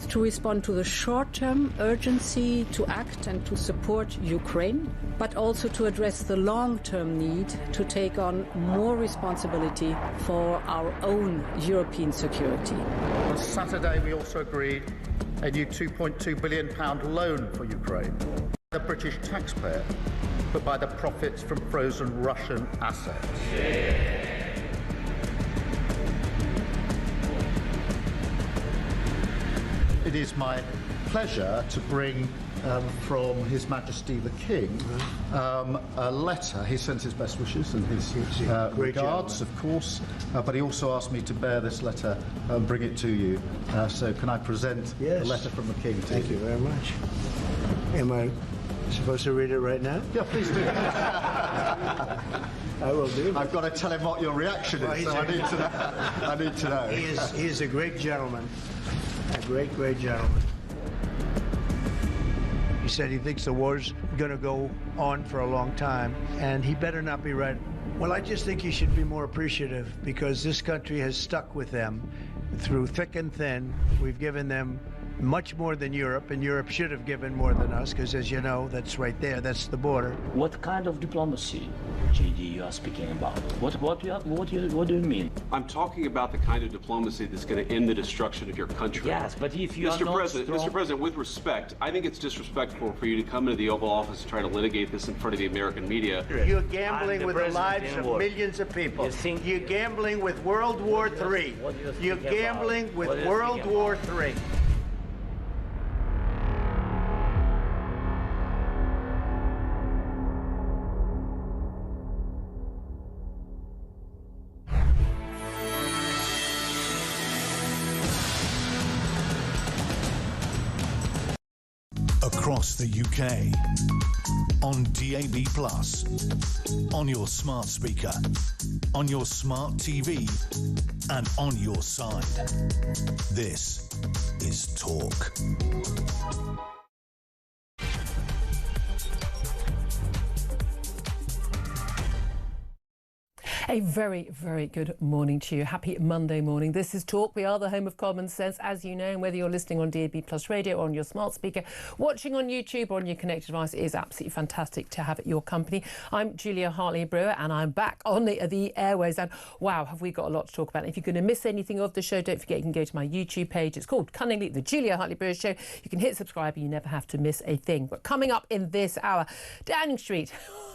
to respond to the short-term urgency to act and to support Ukraine, but also to address the long-term need to take on more responsibility for our own European security. On Saturday, we also agreed a new £2.2 billion loan for Ukraine. The British taxpayer, but by the profits from frozen Russian assets. It is my pleasure to bring from His Majesty the King a letter. He sends his best wishes and his regards, of course, but he also asked me to bear this letter and bring it to you. So can I present the letter from the King to you? Thank you very much. Am I supposed to read it right now? Yeah, please do. I will do. I've got to tell him what your reaction is, so I need to know. I need to know. He is a great gentleman. A great, great gentleman. He said he thinks the war's going to go on for a long time, and he better not be right. Well, I just think he should be more appreciative, because this country has stuck with them through thick and thin. We've given them much more than Europe, and Europe should have given more than us, because as you know, that's right there, that's the border. What kind of diplomacy, JD, you are speaking about? What do you mean? I'm talking about the kind of diplomacy that's going to end the destruction of your country. Yes, but if you Mr. President, with respect, I think it's disrespectful for you to come into the Oval Office and try to litigate this in front of the American media. You're gambling with the lives of millions of people. You're gambling with World War III. You're gambling with World War III. Across the UK, on DAB+, on your smart speaker, on your smart TV, and on your side. This is Talk. A very, very good morning to you. Happy Monday morning. This is Talk. We are the home of common sense, as you know, and whether you're listening on DAB Plus radio or on your smart speaker, watching on YouTube or on your connected device, it is absolutely fantastic to have your company. I'm Julia Hartley-Brewer, and I'm back on the airways. And wow, have we got a lot to talk about. If you're going to miss anything of the show, don't forget you can go to my YouTube page. It's called cunningly The Julia Hartley-Brewer Show. You can hit subscribe and you never have to miss a thing. But coming up in this hour, Downing Street.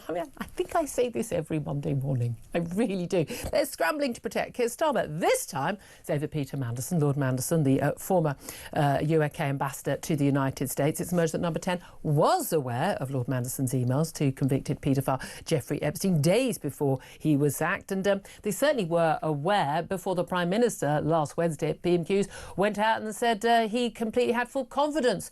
I mean, I think I say this every Monday morning. I really do. They're scrambling to protect Keir Starmer. This time, it's over Peter Mandelson, Lord Mandelson, the former UK ambassador to the United States. It's emerged that Number 10 was aware of Lord Mandelson's emails to convicted paedophile Jeffrey Epstein days before he was sacked. And they certainly were aware before the Prime Minister last Wednesday at PMQs went out and said he completely had full confidence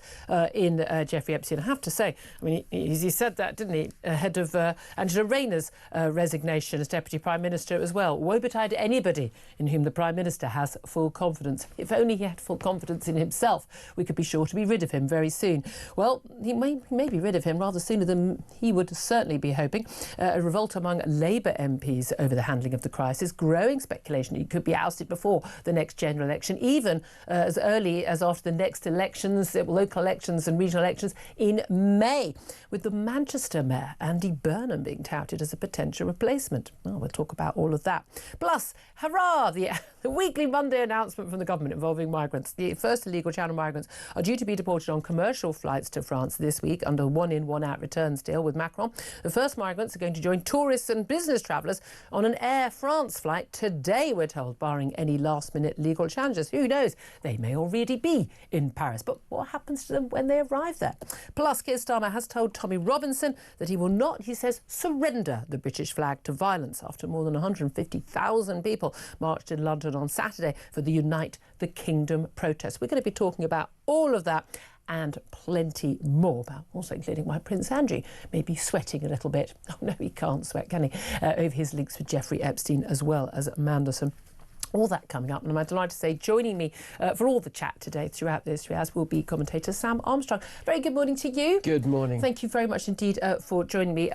in Jeffrey Epstein. I have to say, I mean, he said that, didn't he, ahead of Angela Rayner's resignation as Deputy Prime Minister as well. Woe betide anybody in whom the Prime Minister has full confidence. If only he had full confidence in himself, we could be sure to be rid of him very soon. Well, he may be rid of him rather sooner than he would certainly be hoping. A revolt among Labour MPs over the handling of the crisis, growing speculation he could be ousted before the next general election, even as early as after the next elections, local elections and regional elections in May, with the Manchester Mayor, Andy Burnham, being touted as a potential replacement. Well, we'll talk about all of that. Plus, hurrah, the weekly Monday announcement from the government involving migrants. The first illegal Channel migrants are due to be deported on commercial flights to France this week under a one-in, one-out returns deal with Macron. The first migrants are going to join tourists and business travellers on an Air France flight today, we're told, barring any last-minute legal challenges. Who knows? They may already be in Paris. But what happens to them when they arrive there? Plus, Keir Starmer has told Tommy Robinson that he will not, he says, surrender the British flag to violence after more than 150,000 people marched in London on Saturday for the Unite the Kingdom protest. We're going to be talking about all of that and plenty more, also including why Prince Andrew may be sweating a little bit. Oh no, he can't sweat, can he? Over his links with Jeffrey Epstein as well as Mandelson. All that coming up, and I'm delighted to say joining me for all the chat today throughout this as will be commentator Sam Armstrong. Very good morning to you. Good morning. Thank you very much indeed for joining me.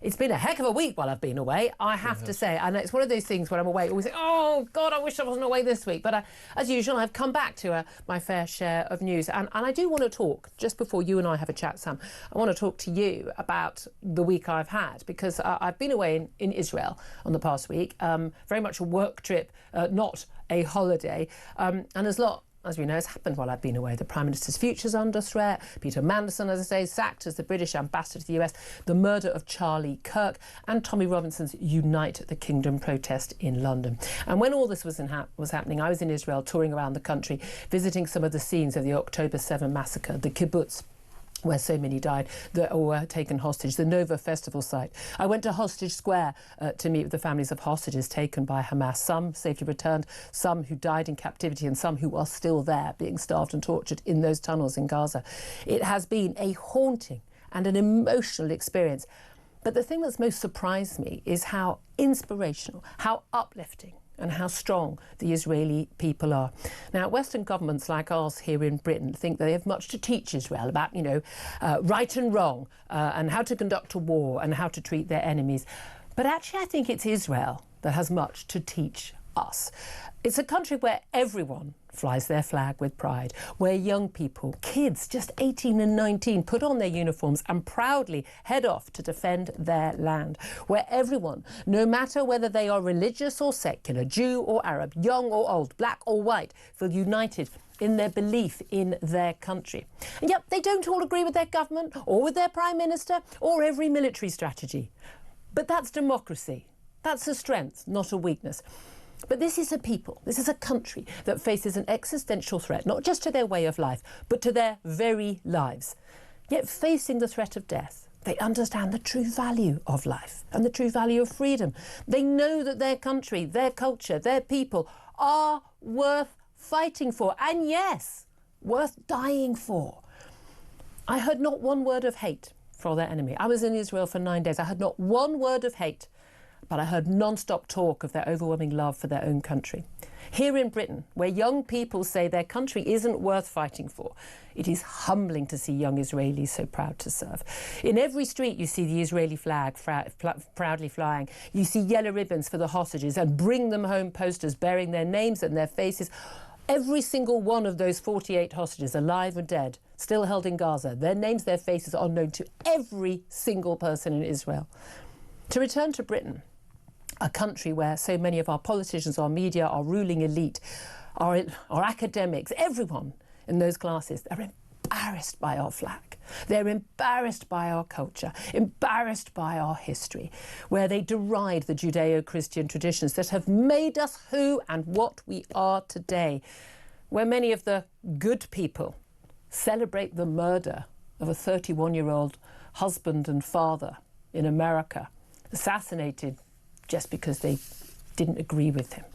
It's been a heck of a week while I've been away, I have to say. And it's one of those things when I'm away, I always think, oh, God, I wish I wasn't away this week. But as usual, I've come back to my fair share of news. And I do want to talk, just before you and I have a chat, Sam, I want to talk to you about the week I've had, because I've been away in Israel on the past week, very much a work trip, not a holiday. And there's a lot, as we know, has happened while I've been away. The Prime Minister's future's under threat. Peter Mandelson, as I say, sacked as the British ambassador to the US. The murder of Charlie Kirk and Tommy Robinson's Unite the Kingdom protest in London. And when all this was happening, I was in Israel touring around the country, visiting some of the scenes of the October 7 massacre, the kibbutz, where so many died or were taken hostage, the Nova Festival site. I went to Hostage Square to meet with the families of hostages taken by Hamas, some safely returned, some who died in captivity, and some who are still there, being starved and tortured in those tunnels in Gaza. It has been a haunting and an emotional experience. But the thing that's most surprised me is how inspirational, how uplifting, and how strong the Israeli people are. Now, Western governments like ours here in Britain think they have much to teach Israel about, right and wrong, and how to conduct a war and how to treat their enemies. But actually, I think it's Israel that has much to teach us. It's a country where everyone flies their flag with pride, where young people, kids just 18 and 19, put on their uniforms and proudly head off to defend their land, where everyone, no matter whether they are religious or secular, Jew or Arab, young or old, black or white, feel united in their belief in their country. And yet they don't all agree with their government or with their Prime Minister or every military strategy. But that's democracy. That's a strength, not a weakness. But this is a people, this is a country that faces an existential threat, not just to their way of life, but to their very lives. Yet facing the threat of death, they understand the true value of life and the true value of freedom. They know that their country, their culture, their people are worth fighting for, and yes, worth dying for. I heard not one word of hate for their enemy. I was in Israel for 9 days. I heard not one word of hate, but I heard non-stop talk of their overwhelming love for their own country. Here in Britain, where young people say their country isn't worth fighting for, it is humbling to see young Israelis so proud to serve. In every street you see the Israeli flag proudly flying. You see yellow ribbons for the hostages and bring them home posters bearing their names and their faces. Every single one of those 48 hostages, alive or dead, still held in Gaza, their names, their faces are known to every single person in Israel. To return to Britain, a country where so many of our politicians, our media, our ruling elite, our academics, everyone in those classes, they're embarrassed by our flag. They're embarrassed by our culture, embarrassed by our history, where they deride the Judeo-Christian traditions that have made us who and what we are today, where many of the good people celebrate the murder of a 31-year-old husband and father in America, assassinated just because they didn't agree with him.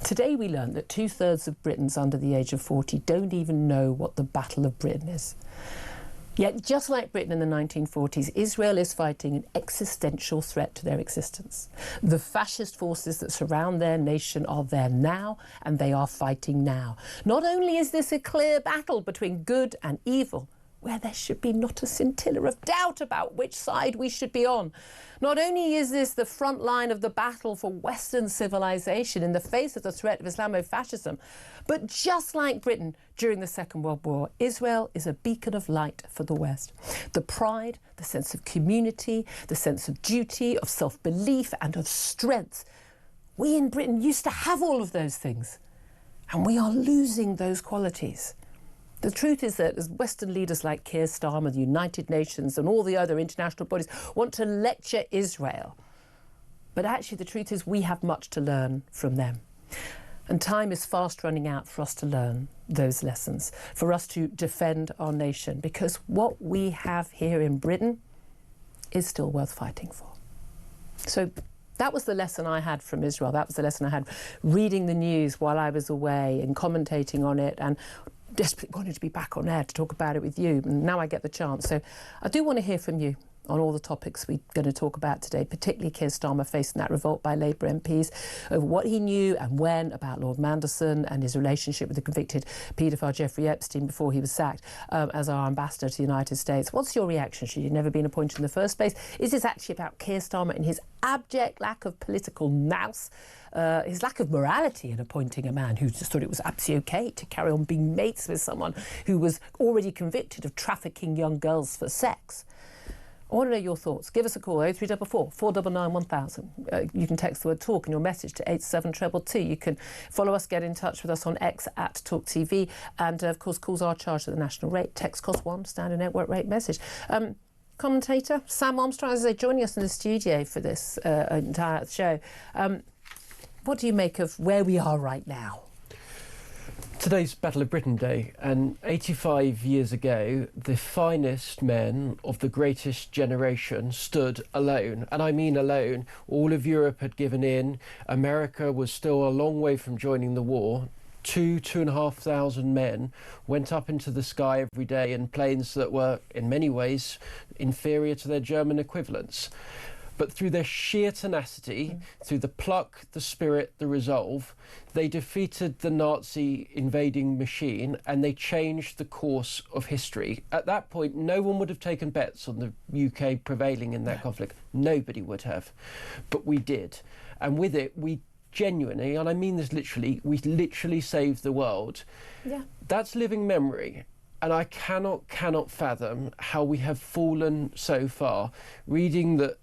Today we learned that 2/3 of Britons under the age of 40 don't even know what the Battle of Britain is. Yet, just like Britain in the 1940s, Israel is fighting an existential threat to their existence. The fascist forces that surround their nation are there now, and they are fighting now. Not only is this a clear battle between good and evil, where there should be not a scintilla of doubt about which side we should be on. Not only is this the front line of the battle for Western civilization in the face of the threat of Islamofascism, but just like Britain during the Second World War, Israel is a beacon of light for the West. The pride, the sense of community, the sense of duty, of self-belief and of strength. We in Britain used to have all of those things, and we are losing those qualities. The truth is that as Western leaders like Keir Starmer, the United Nations and all the other international bodies want to lecture Israel, but actually the truth is we have much to learn from them. And time is fast running out for us to learn those lessons, for us to defend our nation, because what we have here in Britain is still worth fighting for. So that was the lesson I had from Israel. That was the lesson I had reading the news while I was away and commentating on it, and desperately wanted to be back on air to talk about it with you, and now I get the chance. So I do want to hear from you. on all the topics we're going to talk about today, particularly Keir Starmer facing that revolt by Labour MPs over what he knew and when about Lord Mandelson and his relationship with the convicted paedophile Jeffrey Epstein before he was sacked as our ambassador to the United States. What's your reaction? Should he'd never been appointed in the first place? Is this actually about Keir Starmer and his abject lack of political nous, his lack of morality in appointing a man who just thought it was absolutely okay to carry on being mates with someone who was already convicted of trafficking young girls for sex? I want to know your thoughts. Give us a call, 0344 499 1000. You can text the word talk in your message to 87222. You can follow us, get in touch with us on X at talkTV. And, of course, calls are charged at the national rate. Text cost £1, standard network rate message. Commentator Sam Armstrong, as I say, joining us in the studio for this entire show. What do you make of where we are right now? Today's Battle of Britain Day, and 85 years ago, the finest men of the greatest generation stood alone. And I mean alone. All of Europe had given in. America was still a long way from joining the war. 2,500 men went up into the sky every day in planes that were, in many ways, inferior to their German equivalents. But through their sheer tenacity, through the pluck, the spirit, the resolve, they defeated the Nazi invading machine and they changed the course of history. At that point, no one would have taken bets on the UK prevailing in that conflict. Nobody would have. But we did. And with it, we genuinely, and I mean this literally, we literally saved the world. Yeah. That's living memory. And I cannot fathom how we have fallen so far. Reading that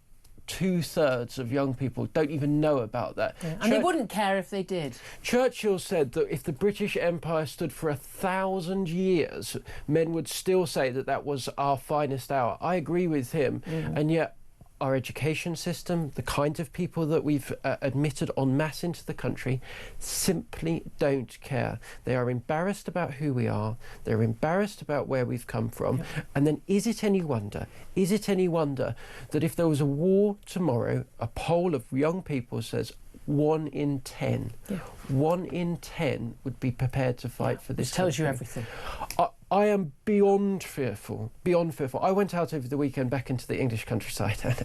2/3 of young people don't even know about that. Yeah. And they wouldn't care if they did. Churchill said that if the British Empire stood for 1,000 years, men would still say that that was our finest hour. I agree with him. And yet our education system, the kind of people that we've admitted en masse into the country, simply don't care. They are embarrassed about who we are. They're embarrassed about where we've come from. And then is it any wonder that if there was a war tomorrow, a poll of young people says 1 in 10, 1 in 10 would be prepared to fight for this. Which tells country. you everything. I am beyond fearful, beyond fearful. I went out over the weekend back into the English countryside and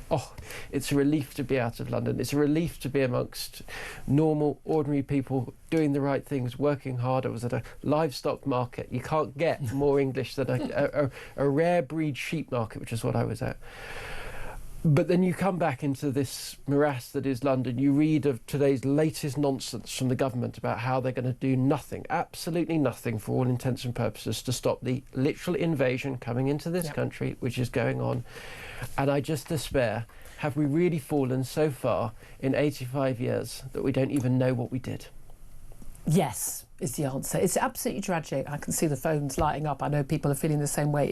it's a relief to be out of London. It's a relief to be amongst normal, ordinary people doing the right things, working hard. I was at a livestock market. You can't get more English than a rare breed sheep market, which is what I was at. But then you come back into this morass that is London. You read of today's latest nonsense from the government about how they're going to do nothing, absolutely nothing for all intents and purposes to stop the literal invasion coming into this country, which is going on. And I just despair. Have we really fallen so far in 85 years that we don't even know what we did? Yes, is the answer. It's absolutely tragic. I can see the phones lighting up. I know people are feeling the same way.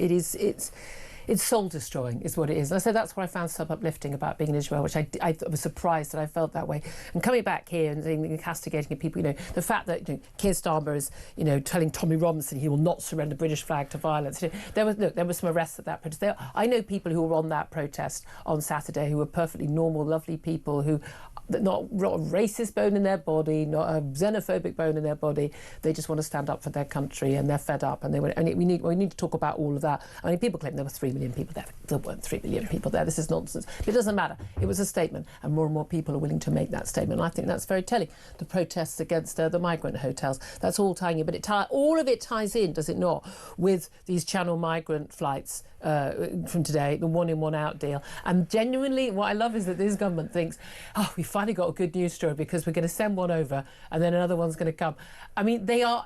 It's soul-destroying is what it is. And I said that's what I found so uplifting about being in Israel, which I was surprised that I felt that way. And coming back here and castigating people, the fact that Keir Starmer is, telling Tommy Robinson he will not surrender British flag to violence. There were some arrests at that protest. I know people who were on that protest on Saturday who were perfectly normal, lovely people who not a racist bone in their body, not a xenophobic bone in their body. They just want to stand up for their country and they're fed up. And we need to talk about all of that. I mean, people claim there were 3 million people there. There weren't 3 million people there. This is nonsense. But it doesn't matter. It was a statement, and more people are willing to make that statement. And I think that's very telling. The protests against the migrant hotels, that's all tying in. But all of it ties in, does it not, with these Channel migrant flights from today, the 1 in, 1 out deal. And genuinely, what I love is that this government thinks, we finally got a good news story because we're going to send one over and then another one's going to come. I mean, they are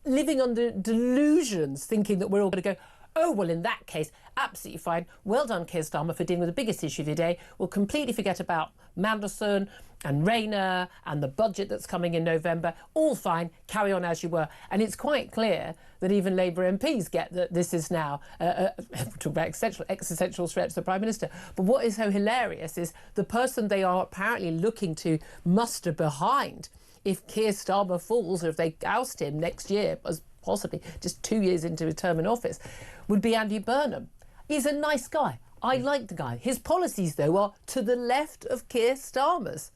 living under delusions, thinking that we're all going to go, oh, well, in that case, absolutely fine. Well done, Keir Starmer, for dealing with the biggest issue of the day. We'll completely forget about Mandelson and Rayner and the budget that's coming in November. All fine. Carry on as you were. And it's quite clear that even Labour MPs get that this is now talk about existential threat to the Prime Minister. But what is so hilarious is the person they are apparently looking to muster behind if Keir Starmer falls or if they oust him next year, as possibly just 2 years into his term in office, would be Andy Burnham. He's a nice guy. I like the guy. His policies, though, are to the left of Keir Starmer's,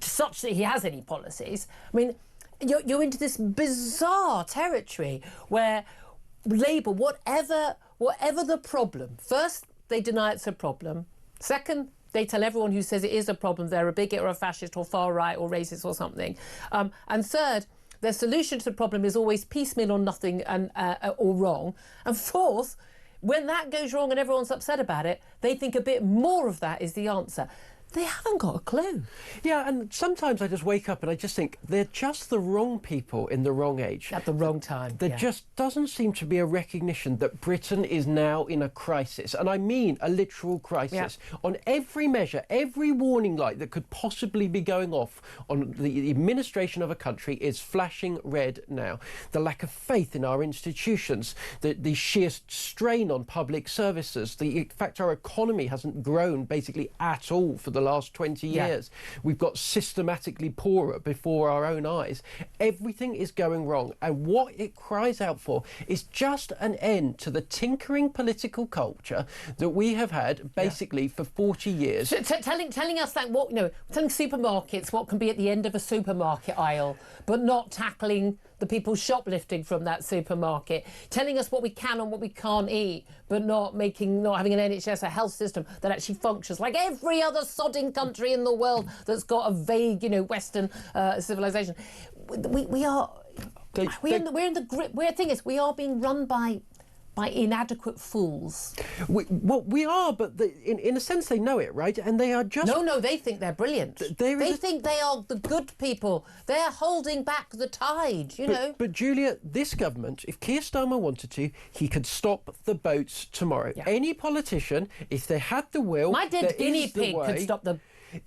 such that he has any policies. I mean, you're into this bizarre territory where Labour, whatever the problem, first they deny it's a problem. Second, they tell everyone who says it is a problem they're a bigot or a fascist or far right or racist or something. And third, their solution to the problem is always piecemeal or nothing and or wrong. And fourth, when that goes wrong and everyone's upset about it, they think a bit more of that is the answer. They haven't got a clue. Yeah, and sometimes I just wake up and I just think they're just the wrong people in the wrong age. At the wrong time. There just doesn't seem to be a recognition that Britain is now in a crisis. And I mean a literal crisis. Yeah. On every measure, every warning light that could possibly be going off on the administration of a country is flashing red now. The lack of faith in our institutions, the sheer strain on public services, the fact our economy hasn't grown basically at all for the last 20 years. We've got systematically poorer before our own eyes. Everything is going wrong, and what it cries out for is just an end to the tinkering political culture that we have had basically for 40 years. So, telling us that telling supermarkets what can be at the end of a supermarket aisle, but not tackling the people shoplifting from that supermarket, telling us what we can and what we can't eat, but not having an NHS, a health system that actually functions like every other sodding country in the world that's got a vague, Western civilization. We are being run by inadequate fools. We are, but in a sense they know it, right? And they are just... No, they think they're brilliant. They think they are the good people. They're holding back the tide, you know. But Julia, this government, if Keir Starmer wanted to, he could stop the boats tomorrow. Yeah. Any politician, if they had the will... My dead guinea pig could stop the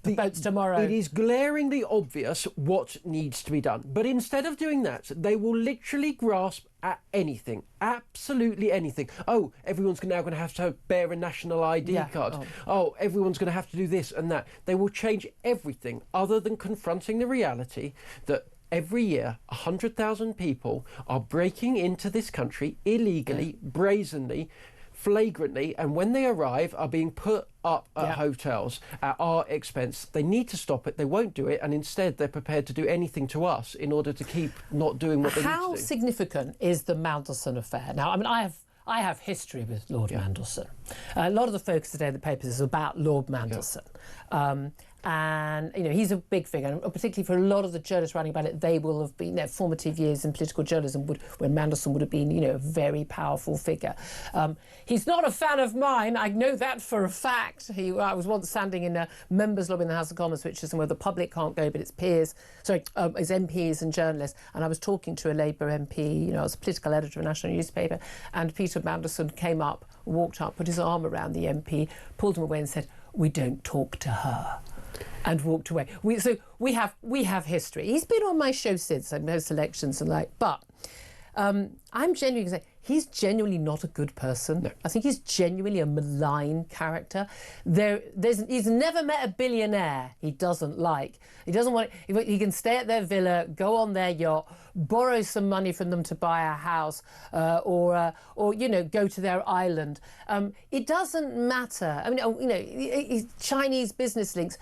boats tomorrow. It is glaringly obvious what needs to be done. But instead of doing that, they will literally grasp at anything, absolutely anything. Oh, everyone's now going to have to bear a national ID card. Oh, everyone's going to have to do this and that. They will change everything other than confronting the reality that every year 100,000 people are breaking into this country illegally, brazenly, flagrantly, and when they arrive are being put up at hotels at our expense. They need to stop it. They won't do it, and instead they're prepared to do anything to us in order to keep not doing what they need to do. How significant is the Mandelson affair? Now, I mean, I have history with Lord Mandelson. A lot of the focus today in the papers is about Lord Mandelson. And, he's a big figure, and particularly for a lot of the journalists writing about it, they will have been their formative years in political journalism when Mandelson would have been, a very powerful figure. He's not a fan of mine. I know that for a fact. I was once standing in a members' lobby in the House of Commons, which is where the public can't go, but it's his MPs and journalists. And I was talking to a Labour MP, I was a political editor of a national newspaper, and Peter Mandelson came up, walked up, put his arm around the MP, pulled him away and said, "We don't talk to her," and walked away. We have history. He's been on my show since, most elections and but I'm genuinely saying he's genuinely not a good person. No. I think he's genuinely a malign character. He's never met a billionaire he doesn't like. He doesn't want. He can stay at their villa, go on their yacht, borrow some money from them to buy a house, or go to their island. It doesn't matter. I mean, Chinese business links.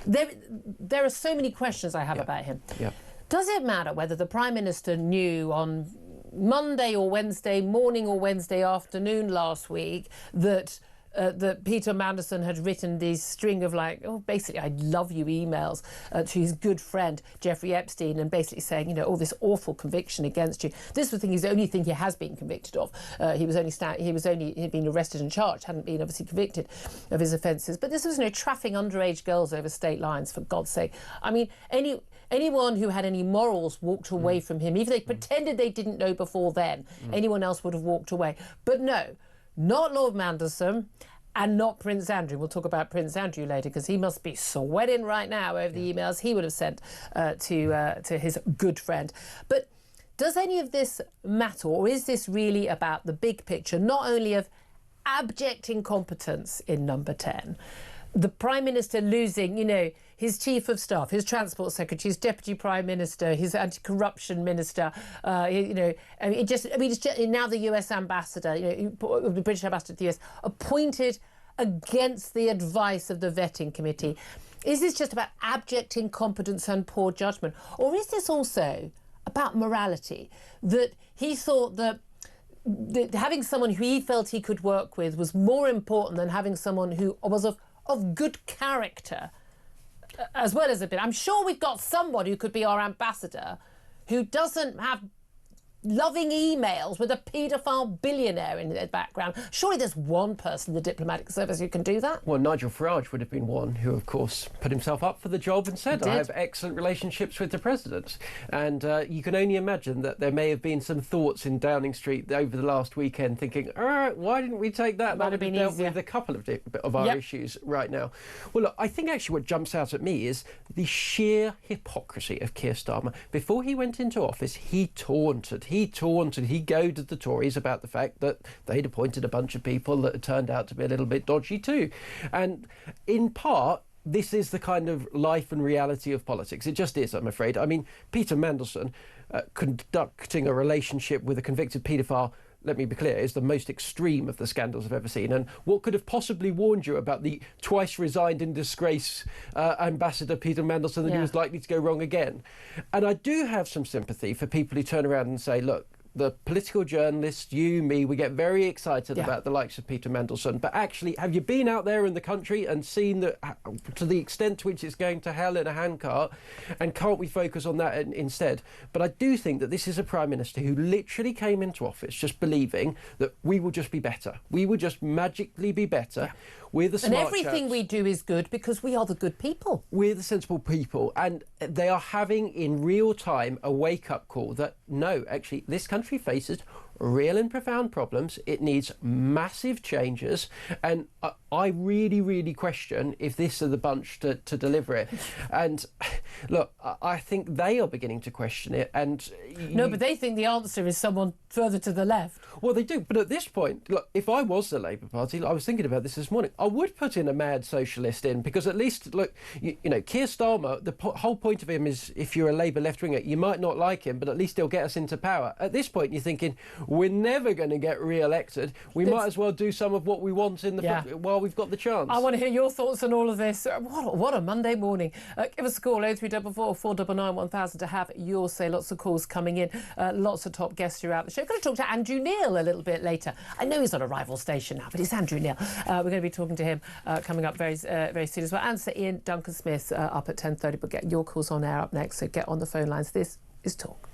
There are so many questions I have about him. Yeah. Does it matter whether the Prime Minister knew on Monday or Wednesday morning or Wednesday afternoon last week that Peter Mandelson had written these string of basically I love you emails to his good friend Jeffrey Epstein, and basically saying, this awful conviction against you. This was the only thing he has been convicted of. He'd been arrested and charged, hadn't been obviously convicted of his offences. But this was traffing underage girls over state lines, for God's sake. I mean, anyone who had any morals walked away from him. Even if they pretended they didn't know before then, anyone else would have walked away. But no, not Lord Mandelson, and not Prince Andrew. We'll talk about Prince Andrew later, because he must be sweating right now over the emails he would have sent to his good friend. But does any of this matter, or is this really about the big picture, not only of abject incompetence in Number 10, the Prime Minister losing, his Chief of Staff, his Transport Secretary, his Deputy Prime Minister, his Anti-Corruption Minister, now the US Ambassador, the British Ambassador to the US, appointed against the advice of the vetting committee. Is this just about abject incompetence and poor judgment? Or is this also about morality? That he thought that having someone who he felt he could work with was more important than having someone who was of good character, as well as a bit. I'm sure we've got someone who could be our ambassador who doesn't have loving emails with a paedophile billionaire in their background. Surely there's one person in the diplomatic service who can do that. Well, Nigel Farage would have been one who, of course, put himself up for the job and said, I have excellent relationships with the president. And you can only imagine that there may have been some thoughts in Downing Street over the last weekend thinking, all right, why didn't we take that? That would have dealt with a couple of our issues right now. Well, look, I think actually what jumps out at me is the sheer hypocrisy of Keir Starmer. Before he went into office, he taunted, he goaded the Tories about the fact that they'd appointed a bunch of people that had turned out to be a little bit dodgy too. And in part, this is the kind of life and reality of politics. It just is, I'm afraid. I mean, Peter Mandelson conducting a relationship with a convicted paedophile, let me be clear, is the most extreme of the scandals I've ever seen. And what could have possibly warned you about the twice resigned in disgrace Ambassador Peter Mandelson that he was likely to go wrong again? And I do have some sympathy for people who turn around and say, look, the political journalists, you, me, we get very excited about the likes of Peter Mandelson. But actually, have you been out there in the country and seen that to the extent to which it's going to hell in a handcart? And can't we focus on that instead? But I do think that this is a Prime Minister who literally came into office just believing that we will just be better. We will just magically be better. Yeah. We're the smart and everything chaps. We do is good because we are the good people. We're the sensible people. And they are having in real time a wake-up call that, no, actually, this country faces real and profound problems. It needs massive changes. And I really, really question if this is the bunch to deliver it. And look, I think they are beginning to question it. And no, but they think the answer is someone further to the left. Well, they do. But at this point, look, if I was the Labour Party, I was thinking about this morning, I would put in a mad socialist in, because at least, look, you know, Keir Starmer, the whole point of him is if you're a Labour left-winger, you might not like him, but at least he'll get us into power. At this point, you're thinking, we're never going to get re-elected. We might as well do some of what we want in the while we've got the chance. I want to hear your thoughts on all of this. What a Monday morning. Give us a call, 0344 499 1000 to have your say. Lots of calls coming in. Lots of top guests throughout the show. Going to talk to Andrew Neil a little bit later. I know he's on a rival station now, but it's Andrew Neil. We're going to be talking to him coming up very soon as well. And Sir Iain, Duncan Smith up at 10:30. But get your calls on air up next, so get on the phone lines. This is Talk.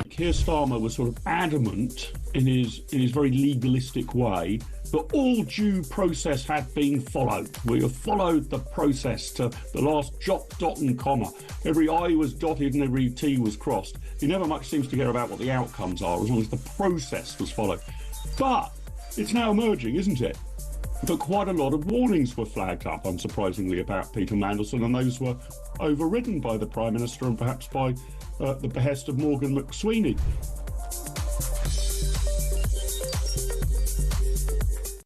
Keir Starmer was sort of adamant in his very legalistic way but all due process had been followed. We have followed the process to the last jot, dot and comma. Every I was dotted and every T was crossed. He never much seems to care about what the outcomes are, as long as the process was followed. But it's now emerging, isn't it, that quite a lot of warnings were flagged up, unsurprisingly, about Peter Mandelson, and those were overridden by the Prime Minister and perhaps by the behest of Morgan McSweeney.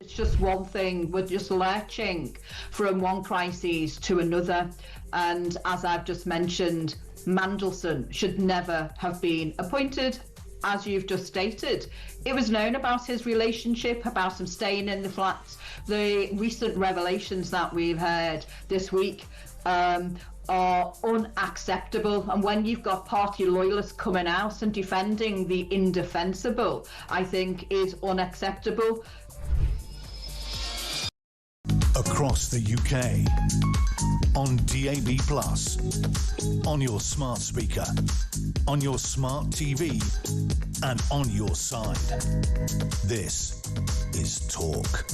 It's just one thing. We're just lurching from one crisis to another. And as I've just mentioned, Mandelson should never have been appointed, as you've just stated. It was known about his relationship, about him staying in the flats. The recent revelations that we've heard this week are unacceptable. And when you've got party loyalists coming out and defending the indefensible, I think is unacceptable. Across the UK, on DAB+, on your smart speaker, on your smart TV, and on your side. This is Talk.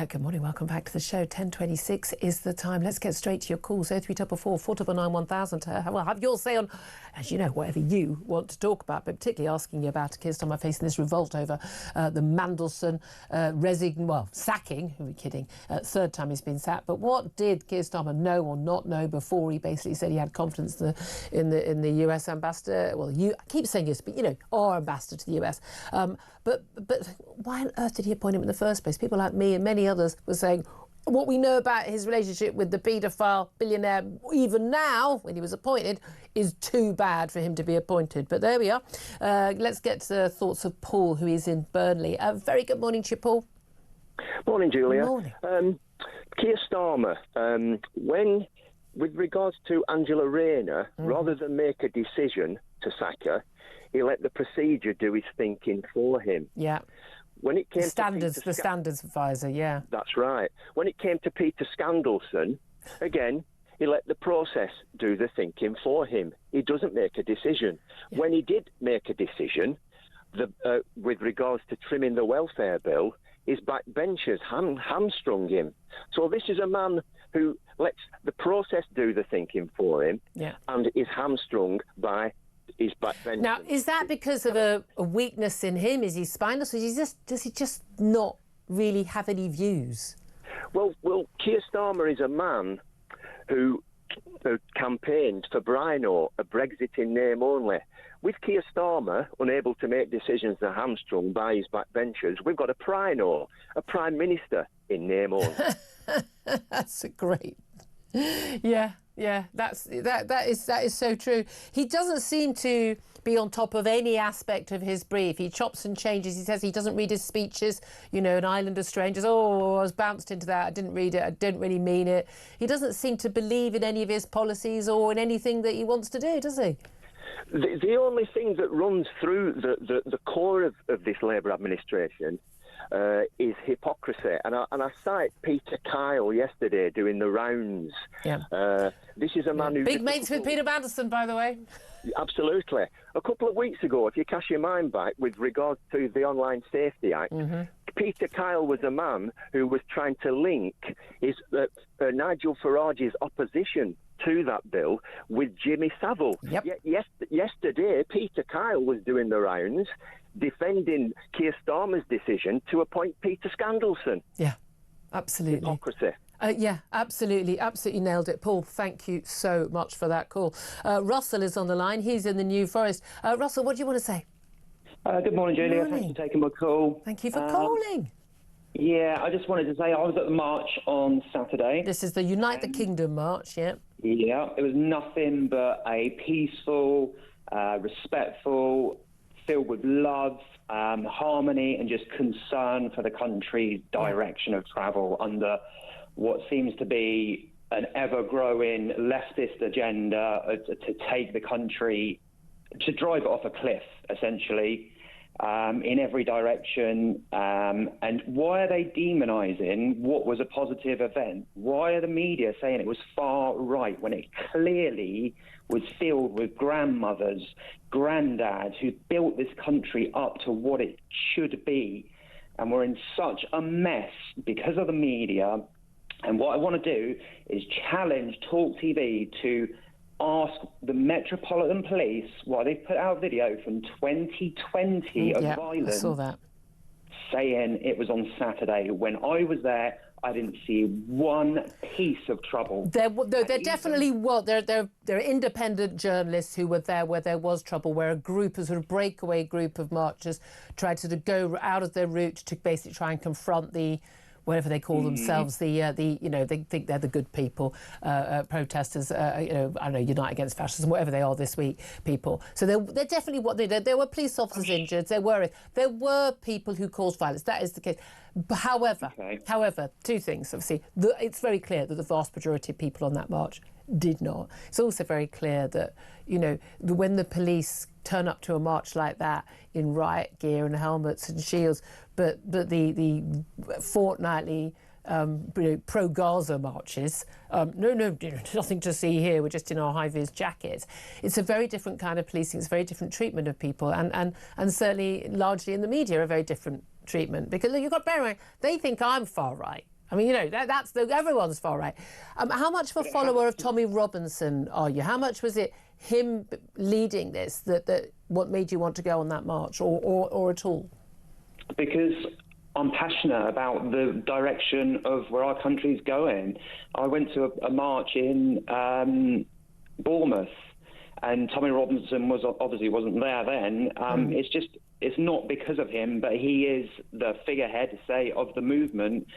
Good morning, welcome back to the show. 10:26 is the time. Let's get straight to your calls. 0344 499 1000. Well, have your say on, as you know, whatever you want to talk about, but particularly asking you about Keir Starmer facing this revolt over the Mandelson sacking. Who are we kidding? Third time he's been sacked. But what did Keir Starmer know or not know before he basically said he had confidence in the US ambassador? Well, I keep saying yes, but our ambassador to the US. But why on earth did he appoint him in the first place? People like me and many others were saying what we know about his relationship with the paedophile billionaire, even now, when he was appointed, is too bad for him to be appointed. But there we are. Let's get to the thoughts of Paul, who is in Burnley. Very good morning to you, Paul. Morning, Julia. Morning. Keir Starmer, with regards to Angela Rayner, rather than make a decision to sack her, he let the procedure do his thinking for him. Yeah. When it came the standards advisor, yeah. That's right. When it came to Peter Mandelson, again, he let the process do the thinking for him. He doesn't make a decision. Yeah. When he did make a decision, with regards to trimming the welfare bill, his backbenchers hamstrung him. So this is a man who lets the process do the thinking for him, and is hamstrung by his backbenchers. Now, is that because of a weakness in him? Is he spineless, or does he just not really have any views? Well, Keir Starmer is a man who campaigned for Brino, a Brexit in name only. With Keir Starmer unable to make decisions that are hamstrung by his backbenchers, we've got a Brino, a Prime Minister in name only. That's a great... Yeah, that is so true. He doesn't seem to be on top of any aspect of his brief. He chops and changes. He says he doesn't read his speeches, an island of strangers. Oh, I was bounced into that. I didn't read it. I didn't really mean it. He doesn't seem to believe in any of his policies or in anything that he wants to do, does he? The only thing that runs through the core of this Labour administration is hypocrisy. And I cite Peter Kyle yesterday doing the rounds. Yeah. This is a man who... Big mates with Peter Mandelson, by the way. Absolutely. A couple of weeks ago, if you cast your mind back with regards to the Online Safety Act, Peter Kyle was a man who was trying to link his Nigel Farage's opposition to that bill with Jimmy Savile. Yet yesterday, Peter Kyle was doing the rounds defending Keir Starmer's decision to appoint Peter Mandelson. Yeah, absolutely. Hypocrisy. Yeah, absolutely nailed it. Paul, thank you so much for that call. Russell is on the line. He's in the New Forest. Russell, what do you want to say? Good morning, Julia. Thanks for taking my call. Thank you for calling. Yeah, I just wanted to say I was at the march on Saturday. This is the Unite the Kingdom march, yeah? Yeah, it was nothing but a peaceful, respectful, filled with love, harmony and just concern for the country's direction of travel under what seems to be an ever-growing leftist agenda to take the country, to drive it off a cliff, essentially. in every direction. And why are they demonising what was a positive event? Why are the media saying it was far right when it clearly was filled with grandmothers, granddads who built this country up to what it should be? And we're in such a mess because of the media. And what I want to do is challenge talkTV to ask the Metropolitan Police why they put out a video from 2020 of violence. I saw that. Saying it was on Saturday. When I was there, I didn't see one piece of trouble. There definitely were. There are independent journalists who were there where there was trouble, where a sort of breakaway group of marchers tried to sort of go out of their route to basically try and confront the, whatever they call themselves, they think they're the good people, protesters, I don't know, Unite Against Fascism, whatever they are this week, people. So they're definitely what they did. There were police officers injured. There were people who caused violence. That is the case. However, two things. Obviously, it's very clear that the vast majority of people on that march did not. It's also very clear that, when the police turn up to a march like that in riot gear and helmets and shields, but the fortnightly pro-Gaza marches, nothing to see here, we're just in our high-vis jackets. It's a very different kind of policing, it's a very different treatment of people, and certainly largely in the media a very different treatment, because you've got to bear in mind, they think I'm far right. I mean, everyone's far right. How much of a follower of Tommy Robinson are you? How much was it him leading this that what made you want to go on that march, or at all? Because I'm passionate about the direction of where our country's going. I went to a march in Bournemouth, and Tommy Robinson obviously wasn't there then. It's not because of him, but he is the figurehead, say, of the movement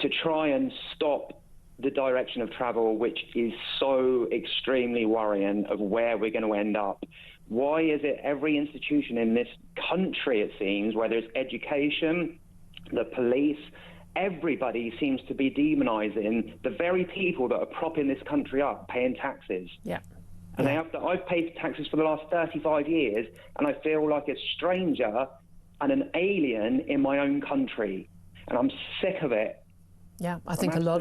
to try and stop the direction of travel, which is so extremely worrying of where we're going to end up. Why is it every institution in this country, it seems, whether it's education, the police, everybody seems to be demonising the very people that are propping this country up, paying taxes. Yeah. And I've paid taxes for the last 35 years, and I feel like a stranger and an alien in my own country. And I'm sick of it. Yeah, I think a lot.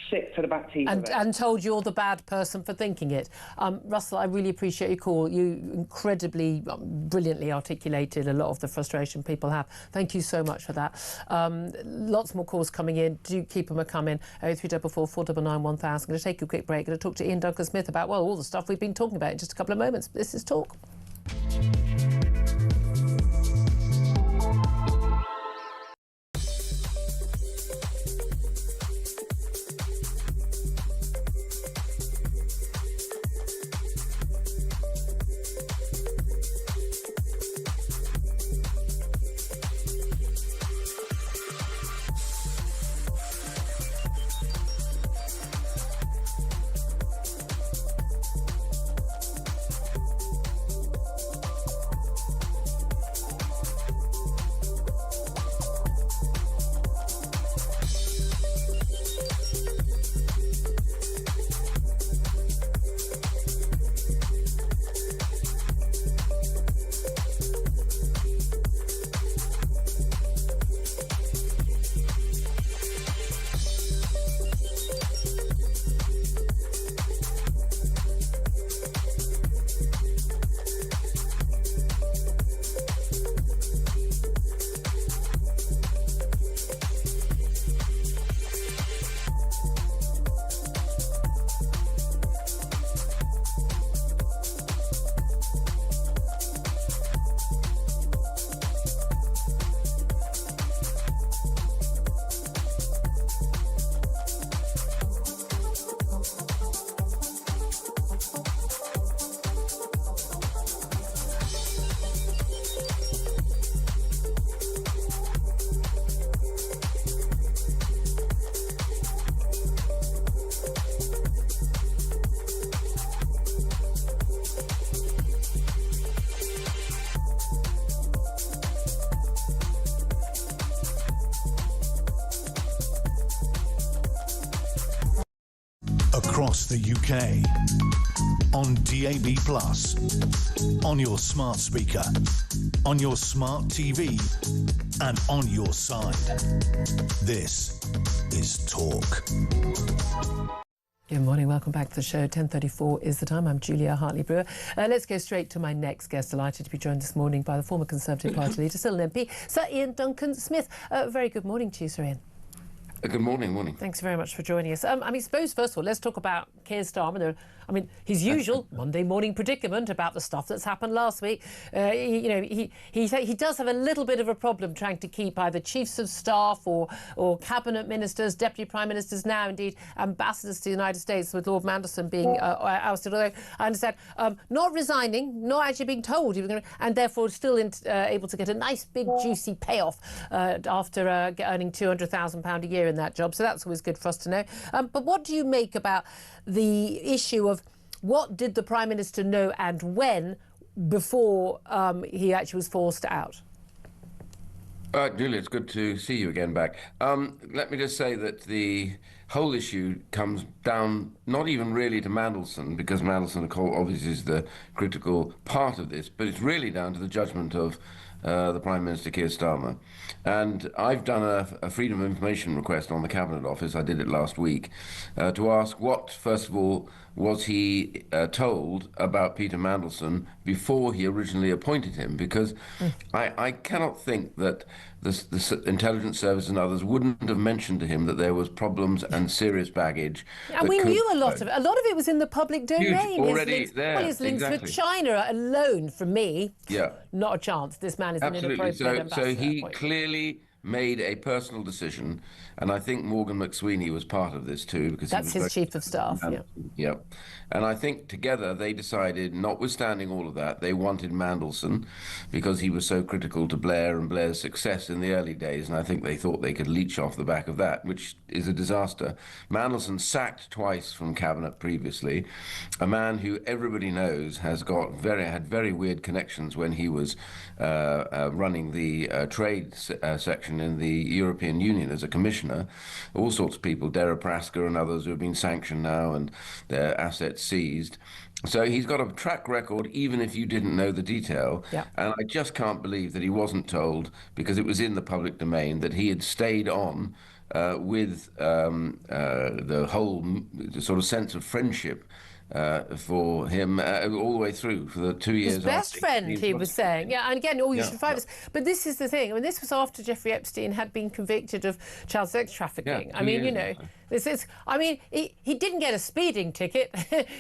Sick to the back teeth of it. And told you're the bad person for thinking it. Russell, I really appreciate your call. You incredibly, brilliantly articulated a lot of the frustration people have. Thank you so much for that. Lots more calls coming in. Do keep them coming. 0344 499 1000. I'm going to take a quick break. I'm going to talk to Iain Duncan Smith about, all the stuff we've been talking about in just a couple of moments. This is Talk. across the UK. On DAB+, on your smart speaker, on your smart TV, and on your side. This is Talk. Good morning, welcome back to the show. 10:34 is the time. I'm Julia Hartley-Brewer. Let's go straight to my next guest. Delighted to be joined this morning by the former Conservative Party leader, still an MP, Sir Iain Duncan Smith. Very good morning to you, Sir Iain. Good morning. Thanks very much for joining us. Suppose, first of all, let's talk about Keir Starmer. His usual Monday morning predicament about the stuff that's happened last week. He does have a little bit of a problem trying to keep either chiefs of staff or cabinet ministers, deputy prime ministers, now indeed ambassadors to the United States, with Lord Mandelson being ousted. Although I understand, not resigning, not actually being told he was going to, and therefore still able to get a nice big juicy payoff after earning £200,000 a year in that job. So that's always good for us to know. But what do you make about the issue of what did the Prime Minister know and when before he actually was forced out? Julia, it's good to see you again back. Let me just say that the whole issue comes down not even really to Mandelson, because Mandelson, of course, obviously is the critical part of this, but it's really down to the judgment of the Prime Minister, Keir Starmer. And I've done a Freedom of Information request on the Cabinet Office, I did it last week, to ask what, first of all, was he told about Peter Mandelson before he originally appointed him, because I cannot think that the intelligence service and others wouldn't have mentioned to him that there was problems and serious baggage. And we knew a lot of it. A lot of it was in the public domain. His links exactly. with China alone, for me, yeah, not a chance. This man is absolutely. an inappropriate ambassador. So he clearly made a personal decision, and I think Morgan McSweeney was part of this too, because that's his chief of staff. Yeah, and I think together they decided, notwithstanding all of that, they wanted Mandelson because he was so critical to Blair and Blair's success in the early days, and I think they thought they could leech off the back of that, which is a disaster. Mandelson sacked twice from cabinet previously, a man who everybody knows has got had very weird connections when he was running the trade section in the European Union as a commissioner. All sorts of people, Dara Prasker and others, who have been sanctioned now and their assets seized. So he's got a track record, even if you didn't know the detail. Yeah. And I just can't believe that he wasn't told, because it was in the public domain, that he had stayed on with the whole sort of sense of friendship for him all the way through for the 2 years. His best friend, he was saying. Yeah, and again, you should find this. But this is the thing. This was after Jeffrey Epstein had been convicted of child sex trafficking. This is. He didn't get a speeding ticket.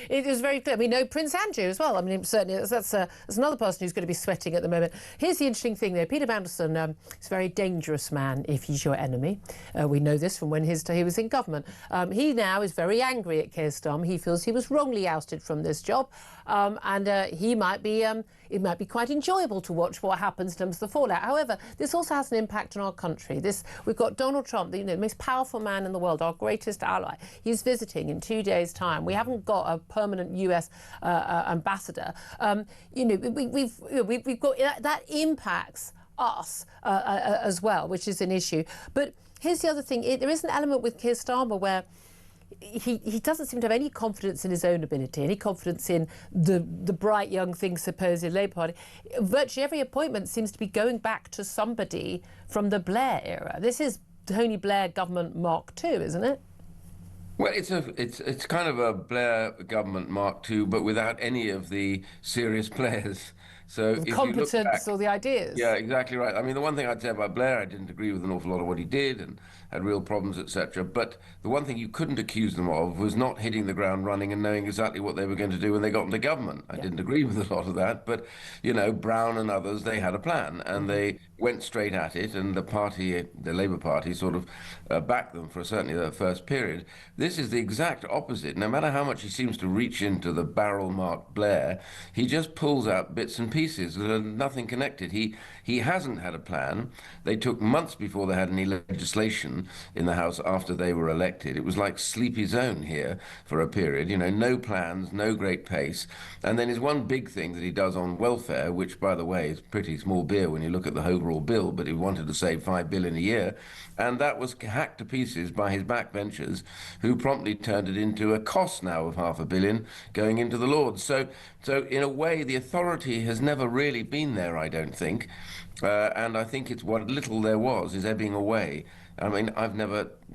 It was very clear. Prince Andrew as well. Certainly that's another person who's going to be sweating at the moment. Here's the interesting thing, though. Peter Mandelson is a very dangerous man if he's your enemy. We know this from when he was in government. He now is very angry at Keir Starmer. He feels he was wrongly ousted from this job, and he might be. It might be quite enjoyable to watch what happens in terms of the fallout. However, this also has an impact on our country. We've got Donald Trump, the most powerful man in the world, our greatest ally. He's visiting in 2 days' time. We haven't got a permanent US ambassador. We've got that impacts us as well, which is an issue. But here's the other thing: there is an element with Keir Starmer where he doesn't seem to have any confidence in his own ability, any confidence in the bright young thing, supposed Labour Party. Virtually every appointment seems to be going back to somebody from the Blair era. This is Tony Blair government Mark II, isn't it? Well, it's kind of a Blair government Mark II, but without any of the serious players. So the competence or the ideas. Yeah, exactly right. The one thing I'd say about Blair, I didn't agree with an awful lot of what he did and had real problems, etc. But the one thing you couldn't accuse them of was not hitting the ground running and knowing exactly what they were going to do when they got into government. I didn't agree with a lot of that, but, Brown and others, they had a plan and they went straight at it, and the Labour Party sort of backed them for certainly the first period. This is the exact opposite. No matter how much he seems to reach into the barrel marked Blair, he just pulls out bits and pieces that are nothing connected. He hasn't had a plan. They took months before they had any legislation in the House after they were elected. It was like Sleepy Zone here for a period, you know, no plans, no great pace. And then his one big thing that he does on welfare, which, by the way, is pretty small beer when you look at the overall bill, but he wanted to save $5 billion a year, and that was hacked to pieces by his backbenchers, who promptly turned it into a cost now of $500 million going into the Lords. So in a way, the authority has never really been there, I don't think. And I think it's what little there was is ebbing away. I mean,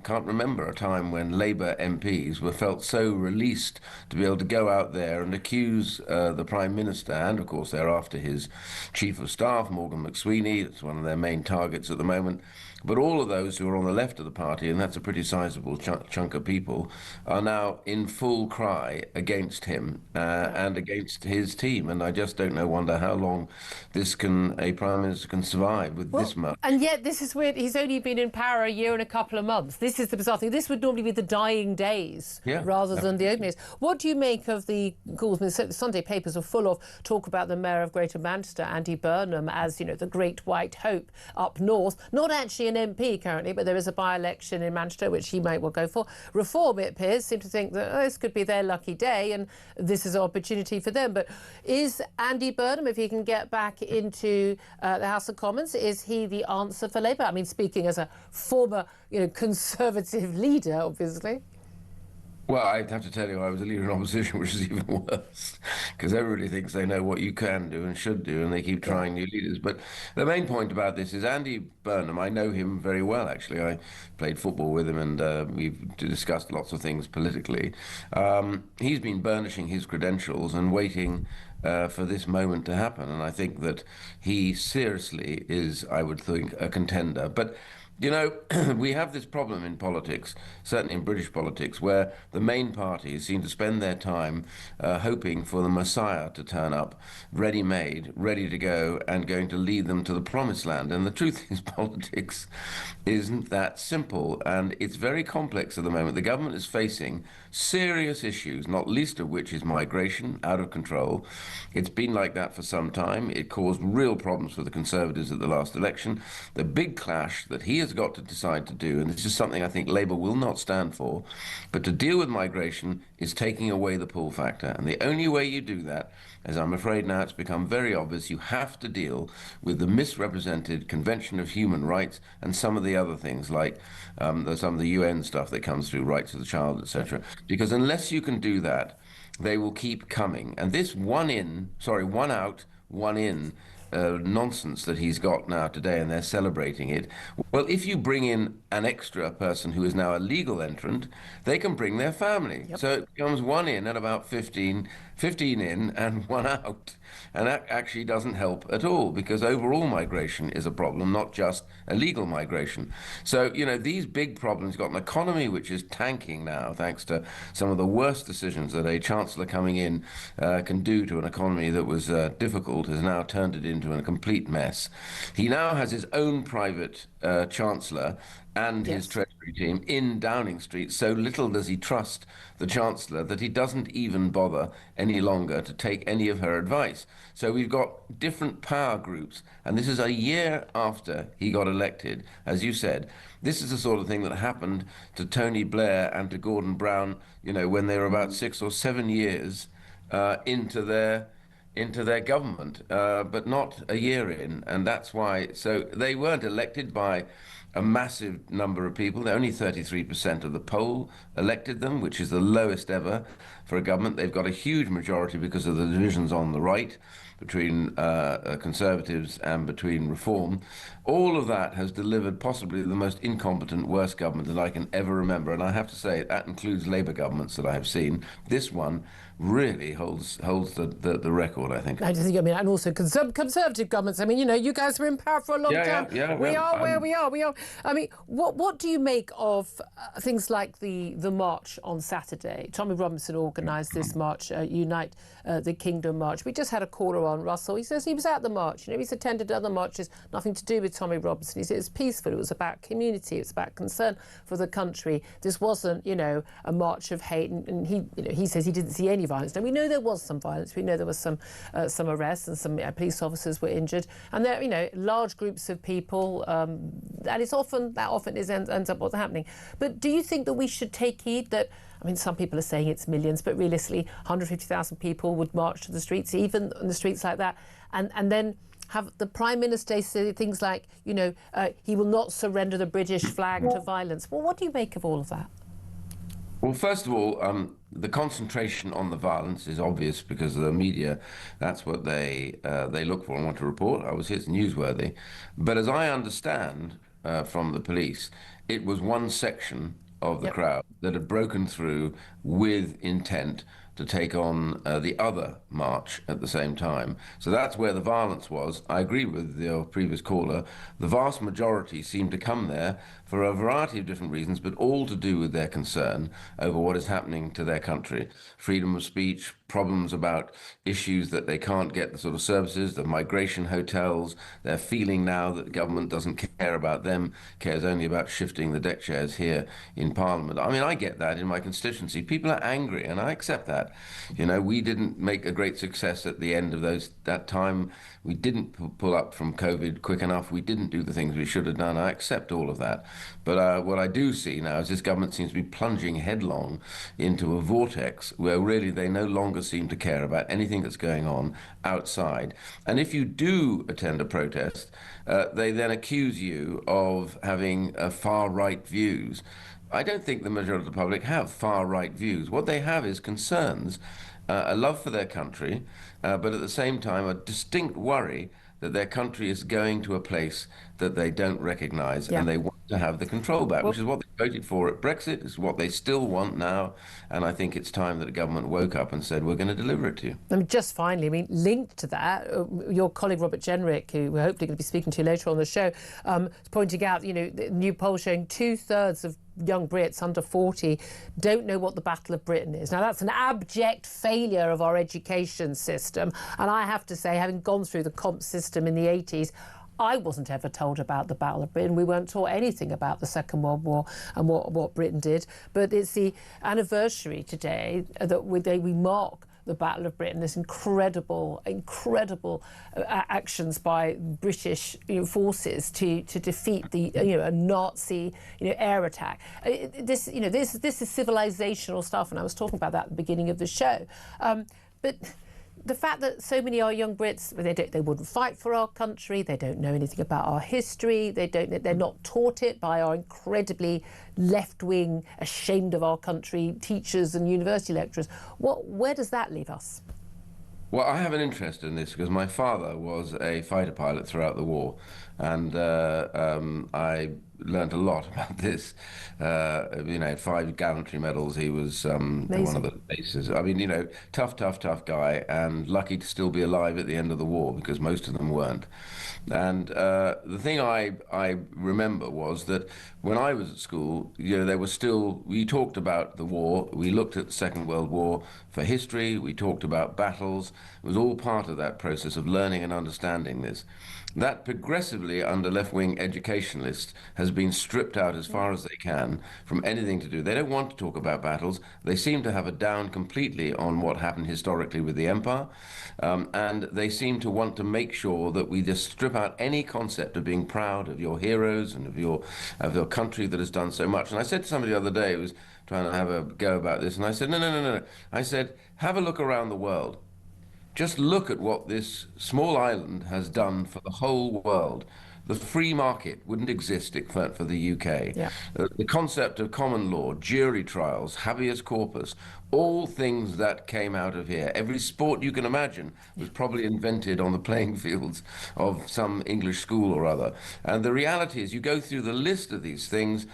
can't remember a time when Labour MPs were felt so released to be able to go out there and accuse the Prime Minister, and of course thereafter his Chief of Staff, Morgan McSweeney. It's one of their main targets at the moment. But all of those who are on the left of the party, and that's a pretty sizable chunk of people, are now in full cry against him and against his team. And I just wonder how long a Prime Minister can survive with this much. And yet, this is weird. He's only been in power a year and a couple of months. This is the bizarre thing. This would normally be the dying days rather than the opening days. What do you make of the calls? I mean, the Sunday papers are full of talk about the Mayor of Greater Manchester, Andy Burnham, as, you know, the great white hope up north. Not actually an MP currently, but there is a by-election in Manchester which he might well go for. Reform, it appears, seem to think that this could be their lucky day and this is an opportunity for them. But is Andy Burnham, if he can get back into the House of Commons, is he the answer for Labour? I mean, speaking as a former, Conservative leader, obviously. Well, I'd have to tell you I was a leader in opposition, which is even worse, because everybody thinks they know what you can do and should do, and they keep trying new leaders. But the main point about this is Andy Burnham, I know him very well, actually. I played football with him, and we've discussed lots of things politically. He's been burnishing his credentials and waiting for this moment to happen, and I think that he seriously is, I would think, a contender. But we have this problem in politics, certainly in British politics, where the main parties seem to spend their time hoping for the Messiah to turn up, ready-made, ready to go, and going to lead them to the promised land. And the truth is, politics isn't that simple, and it's very complex at the moment. The government is facing serious issues, not least of which is migration, out of control. It's been like that for some time. It caused real problems for the Conservatives at the last election. The big clash that he has got to decide to do, and this is something I think Labour will not stand for, but to deal with migration is taking away the pull factor. And the only way you do that, as I'm afraid now it's become very obvious, you have to deal with the misrepresented Convention of Human Rights and some of the other things like some of the UN stuff that comes through, rights of the child, etc. Because unless you can do that, they will keep coming. And this one out, one in nonsense that he's got now today, and they're celebrating it. Well, if you bring in an extra person who is now a legal entrant, they can bring their family. Yep. So it becomes one in at about 15 in and one out. And that actually doesn't help at all, because overall migration is a problem, not just illegal migration. So, these big problems, got an economy which is tanking now, thanks to some of the worst decisions that a chancellor coming in can do to an economy that was difficult, has now turned it into a complete mess. He now has his own private chancellor and his Treasury team in Downing Street. So little does he trust the Chancellor that he doesn't even bother any longer to take any of her advice. So we've got different power groups, and this is a year after he got elected. As you said, this is the sort of thing that happened to Tony Blair and to Gordon Brown, when they were about 6 or 7 years into their government, but not a year in. And that's why, so they weren't elected by a massive number of people. Only 33% of the poll elected them, which is the lowest ever for a government. They've got a huge majority because of the divisions on the right between Conservatives and between Reform. All of that has delivered possibly the most incompetent, worst government that I can ever remember. And I have to say, that includes Labour governments that I have seen. This one really holds the record, I think. And also Conservative governments. I mean, you guys were in power for a long time. Yeah, we are where we are. I mean, what do you make of things like the march on Saturday? Tommy Robinson organised this march, Unite the Kingdom March. We just had a caller on, Russell. He says he was at the march. You know, he's attended other marches, nothing to do with Tommy Robinson. He said it was peaceful. It was about community. It was about concern for the country. This wasn't, you know, a march of hate. And he, you know, he says he didn't see any violence. Now we know there was some violence. We know there was some arrests and some police officers were injured. And there, you know, large groups of people. And it's often ends up what's happening. But do you think that we should take heed that? I mean, some people are saying it's millions, but realistically, 150,000 people would march to the streets, even on the streets like that, and then have the Prime Minister say things like, you know, he will not surrender the British flag to violence. Well, what do you make of all of that? Well, first of all, the concentration on the violence is obvious because the media, that's what they look for and want to report. Obviously, it's newsworthy. But as I understand from the police, it was one section of the crowd that had broken through with intent to take on the other march at the same time. So that's where the violence was. I agree with your previous caller. The vast majority seem to come there for a variety of different reasons, but all to do with their concern over what is happening to their country. Freedom of speech, problems about issues that they can't get the sort of services, the migration hotels. They're feeling now that the government doesn't care about them, cares only about shifting the deck chairs here in Parliament. I mean, I get that in my constituency. People are angry, and I accept that. You know, we didn't make a great success at the end of that time. We didn't pull up from COVID quick enough. We didn't do the things we should have done. I accept all of that. But what I do see now is this government seems to be plunging headlong into a vortex where really they no longer seem to care about anything that's going on outside. And if you do attend a protest, they then accuse you of having far-right views. I don't think the majority of the public have far-right views. What they have is concerns, a love for their country, but at the same time a distinct worry that their country is going to a place that they don't recognise, and they want to have the control back, which is what they voted for at Brexit, is what they still want now, and I think it's time that the government woke up and said, we're going to deliver it to you. I mean, just finally, I mean, linked to that, your colleague Robert Jenrick, who we're hopefully going to be speaking to later on the show, is pointing out, you know, the new poll showing 2/3 of young Brits under 40 don't know what the Battle of Britain is. Now, that's an abject failure of our education system. And I have to say, having gone through the comp system in the 80s, I wasn't ever told about the Battle of Britain. We weren't taught anything about the Second World War and what Britain did. But it's the anniversary today that we mark the Battle of Britain, this incredible actions by British forces to defeat the a Nazi air attack. This is civilizational stuff, and I was talking about that at the beginning of the show. But the fact that so many of our young Brits, they wouldn't fight for our country, they don't know anything about our history, they're not taught it by our incredibly left-wing, ashamed of our country teachers and university lecturers. Where does that leave us? Well, I have an interest in this because my father was a fighter pilot throughout the war, and I learned a lot about this. Had 5 gallantry medals. He was one of the aces. I mean, tough guy, and lucky to still be alive at the end of the war because most of them weren't. And the thing I remember was that when I was at school, we talked about the war. We looked at the Second World War for history. We talked about battles. It was all part of that process of learning and understanding this. That progressively under left-wing educationalists has been stripped out as far as they can from anything to do. They don't want to talk about battles. They seem to have a down completely on what happened historically with the empire, and they seem to want to make sure that we just strip out any concept of being proud of your heroes and of your country that has done so much. And I said to somebody the other day who was trying to have a go about this, and I said, no. I said, have a look around the world. Just look at what this small island has done for the whole world. The free market wouldn't exist for the UK. Yeah. The concept of common law, jury trials, habeas corpus, all things that came out of here. Every sport you can imagine was probably invented on the playing fields of some English school or other. And the reality is, you go through the list of these things,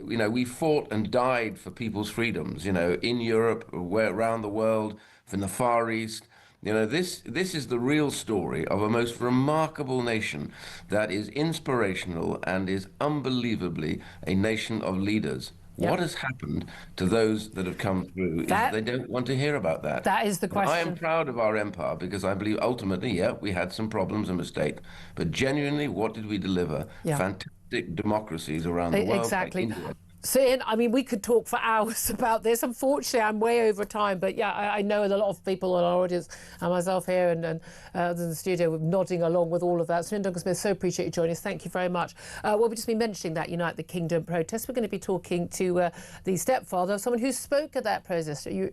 we fought and died for people's freedoms, in Europe, around the world, from the Far East. You know, this is the real story of a most remarkable nation that is inspirational and is unbelievably a nation of leaders. Yep. What has happened to those that have come through is they don't want to hear about that. That is the question. I am proud of our empire because I believe ultimately, yeah, we had some problems and mistakes, but genuinely, what did we deliver? Yeah. Fantastic democracies around the world. Exactly. Like India. So, Iain, I mean, we could talk for hours about this. Unfortunately, I'm way over time. But yeah, I know that a lot of people in our audience and myself here and in the studio were nodding along with all of that. So, Duncan Smith, so appreciate you joining us. Thank you very much. Well, we've just been mentioning that Unite the Kingdom protest. We're going to be talking to the stepfather of someone who spoke at that protest. You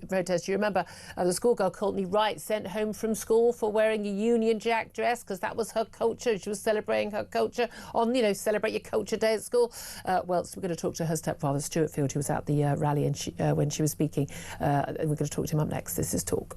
remember the schoolgirl Courtney Wright sent home from school for wearing a Union Jack dress because that was her culture. She was celebrating her culture on, celebrate your culture day at school. Well, so we're going to talk to her stepfather, Stuart Field, who was at the rally and when she was speaking. We're going to talk to him up next. This is Talk.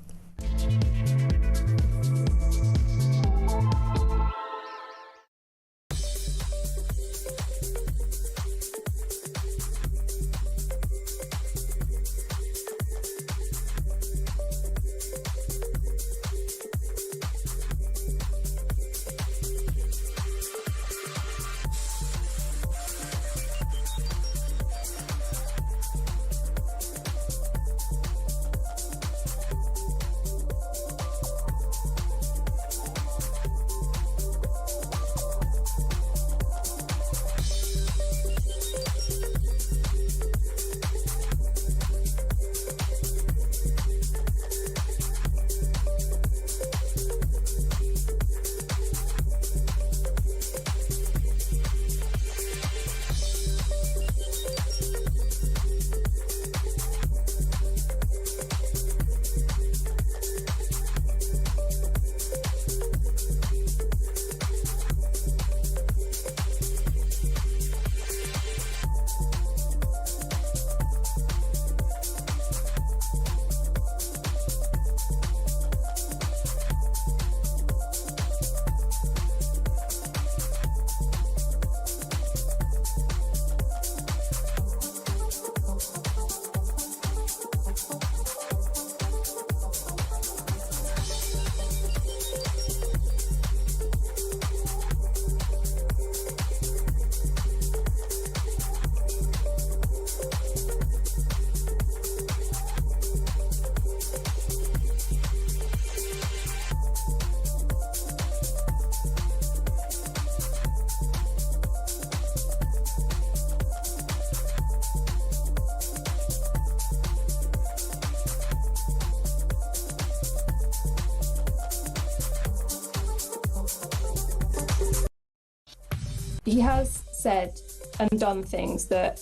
He has said and done things that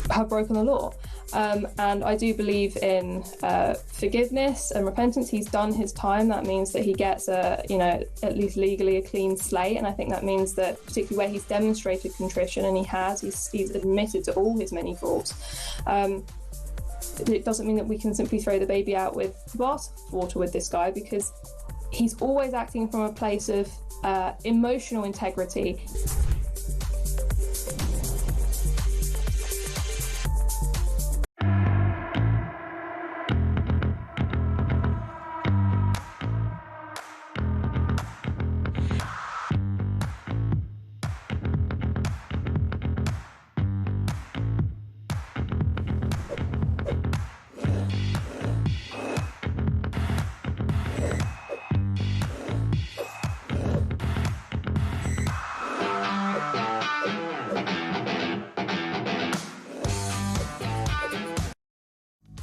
have broken the law. And I do believe in forgiveness and repentance. He's done his time. That means that he gets at least legally a clean slate. And I think that means that particularly where he's demonstrated contrition, and he's admitted to all his many faults. It doesn't mean that we can simply throw the baby out with the bathwater with this guy, because he's always acting from a place of emotional integrity.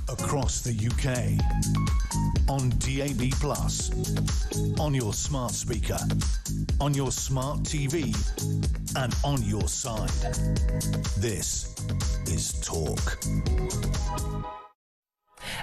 Across the UK, on DAB+, on your smart speaker, on your smart TV, and on your side. This is Talk.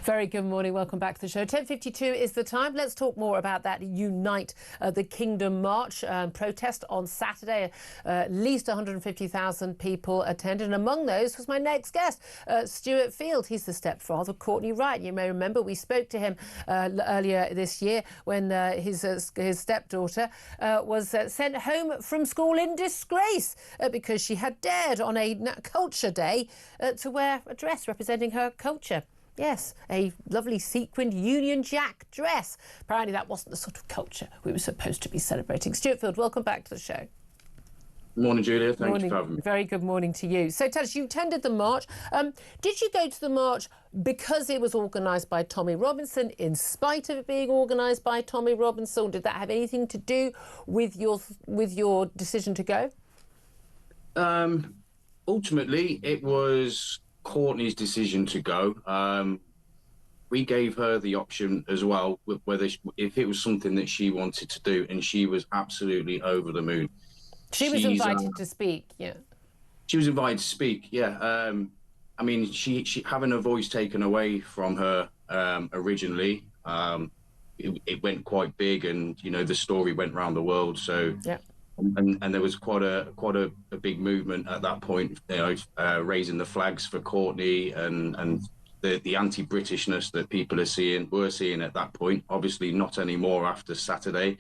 Very good morning. Welcome back to the show. 10:52 is the time. Let's talk more about that Unite the Kingdom march protest on Saturday. At least 150,000 people attended. And among those was my next guest, Stuart Field. He's the stepfather of Courtney Wright. You may remember we spoke to him earlier this year when his stepdaughter was sent home from school in disgrace because she had dared on a culture day to wear a dress representing her culture. Yes, a lovely sequined Union Jack dress. Apparently that wasn't the sort of culture we were supposed to be celebrating. Stuart Field, welcome back to the show. Morning, Julia. Thank you for having me. Very good morning to you. So tell us, you attended the march. Did you go to the march because it was organised by Tommy Robinson, in spite of it being organised by Tommy Robinson? Did that have anything to do with your decision to go? Ultimately, it was Courtney's decision to go. We gave her the option as well, whether if it was something that she wanted to do, and she was absolutely over the moon. She was invited to speak, yeah. She was invited to speak, yeah. I mean, she having her voice taken away from her originally, it went quite big, and you know the story went around the world. So, yeah. And there was quite a big movement at that point, you know, raising the flags for Courtney and the anti-Britishness that people were seeing at that point. Obviously, not anymore after Saturday.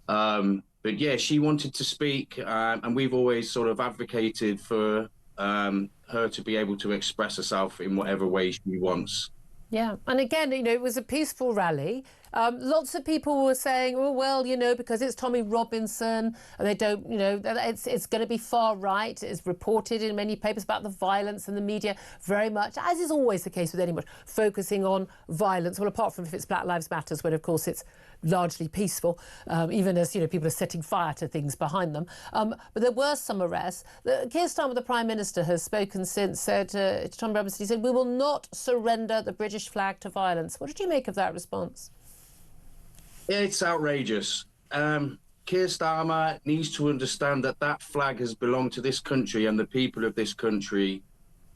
But yeah, she wanted to speak, and we've always sort of advocated for her to be able to express herself in whatever way she wants. Yeah, and again, you know, it was a peaceful rally. Lots of people were saying, oh, well, you know, because it's Tommy Robinson, and they don't, you know, it's going to be far right. It's reported in many papers about the violence, and the media very much, as is always the case with anyone, focusing on violence. Well, apart from if it's Black Lives Matter, when, of course, it's largely peaceful, even as, you know, people are setting fire to things behind them. But there were some arrests. Keir Starmer, the Prime Minister, has spoken since, said to Tommy Robinson, he said, we will not surrender the British flag to violence. What did you make of that response? It's outrageous. Keir Starmer needs to understand that that flag has belonged to this country and the people of this country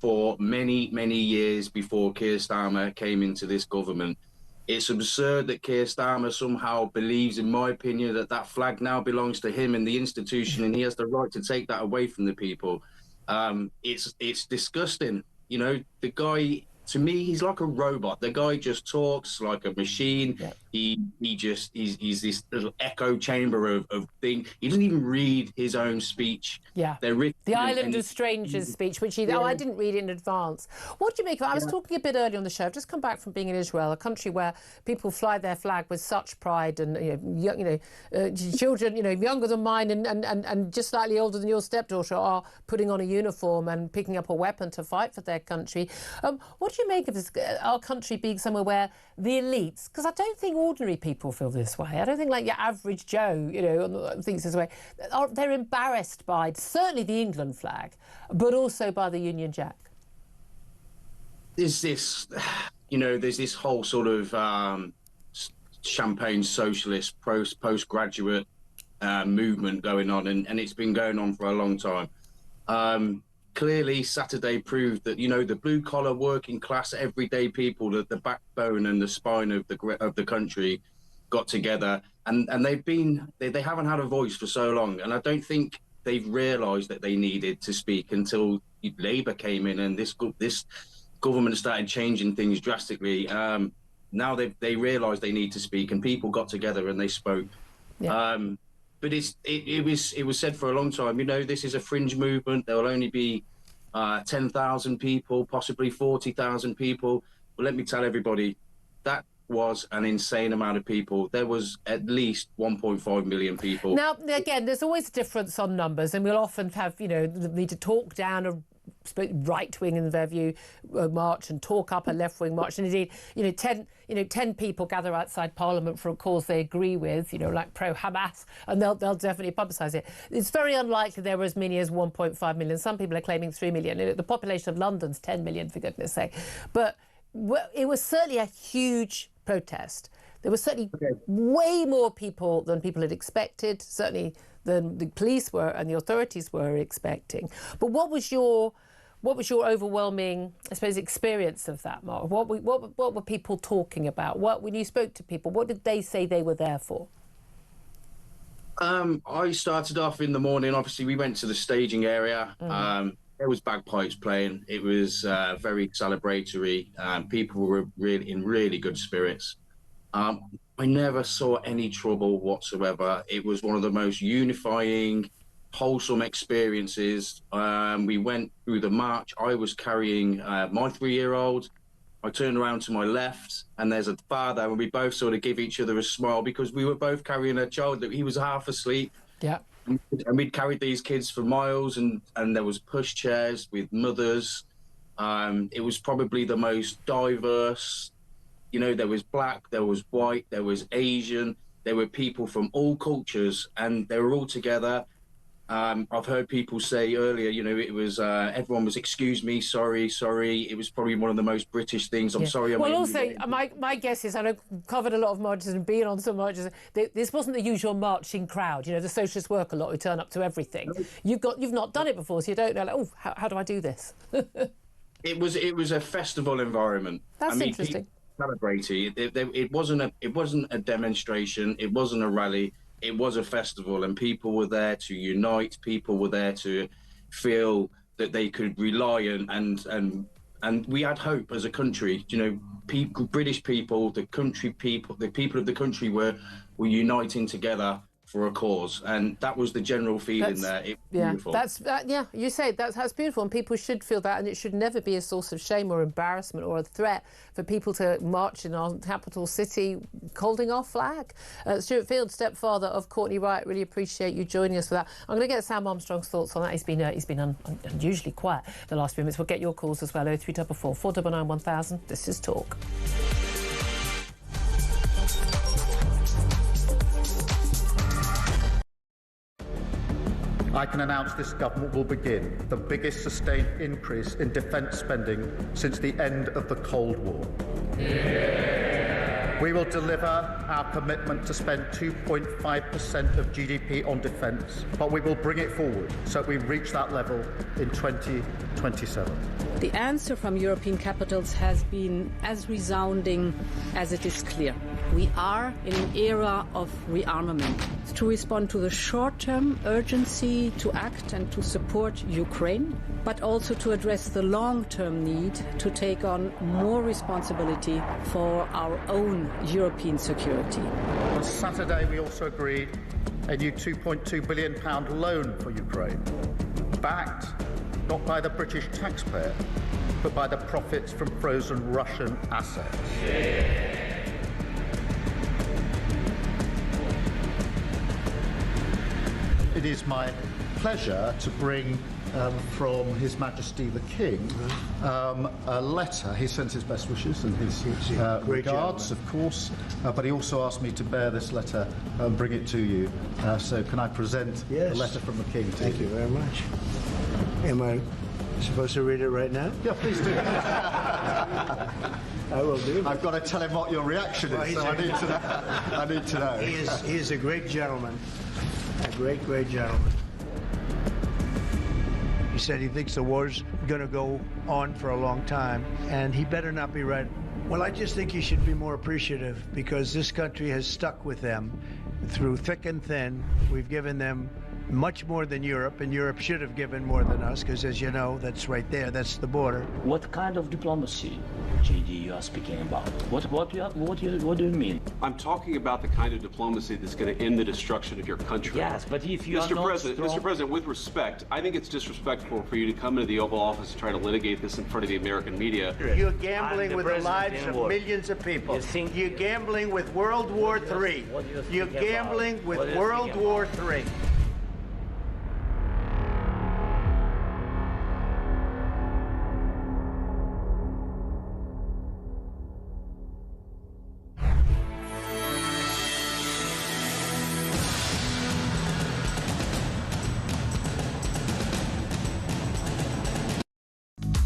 for many, many years before Keir Starmer came into this government. It's absurd that Keir Starmer somehow believes, in my opinion, that that flag now belongs to him and the institution, and he has the right to take that away from the people. It's disgusting. You know, the guy, to me, he's like a robot. The guy just talks like a machine. Yeah. He's this little echo chamber of things. He doesn't even read his own speech. Yeah. The Island of Strangers speech, which I didn't read it in advance. What do you make of it? I was talking a bit earlier on the show. I've just come back from being in Israel, a country where people fly their flag with such pride, and children, you know, younger than mine and just slightly older than your stepdaughter are putting on a uniform and picking up a weapon to fight for their country. What do you make of this, our country being somewhere where the elites, because I don't think ordinary people feel this way. I don't think like your average Joe, you know, thinks this way. They're embarrassed by certainly the England flag, but also by the Union Jack. There's this whole sort of champagne socialist postgraduate movement going on, and it's been going on for a long time. Clearly, Saturday proved that, you know, the blue-collar, working-class, everyday people, the backbone and the spine of the country got together, and they haven't had a voice for so long, and I don't think they've realised that they needed to speak until Labour came in and this government started changing things drastically. Now they realise they need to speak, and people got together and they spoke. Yeah. But it was said for a long time, you know, this is a fringe movement. There will only be 10,000 people, possibly 40,000 people. But let me tell everybody, that was an insane amount of people. There was at least 1.5 million people. Now, again, there's always a difference on numbers, and we'll often have, you know, the need to talk down a right-wing, in their view, march and talk up a left-wing march. And indeed, 10 people gather outside Parliament for a cause they agree with, like pro-Hamas, and they'll definitely publicise it. It's very unlikely there were as many as 1.5 million. Some people are claiming 3 million. The population of London's 10 million, for goodness sake. But it was certainly a huge protest. There were certainly way more people than people had expected, certainly than the police were and the authorities were expecting. But what was your overwhelming, I suppose, experience of that, Mark? What were people talking about? When you spoke to people, what did they say they were there for? I started off in the morning. Obviously, we went to the staging area. There was bagpipes playing. It was very celebratory. People were in really good spirits. I never saw any trouble whatsoever. It was one of the most unifying, wholesome experiences. We went through the march. I was carrying my 3-year-old. I turn around to my left, and there's a father, and we both sort of give each other a smile because we were both carrying a child that he was half asleep. Yeah. And we'd carried these kids for miles, and there was push chairs with mothers. It was probably the most diverse. You know, there was black, there was white, there was Asian. There were people from all cultures, and they were all together. I've heard people say earlier, you know, it was everyone was excuse me, sorry. It was probably one of the most British things. I'm sorry. Well, also, my guess is, and I've covered a lot of marches and been on some marches, this wasn't the usual marching crowd. You know, the socialist worker lot who turn up to everything. You've not done it before, so you don't know. Like, oh, how do I do this? It was a festival environment. That's interesting. Celebrating. It wasn't a demonstration. It wasn't a rally. It was a festival, and people were there to unite. People were there to feel that they could rely and we had hope as a country. You know, British people, the people of the country were uniting together for a cause, and that was the general feeling there. It was beautiful. You say that's beautiful, and people should feel that, and it should never be a source of shame or embarrassment or a threat for people to march in our capital city holding our flag. Stuart Field, stepfather of Courtney Wright, really appreciate you joining us for that. I'm going to get Sam Armstrong's thoughts on that. He's been unusually quiet the last few minutes. We'll get your calls as well. 0344 499 1000. This is Talk. I can announce this government will begin the biggest sustained increase in defence spending since the end of the Cold War. We will deliver our commitment to spend 2.5% of GDP on defence, but we will bring it forward so we reach that level in 2027. The answer from European capitals has been as resounding as it is clear. We are in an era of rearmament to respond to the short-term urgency to act and to support Ukraine, but also to address the long-term need to take on more responsibility for our own European security. On Saturday, we also agreed a new £2.2 billion loan for Ukraine, backed not by the British taxpayer, but by the profits from frozen Russian assets. It is my pleasure to bring from His Majesty the King a letter. He sends his best wishes and his regards, of course, but he also asked me to bear this letter and bring it to you. So can I present the letter from the King to you? Thank you very much. Am I supposed to read it right now? Yeah, please do. I will do. I've got to tell him what your reaction is, so I need to know. I need to know. He is a great gentleman. A great gentleman. He said he thinks the war's going to go on for a long time, and he better not be right. Well, I just think he should be more appreciative, because this country has stuck with them through thick and thin. We've given them much more than Europe, and Europe should have given more than us, because as you know, that's right there, that's the border. What kind of diplomacy, JD, you are speaking about? What do you mean? I'm talking about the kind of diplomacy that's going to end the destruction of your country. Yes, but if you Mr. President, with respect, I think it's disrespectful for you to come into the Oval Office and try to litigate this in front of the American media. You're gambling with the lives of millions of people. You're gambling with World War III. You're gambling with World War III.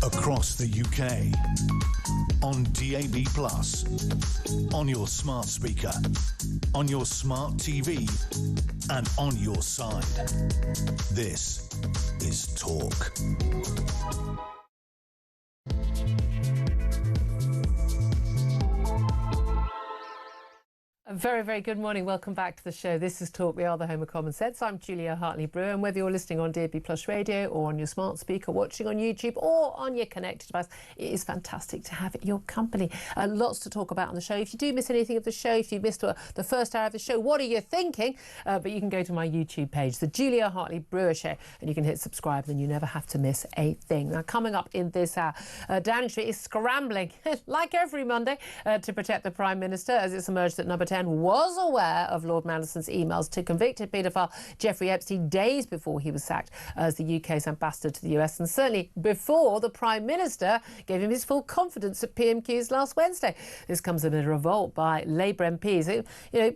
Across the UK, on DAB+, on your smart speaker, on your smart TV, and on your side. This is Talk. A very, very good morning. Welcome back to the show. This is Talk. We are the home of common sense. I'm Julia Hartley-Brewer, and whether you're listening on DAB Plus Radio or on your smart speaker, watching on YouTube or on your connected device, it is fantastic to have your company. Lots to talk about on the show. If you do miss anything of the show, if you missed the first hour of the show, what are you thinking? But you can go to my YouTube page, the Julia Hartley-Brewer Show, and you can hit subscribe, and you never have to miss a thing. Now, coming up in this hour, Downing Street is scrambling, like every Monday, to protect the Prime Minister as it's emerged that Number 10 was aware of Lord Mandelson's emails to convicted paedophile Jeffrey Epstein days before he was sacked as the UK's ambassador to the US, and certainly before the Prime Minister gave him his full confidence at PMQs last Wednesday. This comes amid a revolt by Labour MPs,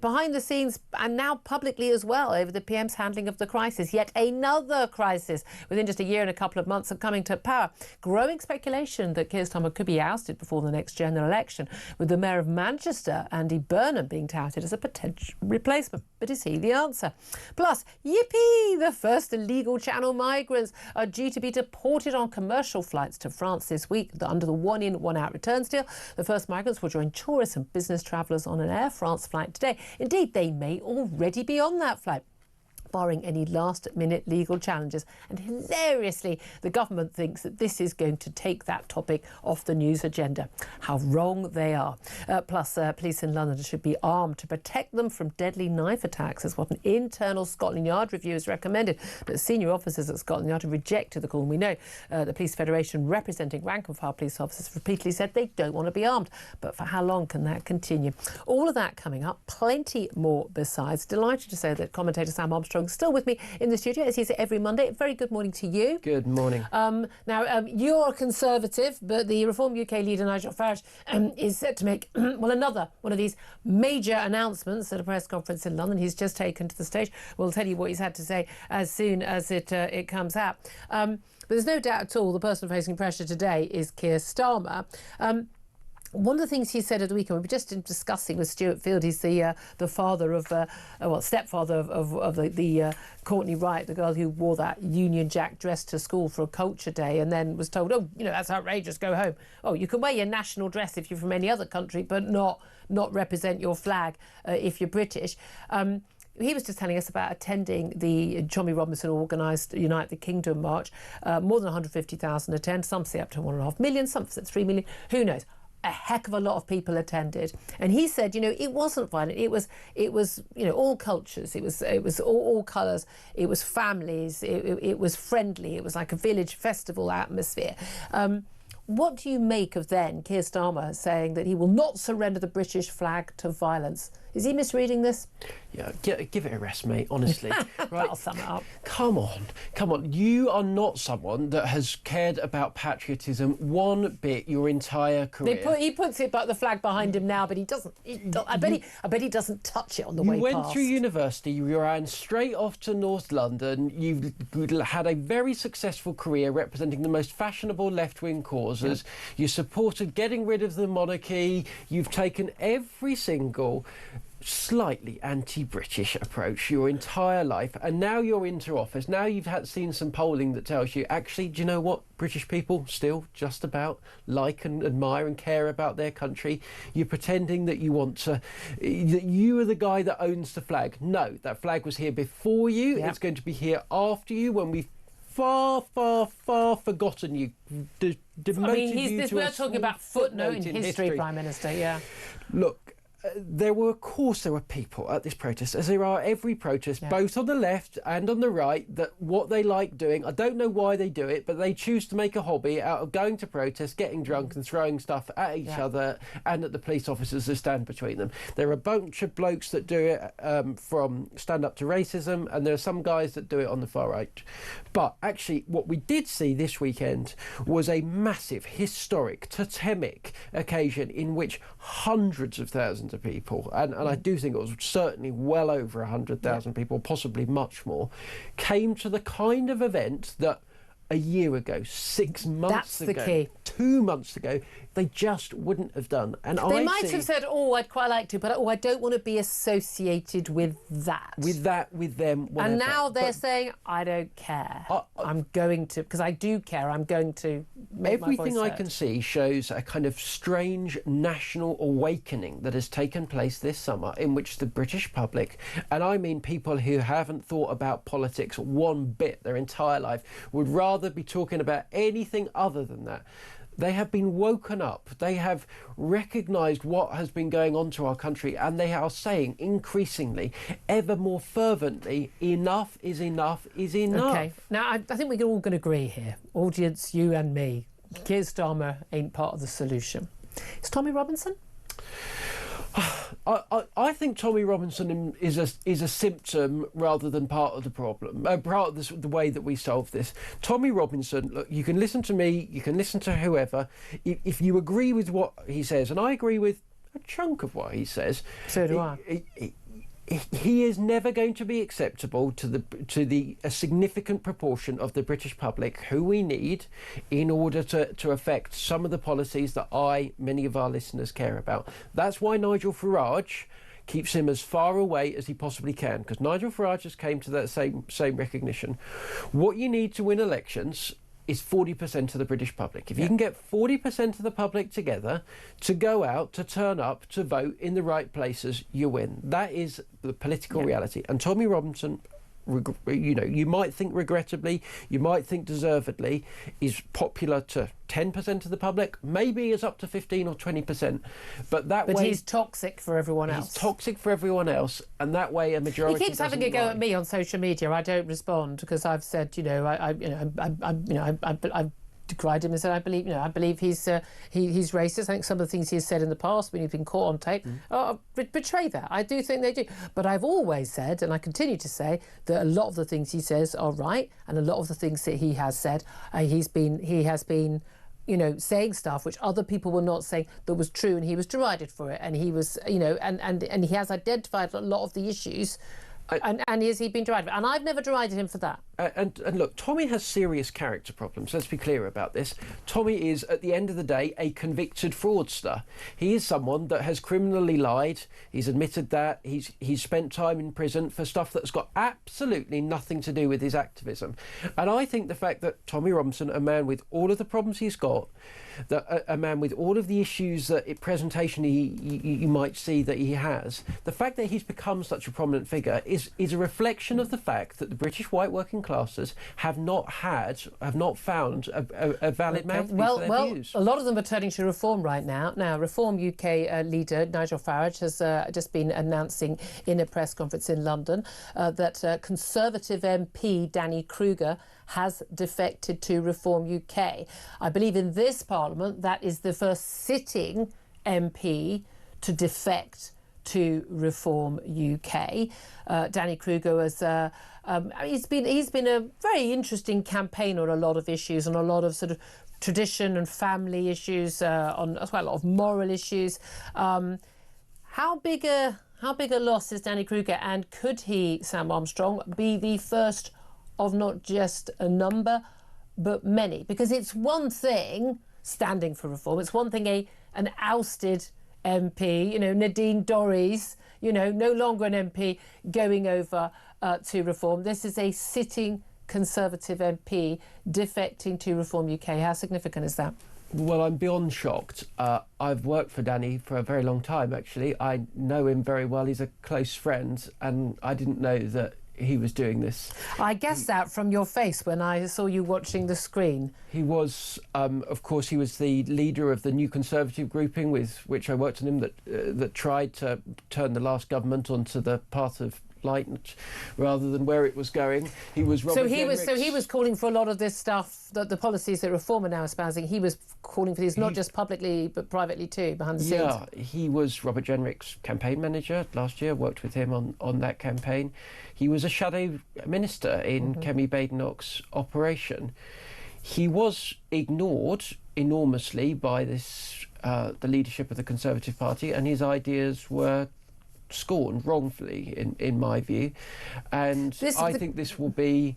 behind the scenes and now publicly as well, over the PM's handling of the crisis. Yet another crisis within just a year and a couple of months of coming to power. Growing speculation that Keir Starmer could be ousted before the next general election, with the Mayor of Manchester, Andy Burnham, being touted as a potential replacement. But is he the answer? Plus, yippee! The first illegal Channel migrants are due to be deported on commercial flights to France this week under the one-in, one-out returns deal. The first migrants will join tourists and business travellers on an Air France flight today. Indeed, they may already be on that flight, barring any last-minute legal challenges. And hilariously, the government thinks that this is going to take that topic off the news agenda. How wrong they are. Plus, police in London should be armed to protect them from deadly knife attacks, is what an internal Scotland Yard review has recommended. But senior officers at Scotland Yard have rejected the call. And we know the Police Federation, representing rank-and-file police officers, repeatedly said they don't want to be armed. But for how long can that continue? All of that coming up, plenty more besides. Delighted to say that commentator Sam Armstrong still with me in the studio, as he's every Monday. Very good morning to you. Good morning. Now, you're a Conservative, but the Reform UK leader, Nigel Farage, is set to make, another one of these major announcements at a press conference in London. He's just taken to the stage. We'll tell you what he's had to say as soon as it comes out. But there's no doubt at all the person facing pressure today is Keir Starmer. One of the things he said at the weekend, we were just discussing with Stuart Field, he's the father of, stepfather of the Courtney Wright, the girl who wore that Union Jack dress to school for a culture day and then was told, that's outrageous, go home. Oh, you can wear your national dress if you're from any other country, but not represent your flag if you're British. He was just telling us about attending the Tommy Robinson organised Unite the Kingdom march. More than 150,000 attend, some say up to 1.5 million, some say 3 million, who knows. A heck of a lot of people attended, and he said, it wasn't violent. It was, all cultures. It was all colours. It was families. It was friendly. It was like a village festival atmosphere. What do you make of then Keir Starmer saying that he will not surrender the British flag to violence? Is he misreading this? Yeah, give it a rest, mate, honestly. Right. I'll sum it up. Come on. You are not someone that has cared about patriotism one bit your entire career. He puts it, but the flag behind him now, but he doesn't. I bet he doesn't touch it on the way past. You went through university, you ran straight off to North London, you've had a very successful career representing the most fashionable left-wing causes, you supported getting rid of the monarchy, you've taken every single slightly anti-British approach your entire life, and now you're into office. Now you've seen some polling that tells you, actually, do you know what? British people still just about like and admire and care about their country. You're pretending that that you are the guy that owns the flag. No, that flag was here before you. It's going to be here after you, when we've far forgotten you. We're talking about footnote in history, Prime Minister. Look, there were people at this protest, as there are every protest, both on the left and on the right, that what they like doing, I don't know why they do it, but they choose to make a hobby out of going to protest, getting drunk and throwing stuff at each other and at the police officers that stand between them. There are a bunch of blokes that do it from Stand Up to Racism, and there are some guys that do it on the far right. But actually, what we did see this weekend was a massive, historic, totemic occasion in which hundreds of thousands of people, and I do think it was certainly well over 100,000 people, possibly much more, came to the kind of event that a year ago, 6 months That's ago, the key. 2 months ago, they just wouldn't have done. And They might have said, "Oh, I'd quite like to, but I don't want to be associated with that." With them, whatever. And now they're saying, "I don't care. I'm going to, because I do care. I'm going to make my voice Everything I heard." can see shows a kind of strange national awakening that has taken place this summer, in which the British public, and I mean people who haven't thought about politics one bit their entire life, would rather be talking about anything other than that. They have been woken up. They have recognised what has been going on to our country, and they are saying increasingly, ever more fervently, enough is enough is enough. Okay. Now, I think we're all going to agree here, audience, you and me, Keir Starmer ain't part of the solution. Is Tommy Robinson? I think Tommy Robinson is a symptom rather than part of the problem, part of the way that we solve this. Tommy Robinson, look, you can listen to me, you can listen to whoever. If you agree with what he says, and I agree with a chunk of what he says, so do I. He is never going to be acceptable to a significant proportion of the British public who we need in order to affect some of the policies that many of our listeners care about. That's why Nigel Farage keeps him as far away as he possibly can, because Nigel Farage has came to that same recognition. What you need to win elections is 40% of the British public. If you can get 40% of the public together to go out, to turn up, to vote in the right places, you win. That is the political reality. And Tommy Robinson, you might think regrettably, you might think deservedly, is popular to 10% of the public, maybe is up to 15 or 20%. But he's toxic for everyone else. He's toxic for everyone else, and that way a majority. He keeps having a go at me on social media. I don't respond because I've said, I've decried him and said I believe he's racist. I think some of the things he's said in the past when he's been caught on tape betray that. I do think they do. But I've always said, and I continue to say, that a lot of the things he says are right, and a lot of the things that he has said, he has been saying stuff which other people were not saying that was true, and he was derided for it, and he was, and he has identified a lot of the issues. And has he been derided? And I've never derided him for that. And look, Tommy has serious character problems. Let's be clear about this. Tommy is, at the end of the day, a convicted fraudster. He is someone that has criminally lied. He's admitted that. He's spent time in prison for stuff that's got absolutely nothing to do with his activism. And I think the fact that Tommy Robinson, a man with all of the problems he's got, that a man with all of the issues that presentation you might see that he has, the fact that he's become such a prominent figure is a reflection of the fact that the British white working classes have not found a valid mouthpiece for their views. A lot of them are turning to Reform right now. Now, Reform UK leader Nigel Farage has just been announcing in a press conference in London that Conservative MP Danny Krueger has defected to Reform UK. I believe in this Parliament that is the first sitting MP to defect to Reform UK. Danny Krueger has he's been a very interesting campaigner on a lot of issues, on a lot of sort of tradition and family issues, on quite a lot of moral issues. How big a loss is Danny Krueger, and could he, Sam Armstrong, be the first of not just a number but many? Because it's one thing standing for reform, it's one thing an ousted MP, Nadine Dorries, no longer an MP going over to Reform. This is a sitting Conservative MP defecting to Reform UK. How significant is that? Well, I'm beyond shocked. I've worked for Danny for a very long time, actually. I know him very well. He's a close friend, and I didn't know that he was doing this. I guessed that from your face when I saw you watching the screen. He was, of course, he was the leader of the New Conservative grouping with which I worked on him that tried to turn the last government onto the path of light rather than where it was going. He was Robert Jenrick's. So he was calling for a lot of this stuff, that the policies that Reform are now espousing. He was calling for these not just publicly but privately too, behind the scenes. Yeah, he was Robert Jenrick's campaign manager last year. Worked with him on that campaign. He was a shadow minister in Kemi Badenoch's operation. He was ignored enormously by the leadership of the Conservative Party, and his ideas were scorn wrongfully, in my view. And I think this will be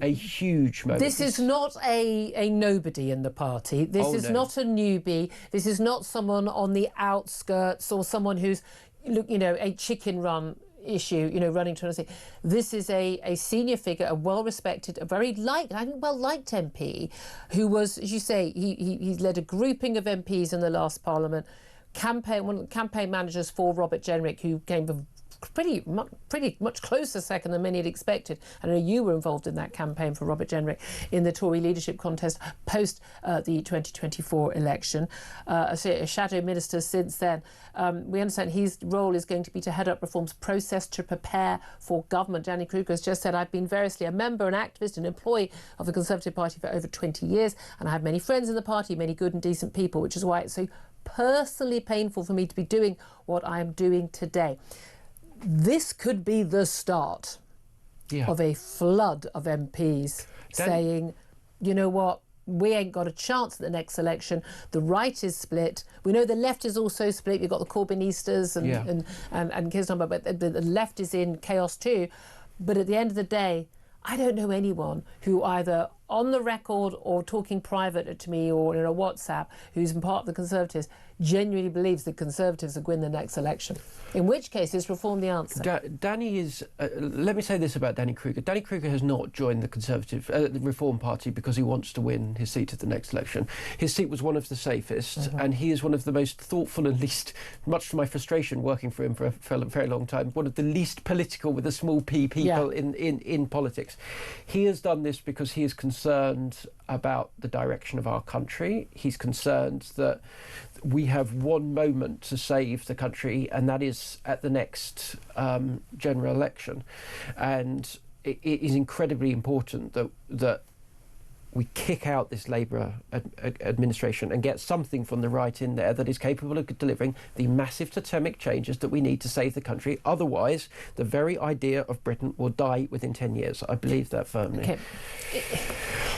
a huge moment. This is not a nobody in the party. This is not a newbie. This is not someone on the outskirts or someone who's, a chicken run issue, running to another. This is a senior figure, a well-respected, a very well-liked MP who was, as you say, he led a grouping of MPs in the last Parliament, one of the campaign managers for Robert Jenrick, who came from pretty much closer second than many had expected. I know you were involved in that campaign for Robert Jenrick in the Tory leadership contest post the 2024 election. A shadow minister since then. We understand his role is going to be to head up reforms process to prepare for government. Danny Krueger has just said, I've been variously a member, an activist, an employee of the Conservative Party for over 20 years, and I have many friends in the party, many good and decent people, which is why it's so personally painful for me to be doing what I am doing today. This could be the start of a flood of MPs saying, you know what, we ain't got a chance at the next election. The right is split. We know the left is also split. You've got the Corbynistas and Keir Starmer, but the left is in chaos too. But at the end of the day, I don't know anyone who either on the record or talking private to me or in a WhatsApp who's part of the Conservatives genuinely believes the Conservatives will win the next election. In which case, is reform the answer? Danny is... let me say this about Danny Krueger. Danny Krueger has not joined the Conservative the Reform Party because he wants to win his seat at the next election. His seat was one of the safest, and he is one of the most thoughtful and least, much to my frustration working for him for a very long time, one of the least political with a small p people in politics. He has done this because he is concerned about the direction of our country. He's concerned that we have one moment to save the country, and that is at the next general election. And it is incredibly important that we kick out this Labour administration and get something from the right in there that is capable of delivering the massive totemic changes that we need to save the country. Otherwise, the very idea of Britain will die within 10 years. I believe that firmly. Okay.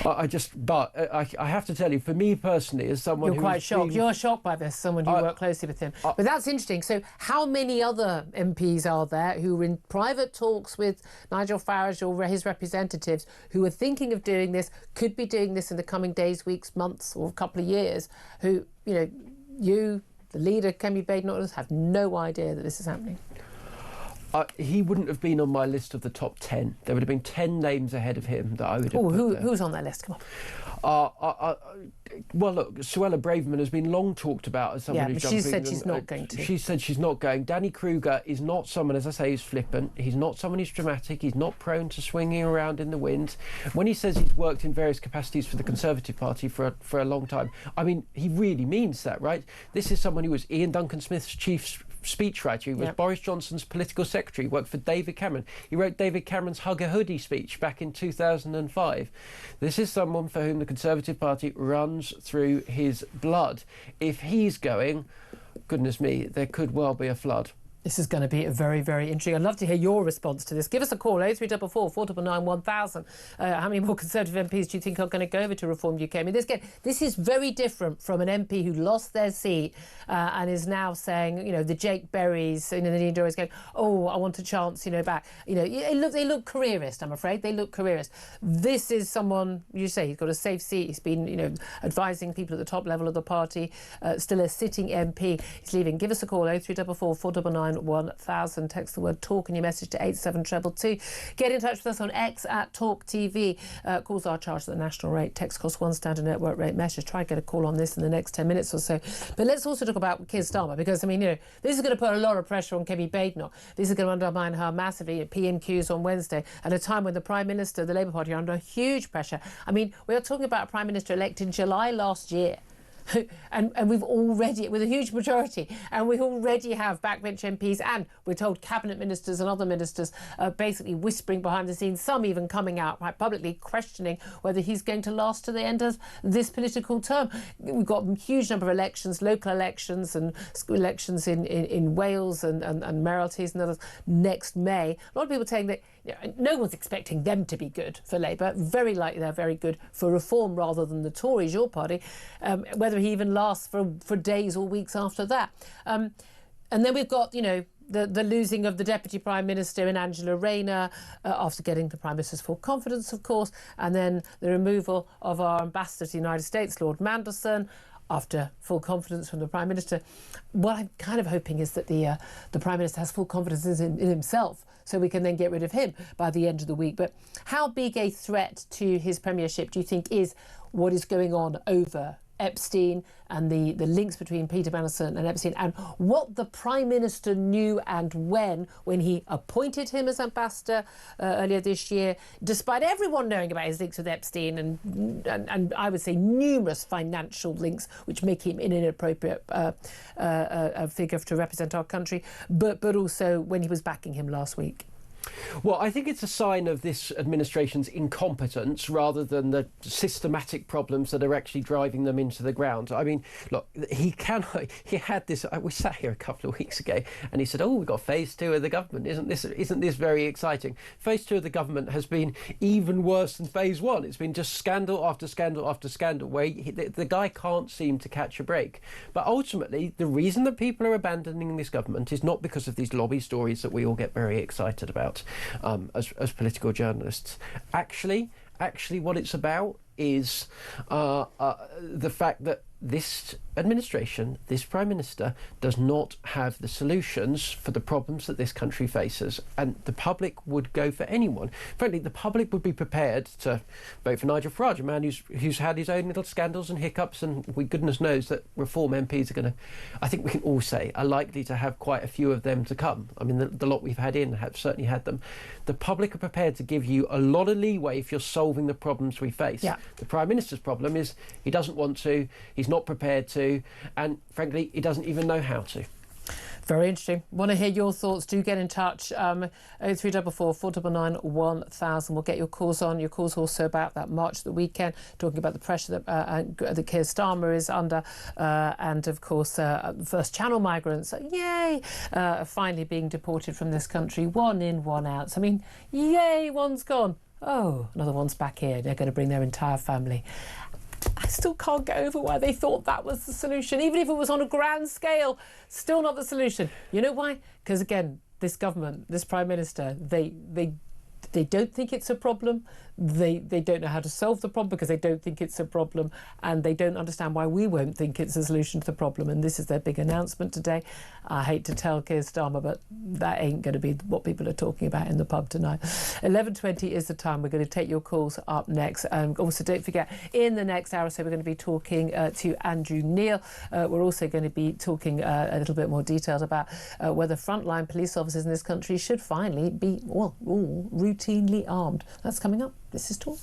I have to tell you, for me personally, as someone You're quite shocked. You're shocked by this, someone who worked closely with him. But that's interesting. So how many other MPs are there who are in private talks with Nigel Farage or his representatives who are thinking of doing this, could be doing this in the coming days, weeks, months or a couple of years, who, you, the leader, Kemi Badenoch, have no idea that this is happening? He wouldn't have been on my list of the top 10. There would have been 10 names ahead of him that I would have put there. Who's on that list? Come on. Well, look, Suella Braverman has been long talked about as someone who's jumping. She said she's not going to. She said she's not going. Danny Krueger is not someone, as I say, who's flippant. He's not someone who's dramatic. He's not prone to swinging around in the wind. When he says he's worked in various capacities for the Conservative Party for a long time, I mean, he really means that, right? This is someone who was Iain Duncan Smith's chief speechwriter. He was Boris Johnson's political secretary, worked for David Cameron. He wrote David Cameron's Hug a Hoodie speech back in 2005. This is someone for whom the Conservative Party runs through his blood. If he's going, goodness me, there could well be a flood. This is going to be a very, very interesting. I'd love to hear your response to this. Give us a call, 0344 499 1000. How many more Conservative MPs do you think are going to go over to Reform UK? I mean, this is very different from an MP who lost their seat and is now saying, the Jake Berrys, the Iain Doris going, oh, I want a chance, back. They look careerist, I'm afraid. They look careerist. This is someone, you say, he's got a safe seat. He's been, advising people at the top level of the party, still a sitting MP. He's leaving. Give us a call, 0344 499 1000. Text the word talk and your message to 87222. Get in touch with us on X at talkTV. Calls are charged at the national rate. Text costs £1 standard network rate message. Try and get a call on this in the next 10 minutes or so. But let's also talk about Keir Starmer, because this is going to put a lot of pressure on Kemi Badenoch. This is going to undermine her massively at PMQs on Wednesday at a time when the Prime Minister, the Labour Party, are under huge pressure. I mean, we are talking about a Prime Minister elected in July last year. and we've already, with a huge majority, and we already have backbench MPs and we're told cabinet ministers and other ministers basically whispering behind the scenes, some even coming out quite publicly questioning whether he's going to last to the end of this political term. We've got a huge number of elections, local elections and elections in Wales and mayoralties and others next May. A lot of people saying that no one's expecting them to be good for Labour. Very likely they're very good for Reform rather than the Tories, your party. Whether he even lasts for days or weeks after that. And then we've got, the losing of the Deputy Prime Minister in Angela Rayner after getting the Prime Minister's full confidence, of course, and then the removal of our ambassador to the United States, Lord Mandelson, after full confidence from the Prime Minister. What I'm kind of hoping is that the Prime Minister has full confidence in himself, so we can then get rid of him by the end of the week. But how big a threat to his premiership do you think is what is going on over Epstein and the links between Peter Mandelson and Epstein, and what the Prime Minister knew and when he appointed him as ambassador earlier this year, despite everyone knowing about his links with Epstein and I would say numerous financial links which make him an inappropriate figure to represent our country, but also when he was backing him last week? Well, I think it's a sign of this administration's incompetence rather than the systematic problems that are actually driving them into the ground. I mean, look, he had this. We sat here a couple of weeks ago, and he said, "Oh, we've got phase 2 of the government. Isn't this very exciting?" Phase 2 of the government has been even worse than phase 1. It's been just scandal after scandal after scandal, where the guy can't seem to catch a break. But ultimately, the reason that people are abandoning this government is not because of these lobby stories that we all get very excited about. As political journalists, actually what it's about is the fact that this administration, this Prime Minister, does not have the solutions for the problems that this country faces. And the public would go for anyone. Frankly, the public would be prepared to vote for Nigel Farage, a man who's had his own little scandals and hiccups, and goodness knows that Reform MPs are going to, I think we can all say, are likely to have quite a few of them to come. I mean, the lot we've had in have certainly had them. The public are prepared to give you a lot of leeway if you're solving the problems we face. Yeah. The Prime Minister's problem is he doesn't want to, he's not prepared to, and frankly, he doesn't even know how to. Very interesting. Want to hear your thoughts? Do get in touch. 0344 499 1000. We'll get your calls on. Your calls also about that march at the weekend, talking about the pressure that Keir Starmer is under, and of course, first Channel migrants, yay, finally being deported from this country. One in, one out. So, I mean, yay, one's gone. Oh, another one's back here. They're going to bring their entire family. I still can't get over why they thought that was the solution. Even if it was on a grand scale, still not the solution. You know why? Because, again, this government, this Prime Minister, they don't think it's a problem. They don't know how to solve the problem because they don't think it's a problem, and they don't understand why we won't think it's a solution to the problem. And this is their big announcement today. I hate to tell Keir Starmer, but that ain't going to be what people are talking about in the pub tonight. 11:20 is the time. We're going to take your calls up next. Also, don't forget, in the next hour or so, we're going to be talking to Andrew Neil. We're also going to be talking a little bit more details about whether frontline police officers in this country should finally be, well, all routinely armed. That's coming up. This is Talk.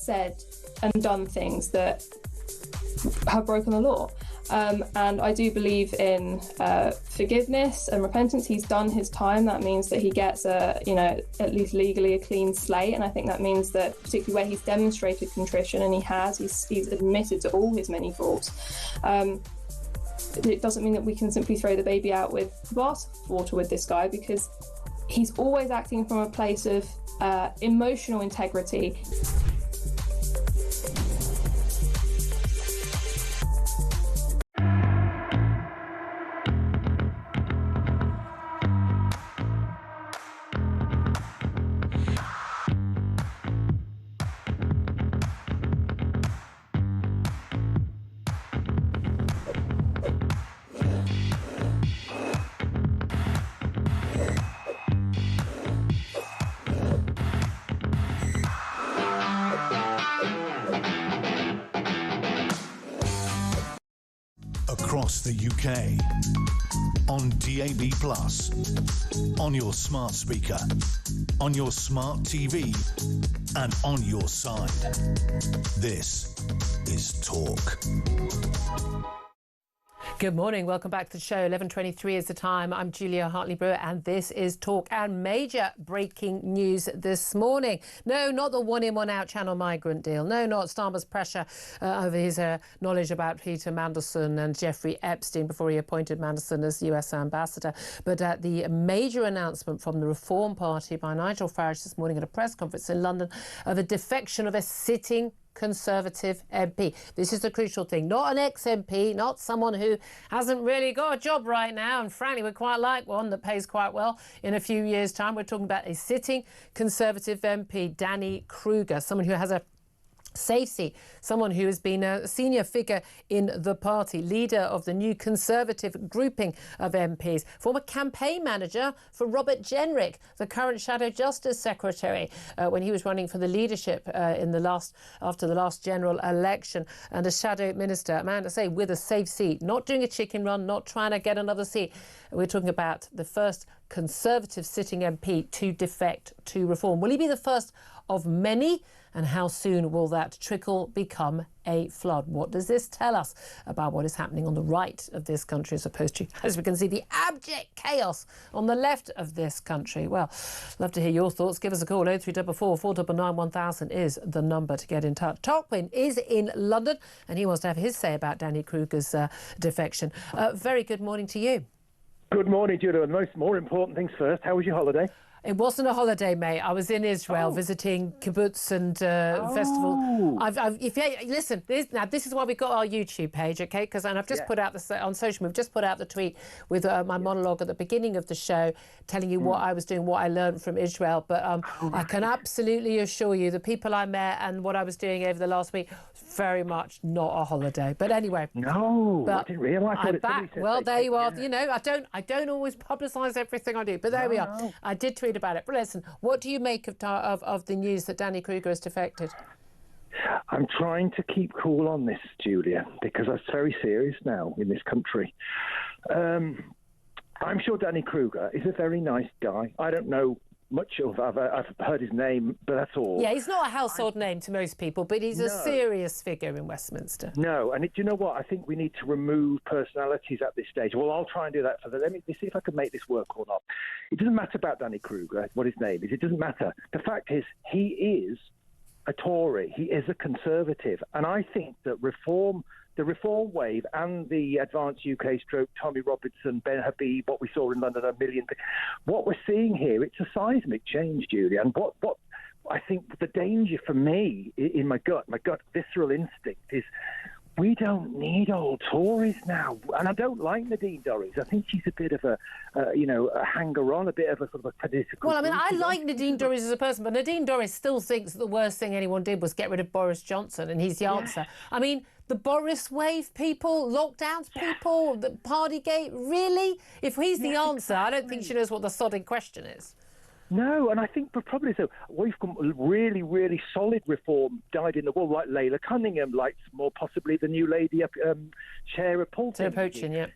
said and done things that have broken the law. And I do believe in forgiveness and repentance. He's done his time. That means that he gets at least legally a clean slate. And I think that means that, particularly where he's demonstrated contrition, and he's admitted to all his many faults. It doesn't mean that we can simply throw the baby out with the bathwater with this guy, because he's always acting from a place of emotional integrity. Across the UK, on DAB+, on your smart speaker, on your smart TV, and on your side. This is Talk. Good morning. Welcome back to the show. 11:23 is the time. I'm Julia Hartley-Brewer, and this is Talk. And major breaking news this morning. No, not the one-in, one-out Channel Migrant deal. No, not Starmer's pressure over his knowledge about Peter Mandelson and Jeffrey Epstein before he appointed Mandelson as US ambassador. But the major announcement from the Reform Party by Nigel Farage this morning at a press conference in London of a defection of a sitting Conservative MP. This is the crucial thing. Not an ex-MP, not someone who hasn't really got a job right now, and frankly would quite like one that pays quite well in a few years' time. We're talking about a sitting Conservative MP, Danny Krueger, someone who has a safe seat, someone who has been a senior figure in the party, leader of the new Conservative grouping of MPs, former campaign manager for Robert Jenrick, the current Shadow Justice Secretary, when he was running for the leadership after the last general election, and a shadow minister, a man to say with a safe seat, not doing a chicken run, not trying to get another seat. We're talking about the first Conservative sitting MP to defect to Reform. Will he be the first of many? And how soon will that trickle become a flood? What does this tell us about what is happening on the right of this country, as opposed to, as we can see, the abject chaos on the left of this country? Well, love to hear your thoughts. Give us a call. 0344 499 1000 is the number to get in touch. Tarquin is in London, and he wants to have his say about Danny Krueger's defection. Very good morning to you. Good morning, Julia. And more important things first. How was your holiday? It wasn't a holiday, mate. I was in Israel visiting kibbutz and festival. Listen, this is why we got our YouTube page, okay? Because I've just put out on social. We've just put out the tweet with my monologue at the beginning of the show, telling you what I was doing, what I learned from Israel. But I can absolutely assure you, the people I met and what I was doing over the last week, very much not a holiday. But anyway, no, I didn't realise. I'm back. Well, there you are. You know, I don't always publicise everything I do, but there we are. No. I did tweet about it. But listen, what do you make of the news that Danny Krueger has defected? I'm trying to keep cool on this, Julia, because that's very serious now in this country. I'm sure Danny Krueger is a very nice guy. I don't know much of. I've heard his name, but that's all. Yeah, he's not a household name to most people, but he's a serious figure in Westminster. No, and do you know what? I think we need to remove personalities at this stage. Well, I'll try and do that for let me see if I can make this work or not. It doesn't matter about Danny Krueger, what his name is. It doesn't matter. The fact is, he is a Tory. He is a Conservative, and I think that the reform wave and the Advance UK stroke Tommy Robinson, Ben Habib, what we saw in London, a million. What we're seeing here, it's a seismic change, Julia. And what I think the danger for me in my gut visceral instinct is we don't need old Tories now. And I don't like Nadine Dorries. I think she's a bit of a hanger-on, a bit of a sort of a political... Well, I mean, I like Nadine Dorries as a person, but Nadine Dorries still thinks that the worst thing anyone did was get rid of Boris Johnson, and he's the answer. I mean, the Boris wave people, lockdowns people, the Partygate, really? If he's the answer, I don't think she knows what the sodding question is. No, and I think probably so. We've got really, really solid reform died in the wall, like Layla Cunningham, like more possibly the new lady chair of Poaching, yeah.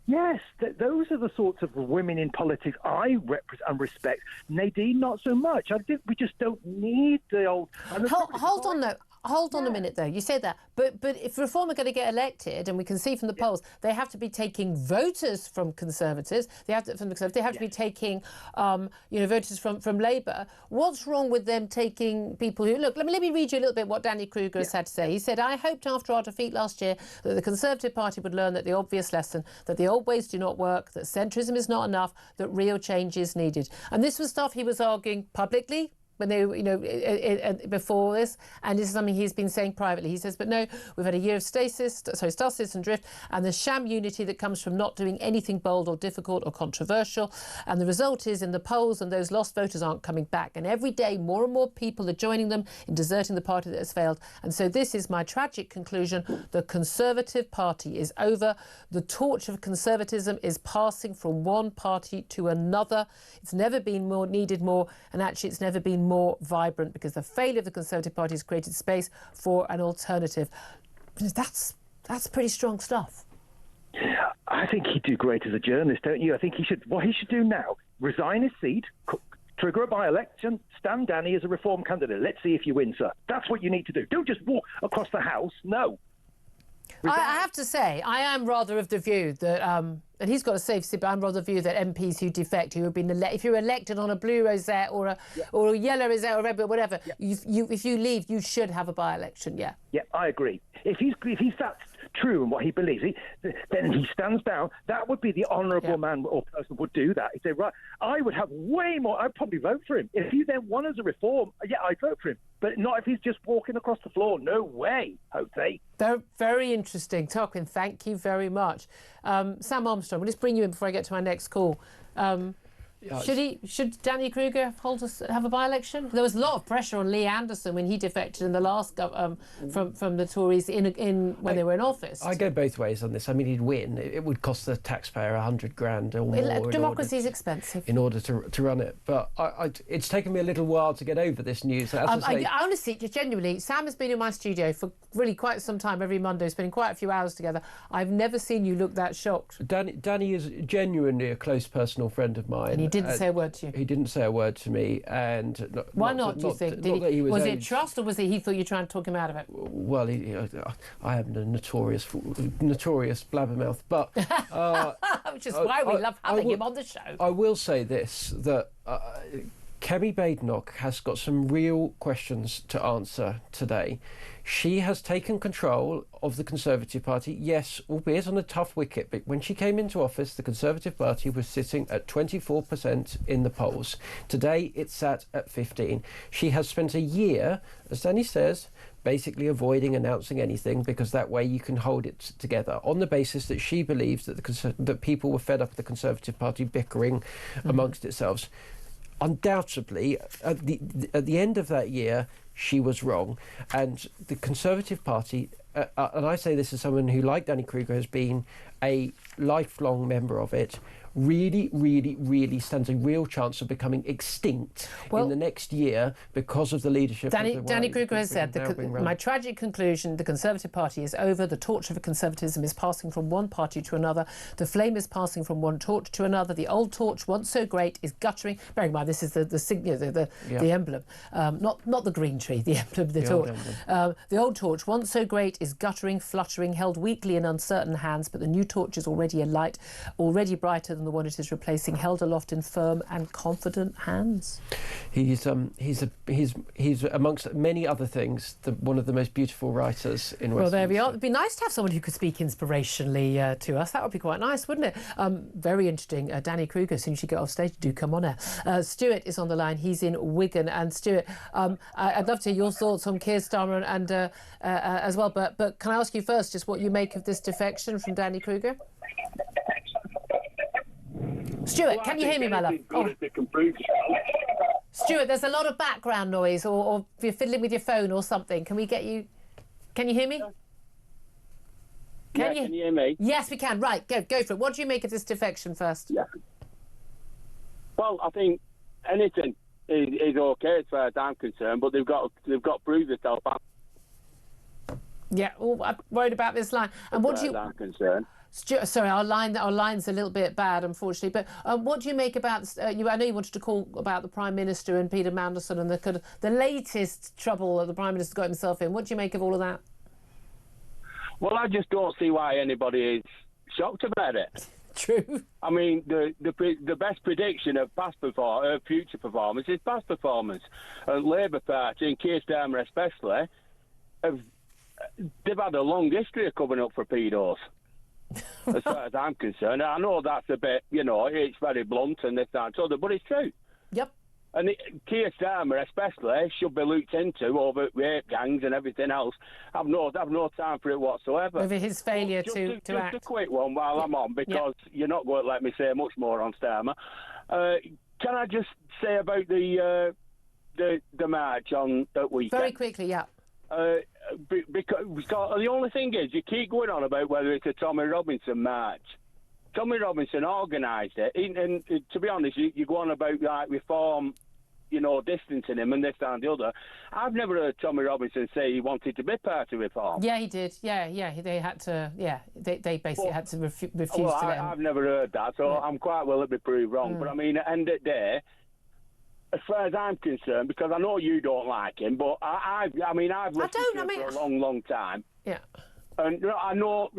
Yes, those are the sorts of women in politics I represent and respect. Nadine, not so much. I think we just don't need the old... Hold on, though. hold on a minute, though. You said that. But if Reform are going to get elected, and we can see from the polls, they have to be taking voters from Conservatives. They have to be taking, voters from Labour. What's wrong with them taking people who... Look, let me read you a little bit what Danny Krueger has had to say. He said, I hoped after our defeat last year that the Conservative Party would learn that the obvious lesson, that the old ways do not work, that centrism is not enough, that real change is needed. And this was stuff he was arguing publicly when they, before this, and this is something he's been saying privately. He says, but no, we've had a year of stasis and drift, and the sham unity that comes from not doing anything bold or difficult or controversial. And the result is, in the polls, and those lost voters aren't coming back. And every day, more and more people are joining them in deserting the party that has failed. And so this is my tragic conclusion. The Conservative Party is over. The torch of conservatism is passing from one party to another. It's never been needed more, and actually it's never been more vibrant, because the failure of the Conservative Party has created space for an alternative. That's pretty strong stuff. I think he'd do great as a journalist, don't you? I think what he should do now, resign his seat, trigger a by-election, stand Danny as a Reform candidate. Let's see if you win, sir. That's what you need to do. Don't just walk across the House. No. I have to say, I am rather of the view that, and he's got a safe seat, but I'm rather of the view that MPs who defect, who have been if you're elected on a blue rosette or a yellow rosette or red, but whatever, if you leave, you should have a by-election. Yeah. Yeah, I agree. If he's that true in what he believes, then he stands down. That would be the honourable man or person would do that. He'd say, right, I would have way more. I'd probably vote for him if he then won as a Reform. Yeah, I'd vote for him, but not if he's just walking across the floor. No way, Jose. They're very interesting. Tarquin, thank you very much. Sam Armstrong, we'll just bring you in before I get to my next call. Should Danny Krueger have a by-election? There was a lot of pressure on Lee Anderson when he defected in the last from the Tories when they were in office. I go both ways on this. I mean, he'd win. It would cost the taxpayer $100,000 or more. Democracy is expensive. In order to run it, but it's taken me a little while to get over this news. I honestly, genuinely, Sam has been in my studio for really quite some time every Monday, spending quite a few hours together. I've never seen you look that shocked. Danny is genuinely a close personal friend of mine. And he didn't say a word to you. He didn't say a word to me, and why not? Do you think? Was it trust, or was it he thought you were trying to talk him out of it? Well, I am a notorious blabbermouth, but which is why we love having him on the show. I will say this: that Kemi Badenoch has got some real questions to answer today. She has taken control of the Conservative Party, yes, albeit on a tough wicket, but when she came into office, the Conservative Party was sitting at 24% in the polls. Today, it's sat at 15%. She has spent a year, as Danny says, basically avoiding announcing anything, because that way you can hold it together, on the basis that she believes that that people were fed up with the Conservative Party bickering amongst itself. Undoubtedly, at the end of that year, she was wrong, and the Conservative Party, and I say this as someone who, like Danny Krueger, has been a lifelong member of it, really stands a real chance of becoming extinct in the next year because of the leadership. Danny Krueger has said, my tragic conclusion, the Conservative Party is over. The torch of conservatism is passing from one party to another. The flame is passing from one torch to another. The old torch, once so great, is guttering. Bearing in mind, this is the emblem, not the green tree, the emblem of the torch. The old torch, once so great, is guttering, fluttering, held weakly in uncertain hands, but the new torch is already alight, already brighter than the one it is replacing, held aloft in firm and confident hands. He's amongst many other things one of the most beautiful writers in Westminster. Well, there we are. It'd be nice to have someone who could speak inspirationally to us. That would be quite nice, wouldn't it? Very interesting. Danny Krueger, as soon as you get off stage, do come on air. Stuart is on the line. He's in Wigan. And Stuart, I'd love to hear your thoughts on Keir Starmer and as well. But can I ask you first just what you make of this defection from Danny Krueger? Stuart, can you hear me, my love? Stuart, there's a lot of background noise, or you're fiddling with your phone or something. Can we get you? Can you hear me? Can you hear me? Yes, we can. Right, go for it. What do you make of this defection first? Yeah. Well, I think anything is okay as far as I'm concerned, but they've got to prove themselves. Yeah, I'm worried about this line. And what do you? I'm concerned. Stuart, sorry, our line's a little bit bad, unfortunately. But what do you make about? I know you wanted to call about the Prime Minister and Peter Mandelson and the latest trouble that the Prime Minister got himself in. What do you make of all of that? Well, I just don't see why anybody is shocked about it. True. I mean, the best prediction of future performance is past performance. And Labour Party and Keir Starmer especially, they've had a long history of coming up for pedos. As far as I'm concerned. I know that's a bit, it's very blunt and this, that, and so, but it's true. Yep. And Keir Starmer especially should be looked into over rape gangs and everything else. I've no time for it whatsoever. Over his failure to act. Just a quick one while I'm on, because you're not going to let me say much more on Starmer. Can I just say about the march on that weekend? Very quickly, yeah. Because the only thing is, you keep going on about whether it's a Tommy Robinson march. Tommy Robinson organised it, and to be honest, you go on about like reform, distancing him and this and the other. I've never heard Tommy Robinson say he wanted to be part of reform. Yeah, he did. Yeah. They had to. Yeah, they basically had to refuse to let him. I've never heard that, so I'm quite willing to be proved wrong. But I mean, at the end of the day, as far as I'm concerned, because I know you don't like him, but I've listened to him for a long, long time. Yeah. And I know,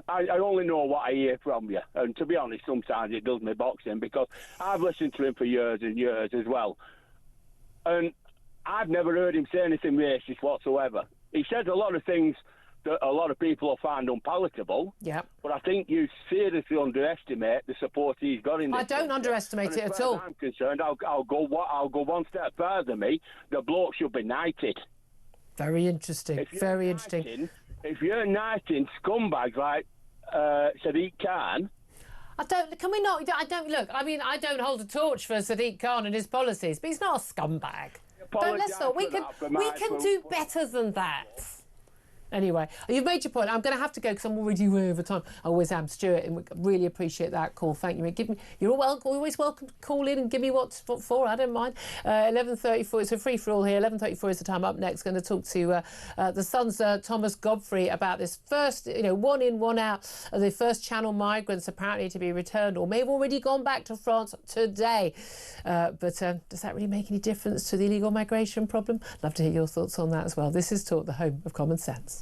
I only know what I hear from you. And to be honest, sometimes it does me boxing, because I've listened to him for years and years as well. And I've never heard him say anything racist whatsoever. He says a lot of things that a lot of people will find unpalatable. Yeah. But I think you seriously underestimate the support he's got in this. I don't underestimate it at all. As far as I'm concerned, I'll go one step further than me. The bloke should be knighted. Very interesting. Very interesting. If you're knighting scumbags like Sadiq Khan. I don't hold a torch for Sadiq Khan and his policies, but he's not a scumbag. We can do better than that. Anyway, you've made your point. I'm going to have to go because I'm already way over time. I always am, Stuart, and we really appreciate that call. Thank you. You're always welcome to call in and give me what's for. I don't mind. 11:34. It's a free for all here. 11:34 is the time. Up next, going to talk to the Sun's Thomas Godfrey about this first, one in, one out of the first Channel migrants apparently to be returned, or may have already gone back to France today. But does that really make any difference to the illegal migration problem? Love to hear your thoughts on that as well. This is Talk, the home of common sense.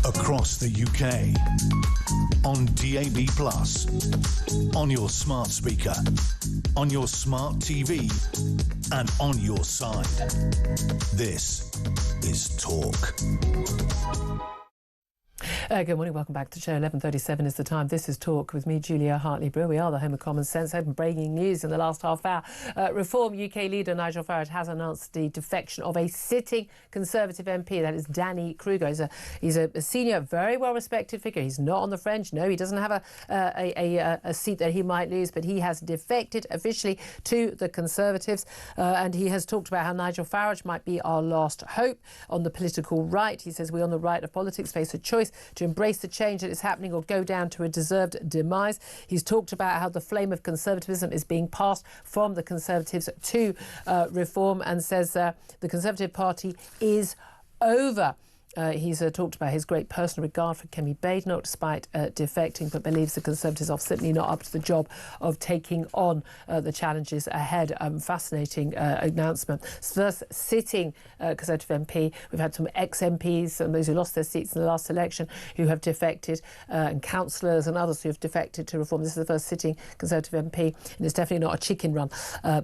across the UK, on DAB+, on your smart speaker, on your smart TV, and on your side. This is Talk. Good morning, welcome back to the show. 11:37 is the time. This is Talk with me, Julia Hartley-Brewer. We are the home of common sense. Open breaking news in the last half hour. Reform UK leader Nigel Farage has announced the defection of a sitting Conservative MP, that is Danny Krueger. He's a senior, very well-respected figure. He's not on the fringe. No, he doesn't have a seat that he might lose, but he has defected officially to the Conservatives. And he has talked about how Nigel Farage might be our last hope on the political right. He says we on the right of politics face a choice to embrace the change that is happening or go down to a deserved demise. He's talked about how the flame of conservatism is being passed from the Conservatives to Reform, and says the Conservative Party is over. He's talked about his great personal regard for Kemi Badenoch despite defecting, but believes the Conservatives are simply not up to the job of taking on the challenges ahead. Fascinating announcement. First sitting Conservative MP. We've had some ex-MPs and those who lost their seats in the last election who have defected, and councillors and others who have defected to Reform. This is the first sitting Conservative MP, and it's definitely not a chicken run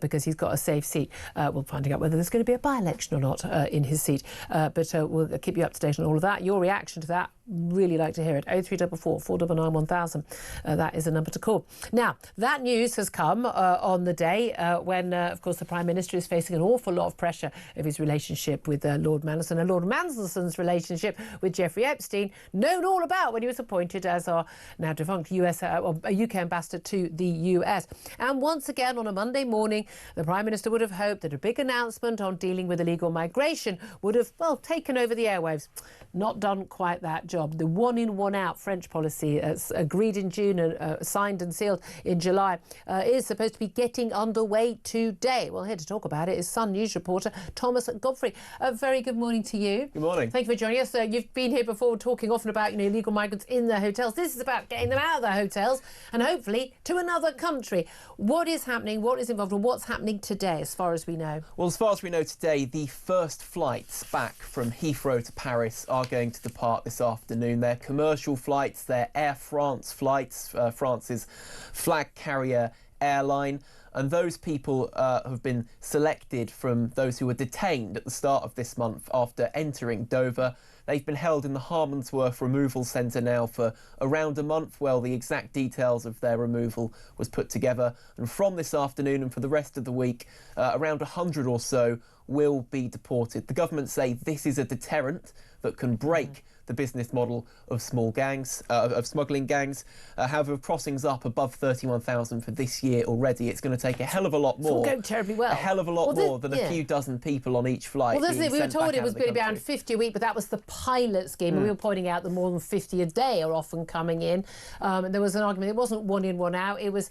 because he's got a safe seat. We'll find out whether there's going to be a by-election or not in his seat, but we'll keep you up to date on all of that. Your reaction to that, really like to hear it. 0344 499 1000. That is a number to call. Now, that news has come on the day when, of course, the Prime Minister is facing an awful lot of pressure of his relationship with Lord Mandelson, and Lord Mandelson's relationship with Jeffrey Epstein, known all about when he was appointed as our now defunct UK ambassador to the US. And once again, on a Monday morning, the Prime Minister would have hoped that a big announcement on dealing with illegal migration would have, well, taken over the airwaves. Not done quite that job. The one-in, one-out French policy, agreed in June and signed and sealed in July, is supposed to be getting underway today. Well, here to talk about it is Sun News reporter Thomas Godfrey. A very good morning to you. Good morning. Thank you for joining us. You've been here before talking often about illegal migrants in the hotels. This is about getting them out of the hotels and hopefully to another country. What is happening? What is involved? And what's happening today, as far as we know? Well, as far as we know today, the first flights back from Heathrow to Paris are going to depart this afternoon. They're commercial flights, they're Air France flights, France's flag carrier airline. And those people have been selected from those who were detained at the start of this month after entering Dover. They've been held in the Harmondsworth Removal Centre now for around a month. Well, the exact details of their removal was put together. And from this afternoon and for the rest of the week, around 100 or so will be deported. The government say this is a deterrent that can break the business model of small gangs, of smuggling gangs. However, crossings up above 31,000 for this year already. It's going to take a hell of a lot more. It's all going terribly well. A hell of a lot more than a few dozen people on each flight. Well, we were told it was going to be around 50 a week, but that was the pilot scheme. And we were pointing out that more than 50 a day are often coming in. And there was an argument. It wasn't one in, one out. It was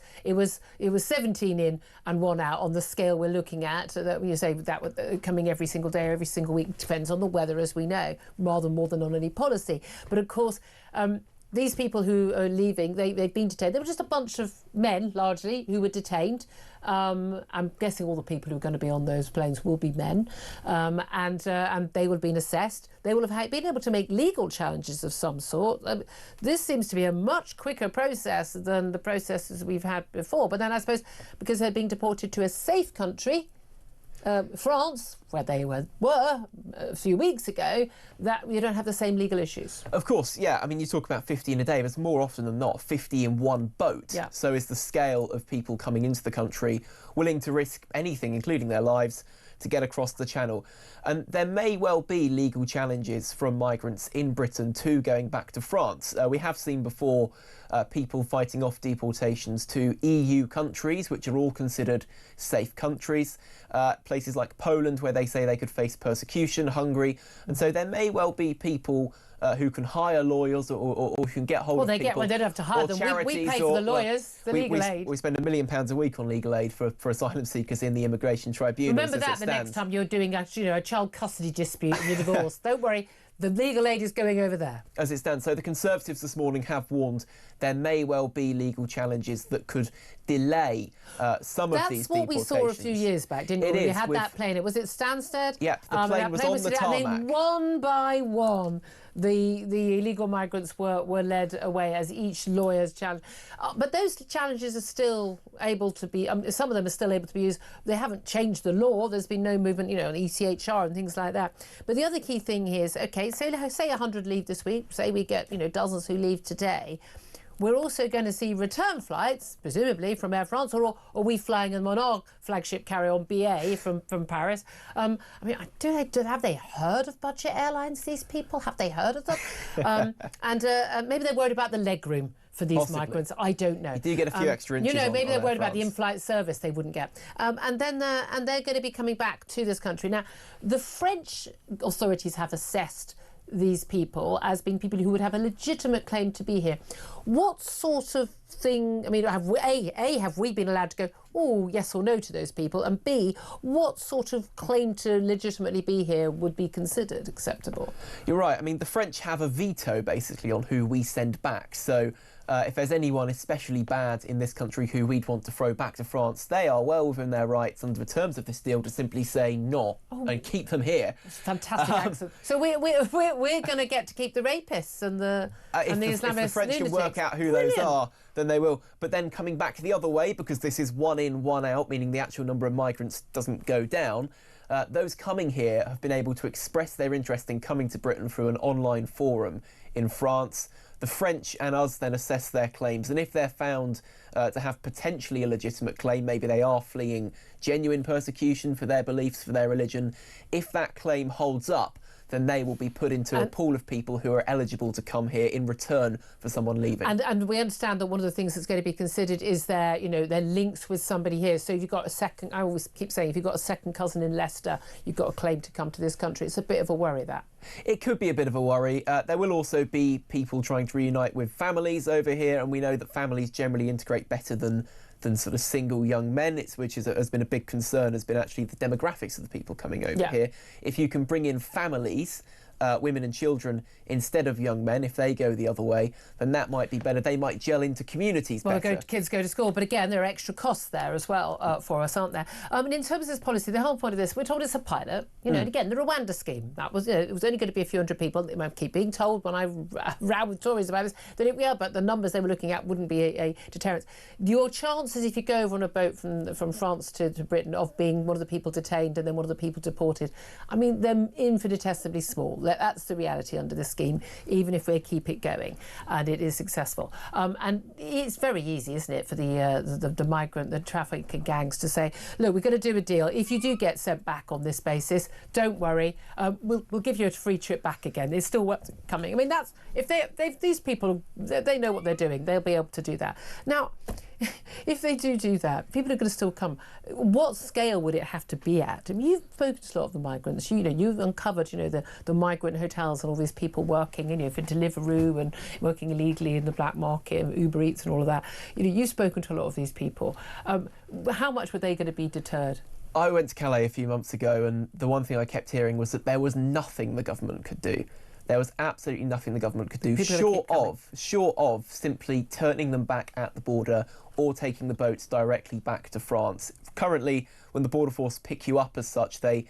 17 in and one out on the scale we're looking at. That you say that coming every single day, or every single week, depends on the weather, as we know, rather more than on any policy. But of course, these people who are leaving, they've been detained. They were just a bunch of men, largely, who were detained. I'm guessing all the people who are going to be on those planes will be men, and they will have been assessed. They will have been able to make legal challenges of some sort. This seems to be a much quicker process than the processes we've had before. But then I suppose because they're being deported to a safe country, France, where they were a few weeks ago, that you don't have the same legal issues. Of course, yeah. I mean, you talk about 50 in a day. There's more often than not 50 in one boat. Yeah. So is the scale of people coming into the country willing to risk anything, including their lives, to get across the channel. And there may well be legal challenges from migrants in Britain too going back to France. We have seen before people fighting off deportations to EU countries, which are all considered safe countries. Places like Poland, where they say they could face persecution, Hungary. And so there may well be people who can hire lawyers or who can get hold of people. They don't have to hire them. We pay for the lawyers, legal aid. We spend £1 million a week on legal aid for asylum seekers in the immigration tribunals. Remember that the next time you're doing a child custody dispute and you're divorced. Don't worry. The legal aid is going over there. As it stands. So the Conservatives this morning have warned there may well be legal challenges that could delay some of these deportations. That's what we saw a few years back, didn't we? We had that plane. Was it Stansted? Yeah, the plane was on the tarmac. And then one by one, the illegal migrants were led away as each lawyer's challenge. But those challenges are still able to be, some of them are still able to be used. They haven't changed the law. There's been no movement, on ECHR and things like that. But the other key thing here is, OK, say 100 leave this week. Say we get, dozens who leave today. We're also going to see return flights, presumably from Air France, or are we flying them on our flagship carrier-on BA from Paris? Have they heard of budget airlines, these people? Have they heard of them? And maybe they're worried about the legroom for these migrants. I don't know. You do get a few extra inches maybe they're worried about France. the in-flight service they wouldn't get. And they're going to be coming back to this country. Now, the French authorities have assessed these people as being people who would have a legitimate claim to be here. What sort of thing, have we been allowed to go, oh, yes or no to those people? And B, what sort of claim to legitimately be here would be considered acceptable? You're right. The French have a veto, basically, on who we send back. So if there's anyone especially bad in this country who we'd want to throw back to France, they are well within their rights under the terms of this deal to simply say no and keep them here. Fantastic accent. So we're going to get to keep the rapists and the Islamists. If the French can work out who those are, then they will. But then coming back the other way, because this is one in, one out, meaning the actual number of migrants doesn't go down, those coming here have been able to express their interest in coming to Britain through an online forum in France. The French and us then assess their claims, and if they're found to have potentially a legitimate claim, maybe they are fleeing genuine persecution for their beliefs, for their religion, if that claim holds up, then they will be put into a pool of people who are eligible to come here in return for someone leaving. And we understand that one of the things that's going to be considered is their links with somebody here. So if you've got I always keep saying, if you've got a second cousin in Leicester, you've got a claim to come to this country. It's a bit of a worry, that. It could be a bit of a worry. There will also be people trying to reunite with families over here, and we know that families generally integrate better than sort of single young men, which has been a big concern, has been actually the demographics of the people coming over here. If you can bring in families, women and children, instead of young men, if they go the other way, then that might be better. They might gel into communities better. Kids go to school, but again, there are extra costs there as well for us, aren't there? And in terms of this policy, the whole point of this, we're told it's a pilot. And again, the Rwanda scheme, that was it was only going to be a few hundred people. I keep being told when I row with Tories about this that but the numbers they were looking at wouldn't be a deterrent. Your chances, if you go over on a boat from France to Britain, of being one of the people detained and then one of the people deported, they're infinitesimally small. That's the reality under this scheme, even if we keep it going and it is successful. And it's very easy, isn't it, for the migrant, the trafficking gangs to say, look, we're going to do a deal. If you do get sent back on this basis, don't worry, we'll give you a free trip back again. There's still work coming. That's if these people, they know what they're doing, they'll be able to do that. Now, if they do that, people are going to still come. What scale would it have to be at? You've spoken to a lot of the migrants. You've uncovered, the migrant hotels and all these people working, for Deliveroo and working illegally in the black market and Uber Eats and all of that. You've spoken to a lot of these people. How much were they going to be deterred? I went to Calais a few months ago, and the one thing I kept hearing was that there was nothing the government could do. There was absolutely nothing the government could do, short of simply turning them back at the border or taking the boats directly back to France. Currently, when the Border Force pick you up as such, they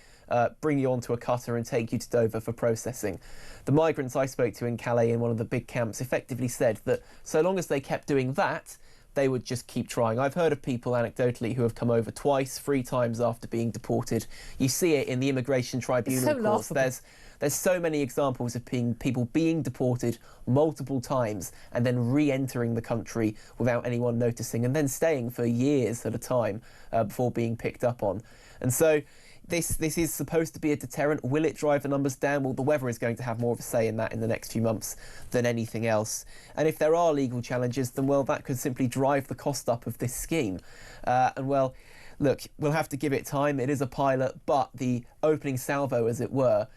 bring you onto a cutter and take you to Dover for processing. The migrants I spoke to in Calais in one of the big camps effectively said that so long as they kept doing that, they would just keep trying. I've heard of people anecdotally who have come over twice, 3 times after being deported. You see it in the immigration tribunal course. There's so many examples of people being deported multiple times and then re-entering the country without anyone noticing and then staying for years at a time before being picked up on. And so this is supposed to be a deterrent. Will it drive the numbers down? Well, the weather is going to have more of a say in that in the next few months than anything else. And if there are legal challenges, then, well, that could simply drive the cost up of this scheme. Look, we'll have to give it time. It is a pilot, but the opening salvo, as it were,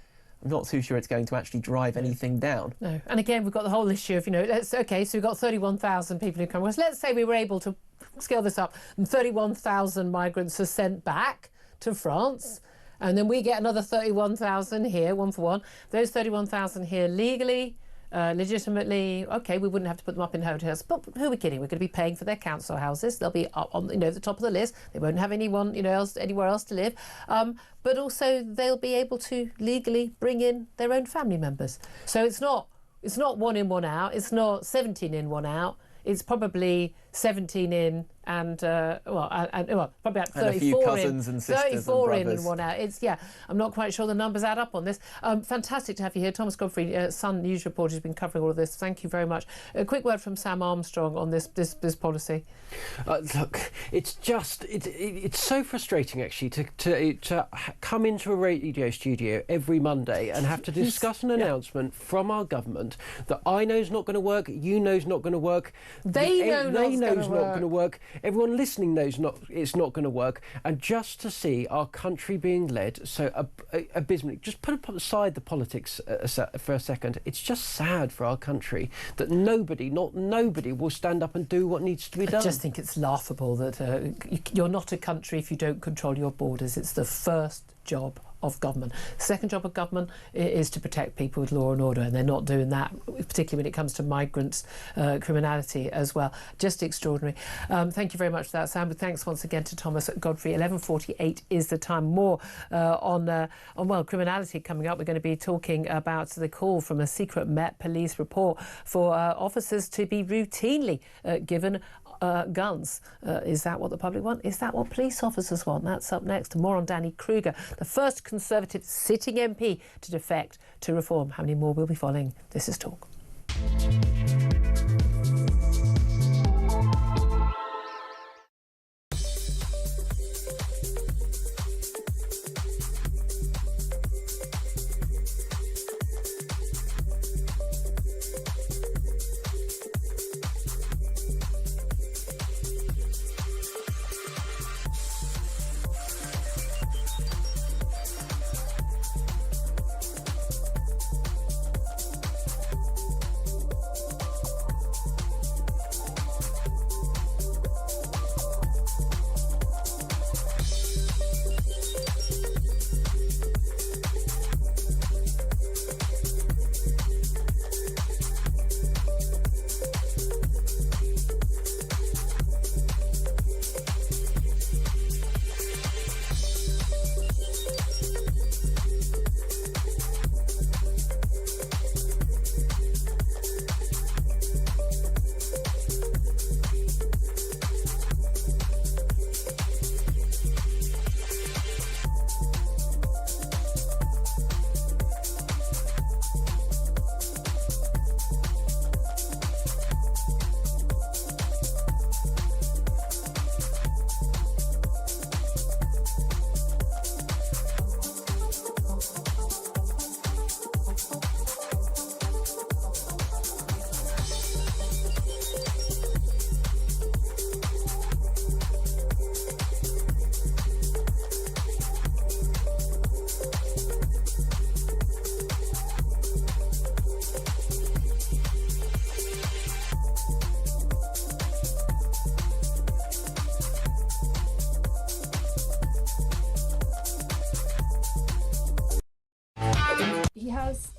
I'm not too sure it's going to actually drive anything down. No. And again, we've got the whole issue of, so we've got 31,000 people who come. Well, let's say we were able to scale this up and 31,000 migrants are sent back to France, and then we get another 31,000 here, one for one. Those 31,000 here legally, legitimately, OK, we wouldn't have to put them up in hotels, but who are we kidding? We're going to be paying for their council houses. They'll be up on, the top of the list. They won't have anyone, anywhere else to live. But also they'll be able to legally bring in their own family members. So it's not 1 in, 1 out. It's not 17 in, 1 out. It's probably 17 in and probably about 34 and a few cousins in, and sisters 34 and in and 1 out. I'm not quite sure the numbers add up on this. Fantastic to have you here, Thomas Godfrey, Sun News reporter, who's been covering all of this. Thank you very much. A quick word from Sam Armstrong on this policy. Look, it's so frustrating actually to come into a radio studio every Monday and have to discuss an announcement from our government that I know's not going to work, you know's not going to work, they know's not going to work, everyone listening knows it's not going to work, and just to see our country being led so abysmally. Just put aside the politics for a second. It's just sad for our country that nobody will stand up and do what needs to be done. I just think it's laughable that you're not a country if you don't control your borders. It's the first job of government. Second job of government is to protect people with law and order, and they're not doing that, particularly when it comes to migrants, criminality as well. Just extraordinary. Thank you very much for that, Sam. But thanks once again to Thomas Godfrey. 11:48 is the time. More on criminality coming up. We're going to be talking about the call from a secret Met Police report for officers to be routinely given guns. Is that what the public want? Is that what police officers want? That's up next. More on Danny Krueger, the first Conservative sitting MP to defect to reform. How many more will be following? This is Talk.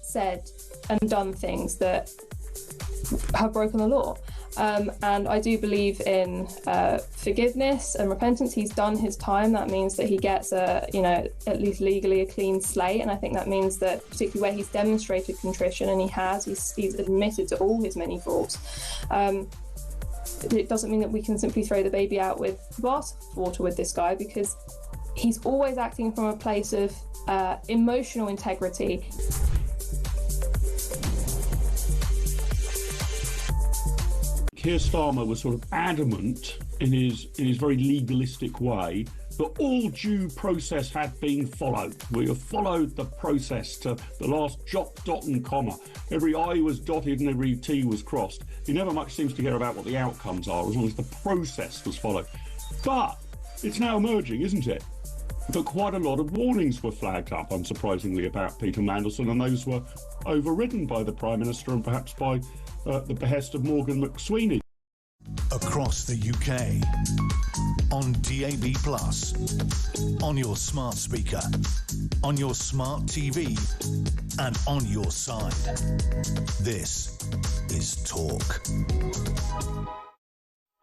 Said and done things that have broken the law, and I do believe in forgiveness and repentance. He's done his time. That means that he gets at least legally a clean slate, and I think that means that particularly where he's demonstrated contrition, and he's admitted to all his many faults, it doesn't mean that we can simply throw the baby out with the bathwater with this guy, because he's always acting from a place of emotional integrity. Keir Starmer was sort of adamant in his very legalistic way that all due process had been followed. We have followed the process to the last jot, dot and comma. Every I was dotted and every T was crossed. He never much seems to care about what the outcomes are, as long as the process was followed. But it's now emerging, isn't it, that quite a lot of warnings were flagged up, unsurprisingly, about Peter Mandelson, and those were overridden by the Prime Minister and perhaps by the behest of Morgan McSweeney. Across the UK, on DAB+, on your smart speaker, on your smart TV, and on your side. This is Talk.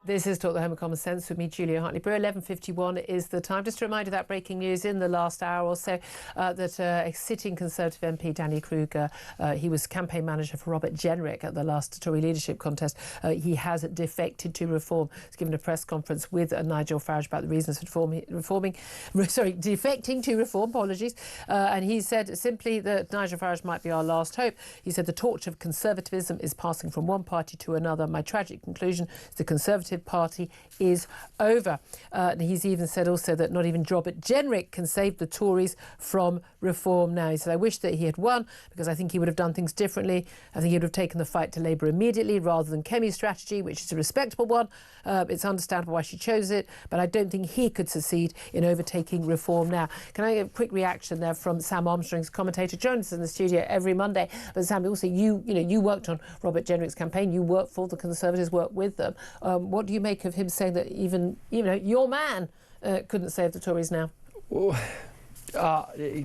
This is Talk, the Home of Common Sense, with me, Julia Hartley-Brewer. 11:51 is the time. Just a reminder that breaking news in the last hour or so, that a sitting Conservative MP, Danny Krueger, he was campaign manager for Robert Jenrick at the last Tory leadership contest. He has defected to Reform. He's given a press conference with Nigel Farage about the reasons for defecting to Reform, apologies. And he said simply that Nigel Farage might be our last hope. He said the torch of conservatism is passing from one party to another. My tragic conclusion is the Conservative Party is over. And he's even said also that not even Robert Jenrick can save the Tories from Reform now. He said, I wish that he had won, because I think he would have done things differently. I think he would have taken the fight to Labour immediately rather than Kemi's strategy, which is a respectable one. It's understandable why she chose it, but I don't think he could succeed in overtaking Reform now. Can I get a quick reaction there from Sam Armstrong's commentator, joins us in the studio every Monday. But Sam, also you worked on Robert Jenrick's campaign. You worked for the Conservatives, worked with them. What do you make of him saying that even your man couldn't save the Tories now?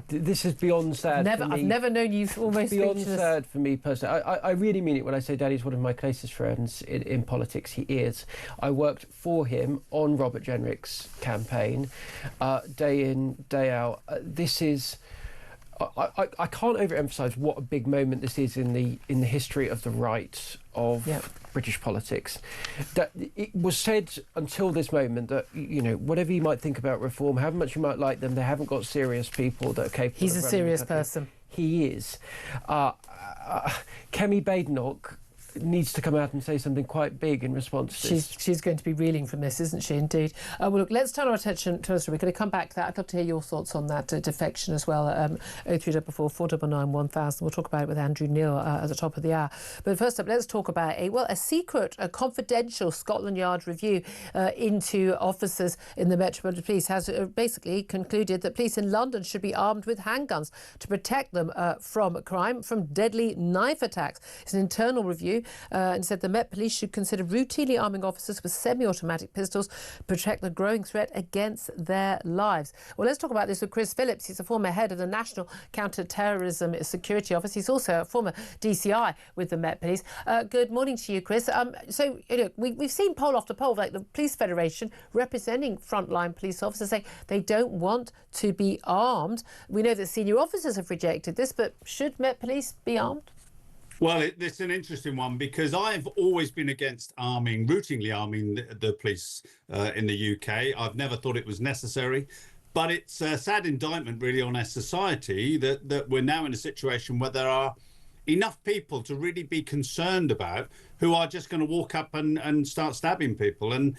This is beyond sad. For me. I've never known you almost beyond speechless. Sad for me personally. I really mean it when I say Daddy's one of my closest friends in politics. He is. I worked for him on Robert Jenrick's campaign, day in, day out. This is. I can't overemphasise what a big moment this is in the history of the right of British politics. That it was said until this moment that whatever you might think about Reform, however much you might like them, they haven't got serious people that are capable. He's of a running serious the country. person. He is. Kemi Badenoch needs to come out and say something quite big in response to this. She's going to be reeling from this, isn't she, indeed? Well, look, let's turn our attention to us. We're going to come back to that. I'd love to hear your thoughts on that defection as well. 0344 499 1000. We'll talk about it with Andrew Neil at the top of the hour. But first up, let's talk about a secret, a confidential Scotland Yard review into officers in the Metropolitan Police has basically concluded that police in London should be armed with handguns to protect them from crime, from deadly knife attacks. It's an internal review. And said the Met Police should consider routinely arming officers with semi-automatic pistols to protect the growing threat against their lives. Well, let's talk about this with Chris Phillips. He's a former head of the National Counter-Terrorism Security Office. He's also a former DCI with the Met Police. Good morning to you, Chris. So, we've seen poll after poll, like the Police Federation representing frontline police officers saying they don't want to be armed. We know that senior officers have rejected this, but should Met Police be armed? Well, it's an interesting one, because I've always been against routinely arming the police in the UK. I've never thought it was necessary. But it's a sad indictment, really, on our society that we're now in a situation where there are enough people to really be concerned about who are just going to walk up and start stabbing people. And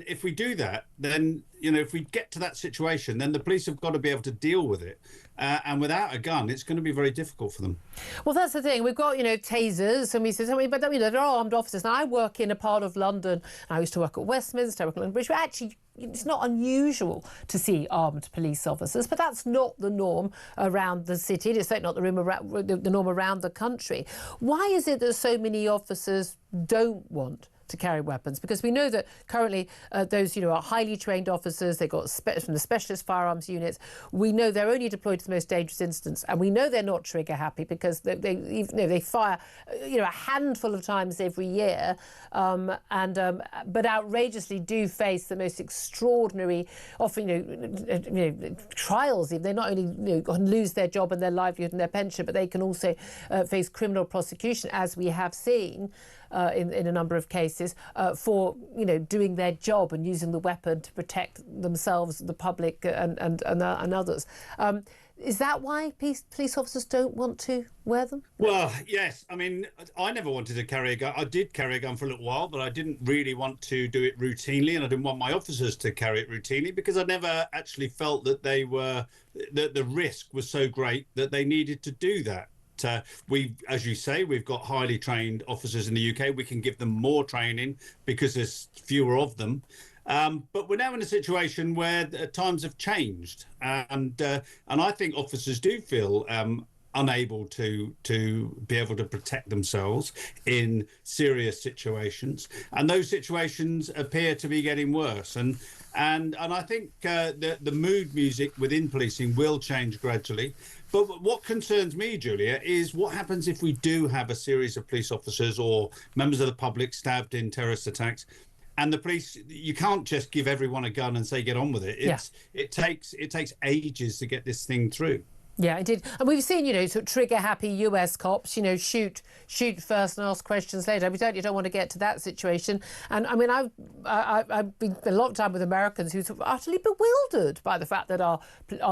if we do that, then, if we get to that situation, then the police have got to be able to deal with it. And without a gun, it's going to be very difficult for them. Well, that's the thing. We've got, tasers, and we say, but there are armed officers. Now, I work in a part of London. I used to work at Westminster, I work at London Bridge, but actually, it's not unusual to see armed police officers, but that's not the norm around the city. It's certainly not the norm around the country. Why is it that so many officers don't want to carry weapons? Because we know that currently those are highly trained officers. They got from the specialist firearms units. We know they're only deployed to the most dangerous incidents, and we know they're not trigger happy because they fire a handful of times every year, but outrageously do face the most extraordinary, often trials. They not only lose their job and their livelihood and their pension, but they can also face criminal prosecution, as we have seen in a number of cases, for doing their job and using the weapon to protect themselves, the public, and others. Is that why police officers don't want to wear them? Well, yes. I mean, I never wanted to carry a gun. I did carry a gun for a little while, but I didn't really want to do it routinely, and I didn't want my officers to carry it routinely because I never actually felt that that the risk was so great that they needed to do that. As you say, we've got highly trained officers in the UK. We can give them more training because there's fewer of them. But we're now in a situation where times have changed, and I think officers do feel unable to be able to protect themselves in serious situations, and those situations appear to be getting worse. And I think the mood music within policing will change gradually. But what concerns me, Julia, is what happens if we do have a series of police officers or members of the public stabbed in terrorist attacks, and the police, you can't just give everyone a gun and say get on with it. It takes ages to get this thing through. Yeah, it did. And we've seen, sort of trigger-happy US cops, shoot first and ask questions later. You don't want to get to that situation. And, I mean, I've been a lot of time with Americans who are utterly bewildered by the fact that our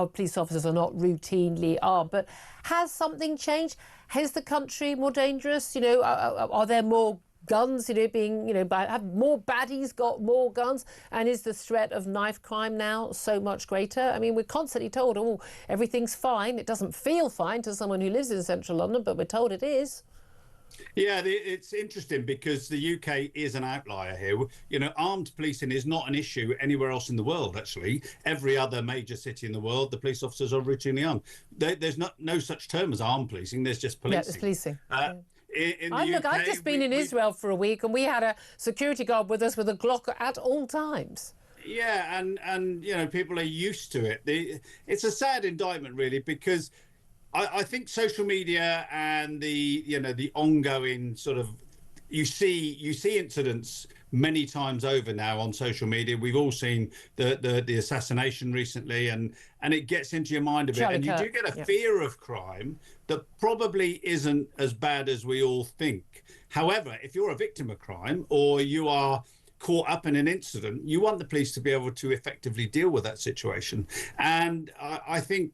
police officers are not routinely armed. But has something changed? Is the country more dangerous? Are there more guns, have more baddies got more guns? And is the threat of knife crime now so much greater? I mean, we're constantly told, oh, everything's fine. It doesn't feel fine to someone who lives in central London, but we're told it is. Yeah, it's interesting because the UK is an outlier here. Armed policing is not an issue anywhere else in the world, actually. Every other major city in the world, the police officers are routinely armed. There's no such term as armed policing. There's just policing. Yeah, it's policing. I've just been in Israel for a week, and we had a security guard with us with a Glock at all times. Yeah, and people are used to it. It's a sad indictment, really, because I think social media and the ongoing sort of you see incidents many times over now on social media. We've all seen the assassination recently, and it gets into your mind a bit. And you do get a fear of crime that probably isn't as bad as we all think. However, if you're a victim of crime or you are caught up in an incident, you want the police to be able to effectively deal with that situation. And I think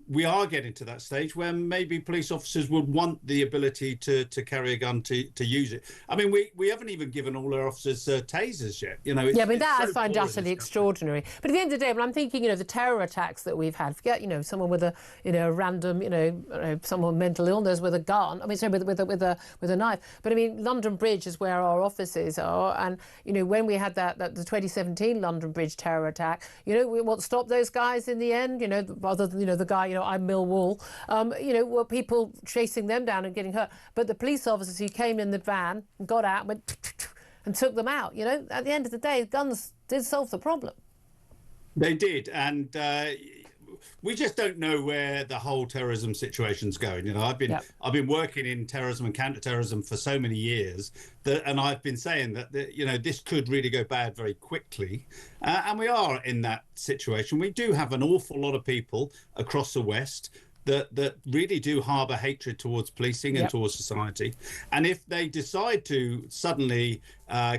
we are getting to that stage where maybe police officers would want the ability to carry a gun to use it. I mean, we haven't even given all our officers tasers yet. That I find utterly extraordinary. But at the end of the day, when I'm thinking, the terror attacks that we've had, forget, someone with a, random, someone with mental illness with a gun. I mean, sorry, with a knife. But I mean, London Bridge is where our offices are, and when we had the 2017 London Bridge terror attack, what stopped those guys in the end? Rather than the guy. I'm Millwall, were people chasing them down and getting hurt. But the police officers who came in the van, got out, went and took them out. At the end of the day, guns did solve the problem. They did, and we just don't know where the whole terrorism situation's going. I've been working in terrorism and counter-terrorism for so many years and I've been saying that this could really go bad very quickly, and we are in that situation. We do have an awful lot of people across the West that really do harbour hatred towards policing and towards society. And if they decide to suddenly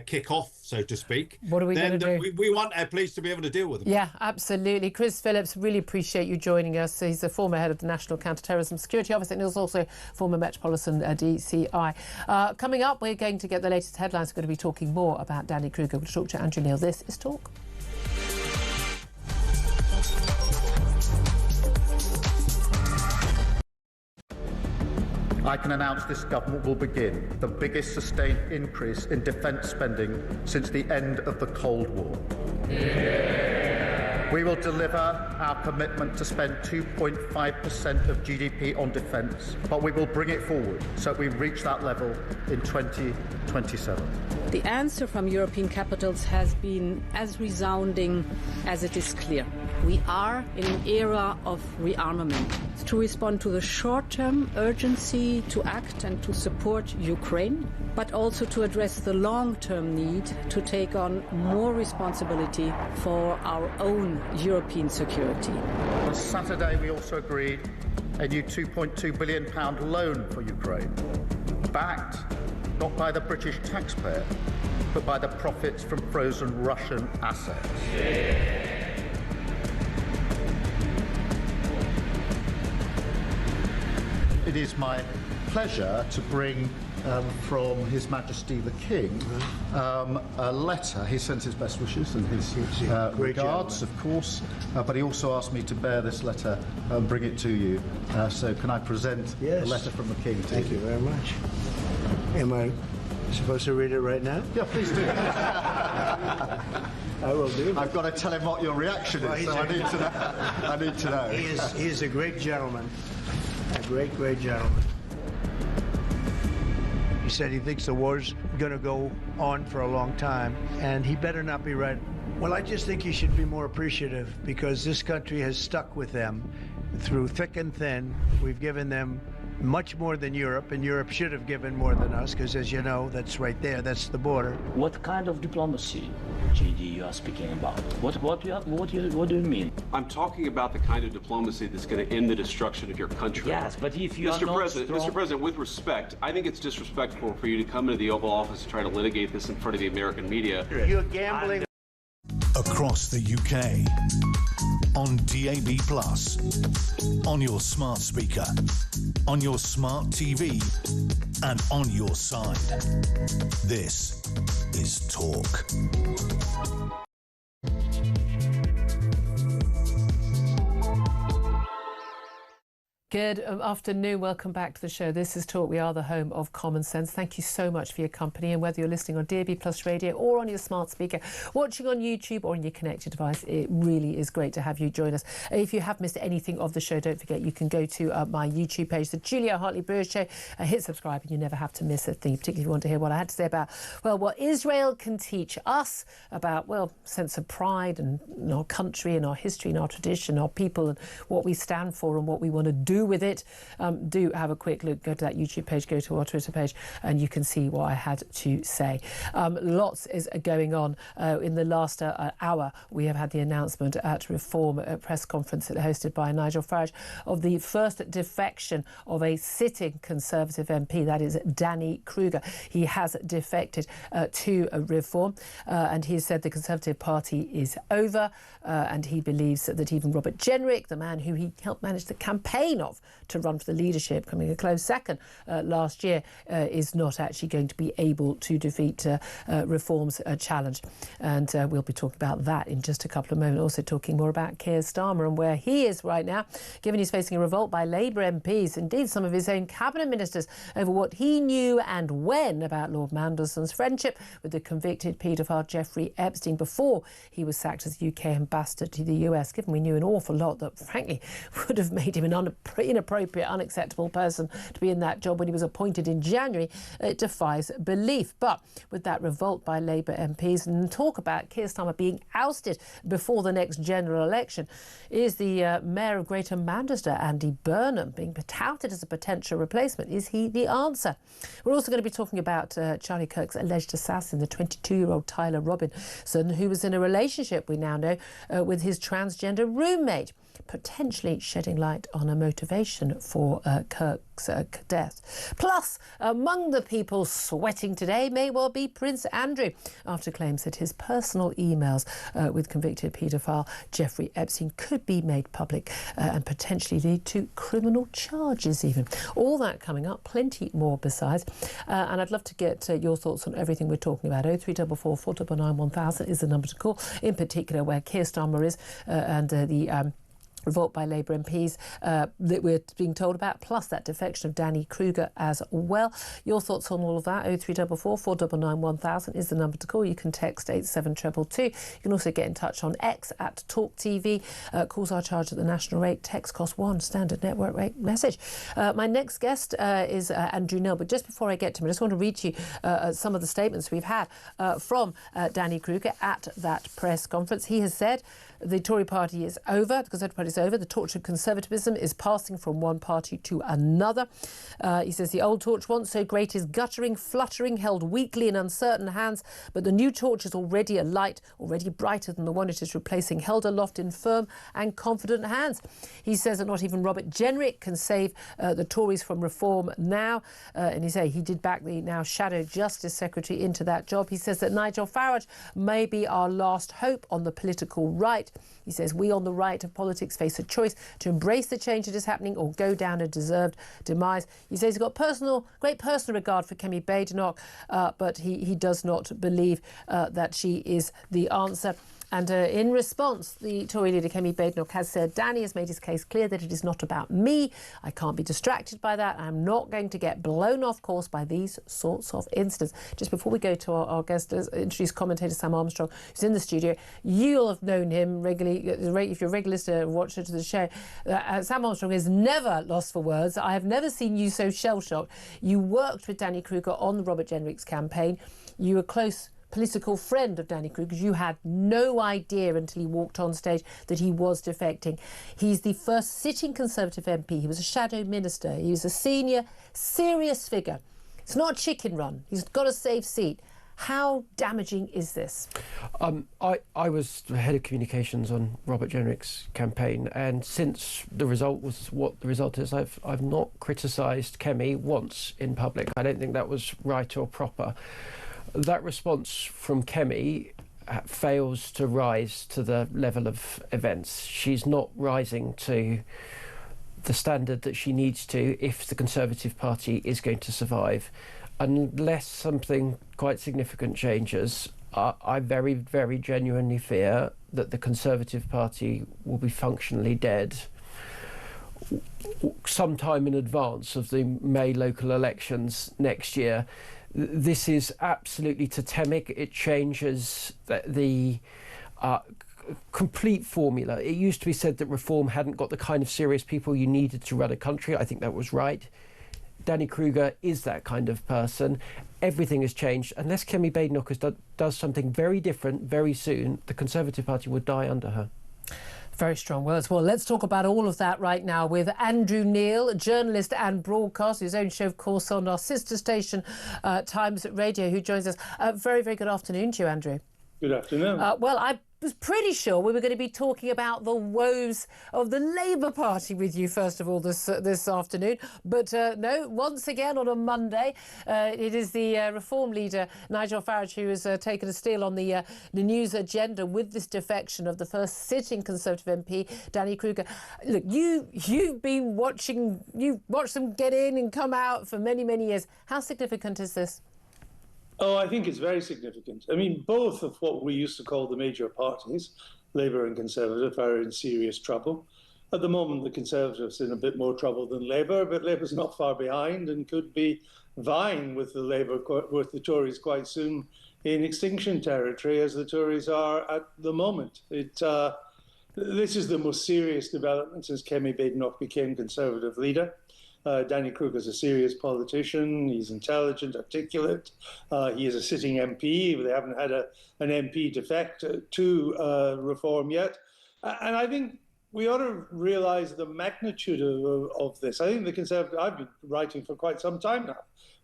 kick off, so to speak, what are we going to do? We want our police to be able to deal with them. Yeah, absolutely. Chris Phillips, really appreciate you joining us. He's the former head of the National Counter-Terrorism Security Office, and he's also former Metropolitan DCI. Coming up, we're going to get the latest headlines. We're going to be talking more about Danny Krueger. We'll talk to Andrew Neil. This is Talk. I can announce this government will begin the biggest sustained increase in defence spending since the end of the Cold War. We will deliver our commitment to spend 2.5% of GDP on defence, but we will bring it forward so we reach that level in 2027. The answer from European capitals has been as resounding as it is clear. We are in an era of rearmament to respond to the short-term urgency to act and to support Ukraine, but also to address the long-term need to take on more responsibility for our own European security. On Saturday, we also agreed a new £2.2 billion loan for Ukraine, backed not by the British taxpayer, but by the profits from frozen Russian assets. It is my pleasure to bring from His Majesty the King a letter. He sends his best wishes and his regards, of course, but he also asked me to bear this letter and bring it to you. So can I present the letter from the King to you? Thank you very much. Am I supposed to read it right now? Yeah, please do. I will do. I've got to tell him what your reaction is, so I need to know. He is a great gentleman. A great, great gentleman. He said he thinks the war's going to go on for a long time, and he better not be right. Well, I just think he should be more appreciative because this country has stuck with them through thick and thin. We've given them much more than Europe, and Europe should have given more than us because, as you know, that's right there, that's the border. What kind of diplomacy, JD, you are speaking about? What do you mean? I'm talking about the kind of diplomacy that's going to end the destruction of your country. Yes, but if you are Mr. not President, strong... Mr. President, with respect, I think it's disrespectful for you to come into the Oval Office and try to litigate this in front of the American media. You're gambling. Across the UK, on DAB+, on your smart speaker, on your smart TV, and on your side. This is Talk. Good afternoon. Welcome back to the show. This is Talk. We are the home of common sense. Thank you so much for your company. And whether you're listening on DAB+ radio or on your smart speaker, watching on YouTube or on your connected device, it really is great to have you join us. If you have missed anything of the show, don't forget you can go to my YouTube page, the Julia Hartley-Brewer Show, hit subscribe and you never have to miss a thing, particularly if you want to hear what I had to say about, well, what Israel can teach us about, well, sense of pride and our country and our history and our tradition, our people and what we stand for and what we want to do with it. Do have a quick look, go to that YouTube page, go to our Twitter page, and you can see what I had to say. Lots is going on. In the last hour, we have had the announcement at Reform press conference hosted by Nigel Farage of the first defection of a sitting Conservative MP, that is Danny Krueger. He has defected to Reform, and he said the Conservative Party is over, and he believes that even Robert Jenrick, the man who he helped manage the campaign of to run for the leadership, coming a close second last year, is not actually going to be able to defeat Reform's challenge. And we'll be talking about that in just a couple of moments. Also talking more about Keir Starmer and where he is right now, given he's facing a revolt by Labour MPs, indeed some of his own cabinet ministers, over what he knew and when about Lord Mandelson's friendship with the convicted paedophile Jeffrey Epstein before he was sacked as UK ambassador to the US, given we knew an awful lot that, frankly, would have made him an inappropriate, unacceptable person to be in that job when he was appointed in January. It defies belief. But with that revolt by Labour MPs and talk about Keir Starmer being ousted before the next general election, is the Mayor of Greater Manchester, Andy Burnham, being touted as a potential replacement. Is he the answer? We're also going to be talking about Charlie Kirk's alleged assassin, the 22-year-old Tyler Robinson, who was in a relationship, we now know, with his transgender roommate, potentially shedding light on a motivation for Kirk's death. Plus, among the people sweating today may well be Prince Andrew, after claims that his personal emails with convicted paedophile Jeffrey Epstein could be made public and potentially lead to criminal charges even. All that coming up, plenty more besides. And I'd love to get your thoughts on everything we're talking about. 0344 499 1000 is the number to call, in particular where Keir Starmer is and the revolt by Labour MPs that we're being told about, plus that defection of Danny Krueger as well. Your thoughts on all of that, 0344 499 1000 is the number to call. You can text 87222. You can also get in touch on X at talkTV. Calls are charged at the national rate. Text costs £1, standard network rate message. My next guest is Andrew Neil, but just before I get to him, I just want to read to you some of the statements we've had from Danny Krueger at that press conference. He has said the Tory party is over, the Conservative party is over. The torch of conservatism is passing from one party to another. He says the old torch, once so great, is guttering, fluttering, held weakly in uncertain hands, but the new torch is already alight, already brighter than the one it is replacing, held aloft in firm and confident hands. He says that not even Robert Jenrick can save the Tories from reform now. And he did back the now shadow Justice Secretary into that job. He says that Nigel Farage may be our last hope on the political right. He says we on the right of politics face a choice to embrace the change that is happening or go down a deserved demise. He says he's got great personal regard for Kemi Badenoch, but he does not believe that she is the answer. And in response, the Tory leader Kemi Badenoch has said, Danny has made his case clear that it is not about me. I can't be distracted by that. I'm not going to get blown off course by these sorts of incidents. Just before we go to our guest, let's introduce commentator Sam Armstrong, who's in the studio. You'll have known him regularly, if you're a regular listener, watcher to the show. Sam Armstrong has never lost for words. I have never seen you so shell-shocked. You worked with Danny Krueger on the Robert Jenrick's campaign. You were close political friend of Danny Krueger, because you had no idea until he walked on stage that he was defecting. He's the first sitting Conservative MP. He was a shadow minister. He was a senior, serious figure. It's not a chicken run. He's got a safe seat. How damaging is this? I was the head of communications on Robert Jenrick's campaign, and since the result was what the result is, I've not criticised Kemi once in public. I don't think that was right or proper. That response from Kemi fails to rise to the level of events. She's not rising to the standard that she needs to if the Conservative Party is going to survive. Unless something quite significant changes, I very, very genuinely fear that the Conservative Party will be functionally dead sometime in advance of the May local elections next year. This is absolutely totemic. It changes the complete formula. It used to be said that Reform hadn't got the kind of serious people you needed to run a country. I think that was right. Danny Krueger is that kind of person. Everything has changed. Unless Kemi Badenoch does something very different very soon, the Conservative Party will die under her. Very strong words. Well, let's talk about all of that right now with Andrew Neil, journalist and broadcaster, his own show, of course, on our sister station, Times Radio, who joins us. Very, very good afternoon to you, Andrew. Good afternoon. Well, I was pretty sure we were going to be talking about the woes of the Labour Party with you, first of all, this afternoon. But no, once again on a Monday, it is the Reform leader, Nigel Farage, who has taken a steal on the news agenda with this defection of the first sitting Conservative MP, Danny Krueger. Look, you've been watching, you've watched them get in and come out for many, many years. How significant is this? Oh, I think it's very significant. I mean, both of what we used to call the major parties, Labour and Conservative, are in serious trouble. At the moment, the Conservatives are in a bit more trouble than Labour, but Labour's not far behind and could be vying with the Tories quite soon in extinction territory, as the Tories are at the moment. This is the most serious development since Kemi Badenoch became Conservative leader. Danny Krueger's a serious politician. He's intelligent, articulate. He is a sitting MP. They haven't had an MP defect to Reform yet. And I think we ought to realise the magnitude of this. I think the Conservative, I've been writing for quite some time now,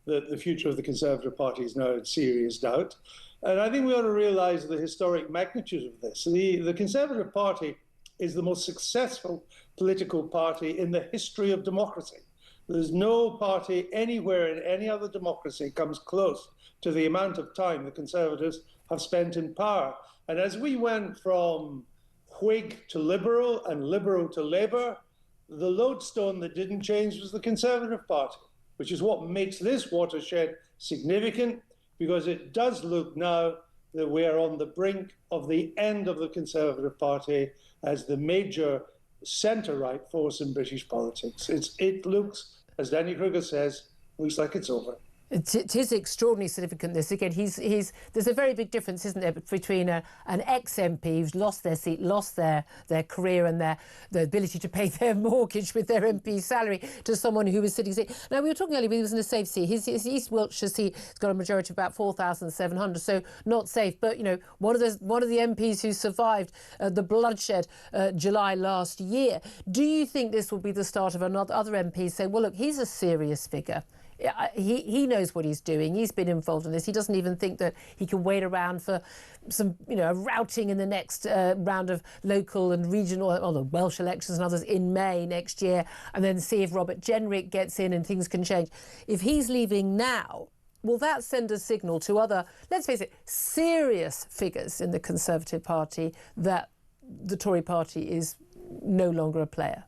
that the future of the Conservative Party is now in serious doubt. And I think we ought to realise the historic magnitude of this. The Conservative Party is the most successful political party in the history of democracy. There's no party anywhere in any other democracy comes close to the amount of time the Conservatives have spent in power. And as we went from Whig to Liberal and Liberal to Labour, the lodestone that didn't change was the Conservative Party, which is what makes this watershed significant, because it does look now that we are on the brink of the end of the Conservative Party as the major centre-right force in British politics. It looks, as Danny Krueger says, looks like it's over. It is extraordinarily significant, this. Again, there's a very big difference, isn't there, between an ex-MP who's lost their seat, lost their career and their ability to pay their mortgage with their MP salary, to someone who was sitting seat. Now, we were talking earlier, he was in a safe seat. His East Wiltshire seat has got a majority of about 4,700, so not safe. But, you know, one of the MPs who survived the bloodshed July last year. Do you think this will be the start of other MPs saying, well, look, he's a serious figure. He knows what he's doing. He's been involved in this. He doesn't even think that he can wait around for some, a routing in the next round of local and regional, or the Welsh elections and others in May next year, and then see if Robert Jenrick gets in and things can change. If he's leaving now, will that send a signal to other, let's face it, serious figures in the Conservative Party that the Tory party is no longer a player?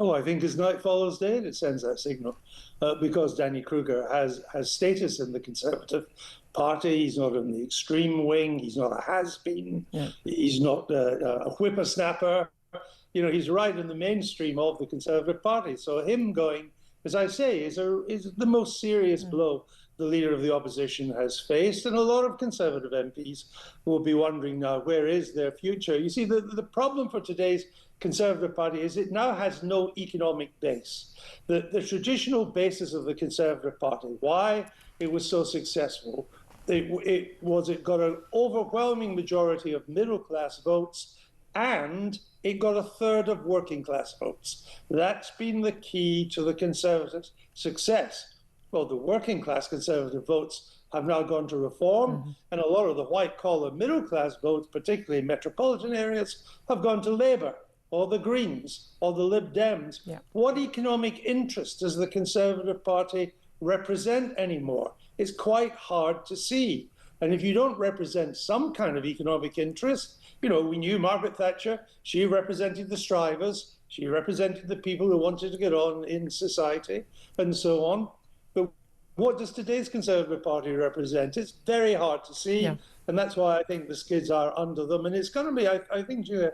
Oh, I think as night follows day, it sends that signal because Danny Krueger has status in the Conservative Party. He's not in the extreme wing. He's not a has-been. Yeah. He's not a whippersnapper. You know, he's right in the mainstream of the Conservative Party. So him going, as I say, is the most serious blow the leader of the opposition has faced. And a lot of Conservative MPs will be wondering now, where is their future? You see, the problem for today's Conservative Party is it now has no economic base. The traditional basis of the Conservative Party, why it was so successful, it got an overwhelming majority of middle-class votes, and it got a third of working-class votes. That's been the key to the Conservatives' success. Well, the working-class Conservative votes have now gone to Reform, and a lot of the white-collar middle-class votes, particularly in metropolitan areas, have gone to Labour, or the Greens, or the Lib Dems. Yeah. What economic interest does the Conservative Party represent anymore? It's quite hard to see. And if you don't represent some kind of economic interest, you know, we knew Margaret Thatcher, she represented the strivers, she represented the people who wanted to get on in society, and so on. But what does today's Conservative Party represent? It's very hard to see, and that's why I think the skids are under them. And it's going to be, I think, Julia,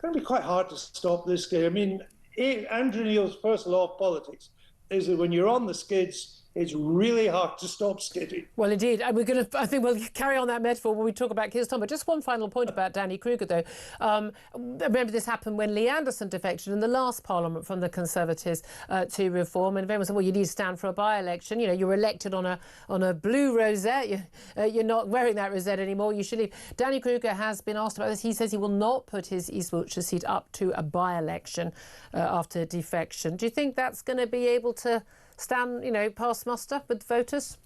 going to be quite hard to stop this skid. I mean, Andrew Neil's first law of politics is that when you're on the skids, it's really hard to stop skidding. Well, indeed. And I think we'll carry on that metaphor when we talk about Keir Starmer. Just one final point about Danny Krueger, though. Remember, this happened when Lee Anderson defected in the last Parliament from the Conservatives to Reform. And everyone said, well, you need to stand for a by-election. You know, you're elected on a blue rosette. You're not wearing that rosette anymore. You should leave. Danny Krueger has been asked about this. He says he will not put his East Wiltshire seat up to a by-election after defection. Do you think that's going to be able to stand, you know, pass muster with voters?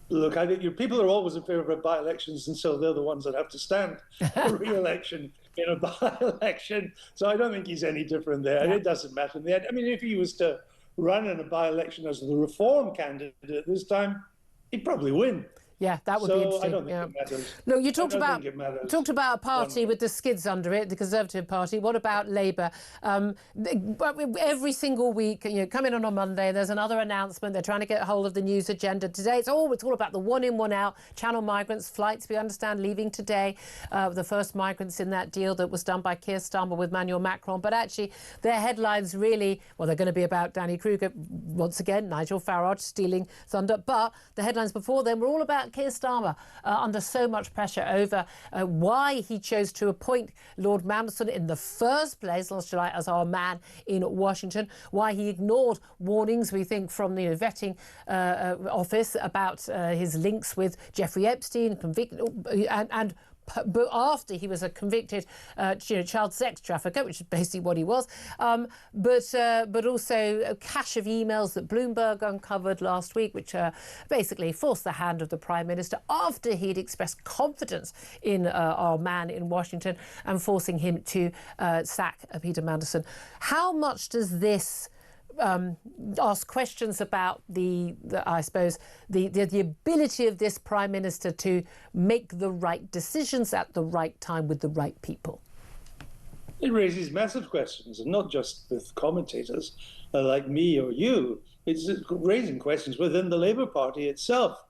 Look, I think people are always in favour of by-elections, and so they're the ones that have to stand for re-election in a by-election. So I don't think he's any different there. Yeah. It doesn't matter in the end. I mean, if he was to run in a by-election as the Reform candidate this time, he'd probably win. Yeah, that would be interesting. I don't think it matters. Look, you talked about a party with the skids under it, the Conservative Party. What about Labour? Every single week, you know, come in on a Monday, there's another announcement. They're trying to get hold of the news agenda. Today, it's all about the one in, one out. Channel migrants, flights, we understand, leaving today. The first migrants in that deal that was done by Keir Starmer with Emmanuel Macron. But actually, their headlines really, well, they're going to be about Danny Krueger. Once again, Nigel Farage stealing thunder. But the headlines before then were all about Keir Starmer under so much pressure over why he chose to appoint Lord Mandelson in the first place last July as our man in Washington, why he ignored warnings, we think, from the vetting office about his links with Jeffrey Epstein, but after he was a convicted child sex trafficker, which is basically what he was, but also a cache of emails that Bloomberg uncovered last week, which basically forced the hand of the Prime Minister after he'd expressed confidence in our man in Washington and forcing him to sack Peter Mandelson. How much does this ask questions about the ability of this Prime Minister to make the right decisions at the right time with the right people? It raises massive questions, and not just with commentators like me or you. It's raising questions within the Labour Party itself.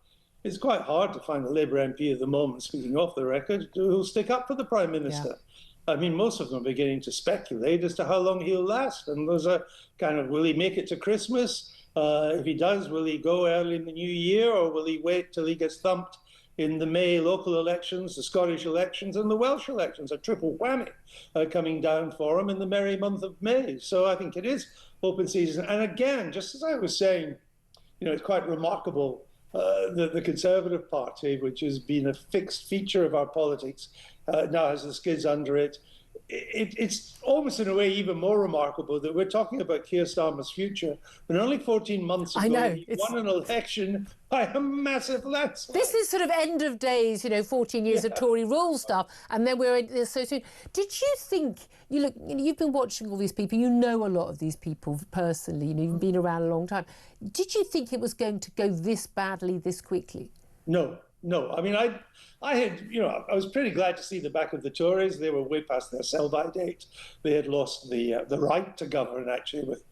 It's quite hard to find a Labour MP at the moment, speaking off the record, who'll stick up for the Prime Minister. Yeah. I mean, most of them are beginning to speculate as to how long he'll last. And there's a kind of, will he make it to Christmas? If he does, will he go early in the new year, or will he wait till he gets thumped in the May local elections, the Scottish elections and the Welsh elections? A triple whammy coming down for him in the merry month of May. So I think it is open season. And again, just as I was saying, you know, it's quite remarkable the Conservative Party, which has been a fixed feature of our politics, now has the skids under it. It's almost in a way even more remarkable that we're talking about Keir Starmer's future when only 14 months ago he won an election by a massive landslide. This is sort of end of days, you know, 14 years of Tory rule stuff, and then we're in so soon. Did you think, you've been watching all these people, you know a lot of these people personally, you know, you've been around a long time. Did you think it was going to go this badly, this quickly? No, No. I mean, I had, I was pretty glad to see the back of the Tories. They were way past their sell-by date. They had lost the right to govern, actually, with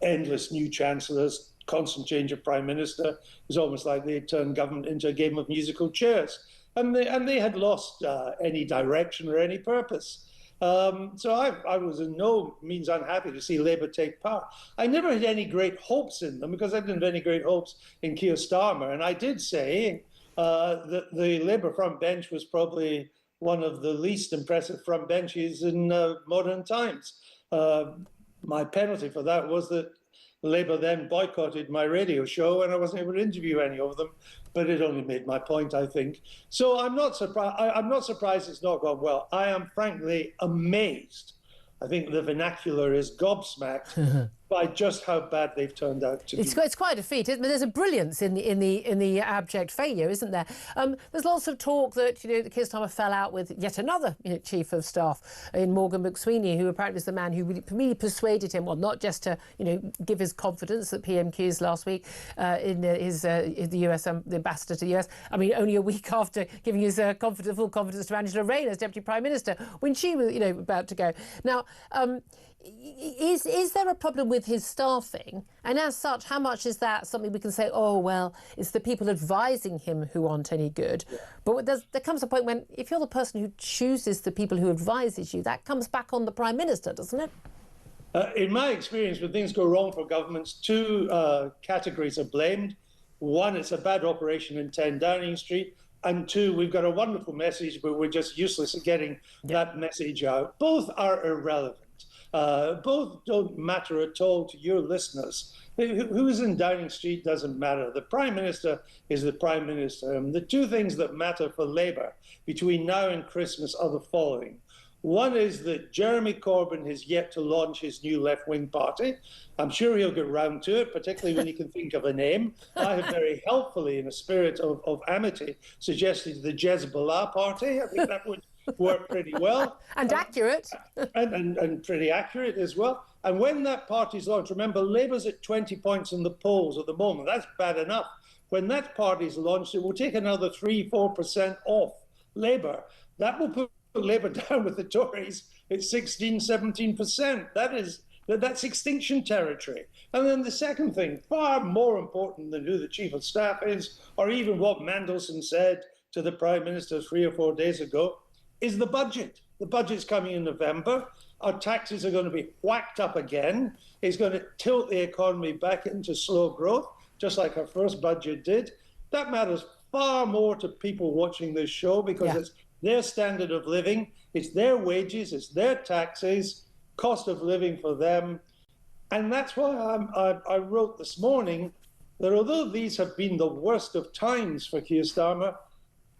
endless new chancellors, constant change of prime minister. It was almost like they had turned government into a game of musical chairs. And they had lost any direction or any purpose. So I was in no means unhappy to see Labour take power. I never had any great hopes in them because I didn't have any great hopes in Keir Starmer. And I did say that the Labour front bench was probably one of the least impressive front benches in modern times. My penalty for that was that Labour then boycotted my radio show and I wasn't able to interview any of them, but it only made my point, I think. So I'm not surprised. I'm not surprised it's not gone well. I am frankly amazed. I think the vernacular is gobsmacked by just how bad they've turned out to be. It's quite a feat, isn't it? There's a brilliance in the abject failure, isn't there? There's lots of talk that that Keir Starmer fell out with yet another chief of staff in Morgan McSweeney, who apparently was the man who really persuaded him, well, not just to give his confidence at PMQs last week in the US, the ambassador to the US. I mean, only a week after giving his full confidence to Angela Rayner as Deputy Prime Minister when she was about to go. Now. Is there a problem with his staffing? And as such, how much is that something we can say, oh, well, it's the people advising him who aren't any good? Yeah. But there comes a point when, if you're the person who chooses the people who advises you, that comes back on the Prime Minister, doesn't it? In my experience, when things go wrong for governments, two categories are blamed. One, it's a bad operation in 10 Downing Street. And two, we've got a wonderful message, but we're just useless at getting that message out. Both are irrelevant. Both don't matter at all to your listeners. Who is in Downing Street doesn't matter. The Prime Minister is the Prime Minister. And the two things that matter for Labour between now and Christmas are the following. One is that Jeremy Corbyn has yet to launch his new left-wing party. I'm sure he'll get round to it, particularly when he can think of a name. I have very helpfully, in a spirit of amity, suggested the Jezbollah party. I think that would work pretty well. And accurate. and pretty accurate as well. And when that party's launched, remember, Labour's at 20 points in the polls at the moment. That's bad enough. When that party's launched, it will take another 3-4% off Labour. That will put Labour down with the Tories at 16-17%. That's extinction territory. And then the second thing, far more important than who the Chief of Staff is, or even what Mandelson said to the Prime Minister 3 or 4 days ago, is the budget. The budget's coming in November. Our taxes are going to be whacked up again. It's going to tilt the economy back into slow growth, just like our first budget did. That matters far more to people watching this show because it's their standard of living, it's their wages, it's their taxes, cost of living for them. And that's why I wrote this morning that although these have been the worst of times for Keir Starmer,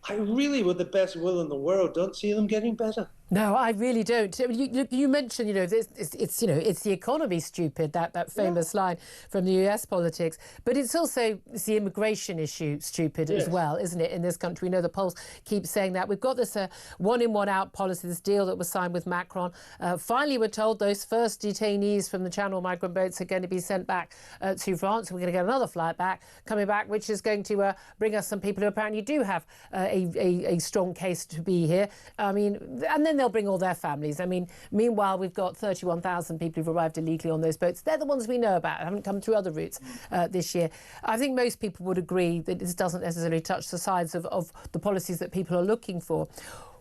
I really, with the best will in the world, don't see them getting better. No, I really don't. You mentioned, it's the economy, stupid, that famous line from the US politics, but it's the immigration issue, stupid as well, isn't it, in this country? We know the polls keep saying that. We've got this one in, one out policy, this deal that was signed with Macron. Finally, we're told those first detainees from the Channel migrant boats are going to be sent back to France. We're going to get another flight coming back, which is going to bring us some people who apparently do have a strong case to be here. I mean, and then they'll bring all their families. I mean, meanwhile, we've got 31,000 people who've arrived illegally on those boats. They're the ones we know about. Haven't come through other routes this year. I think most people would agree that this doesn't necessarily touch the sides of the policies that people are looking for.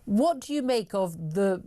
What do you make of the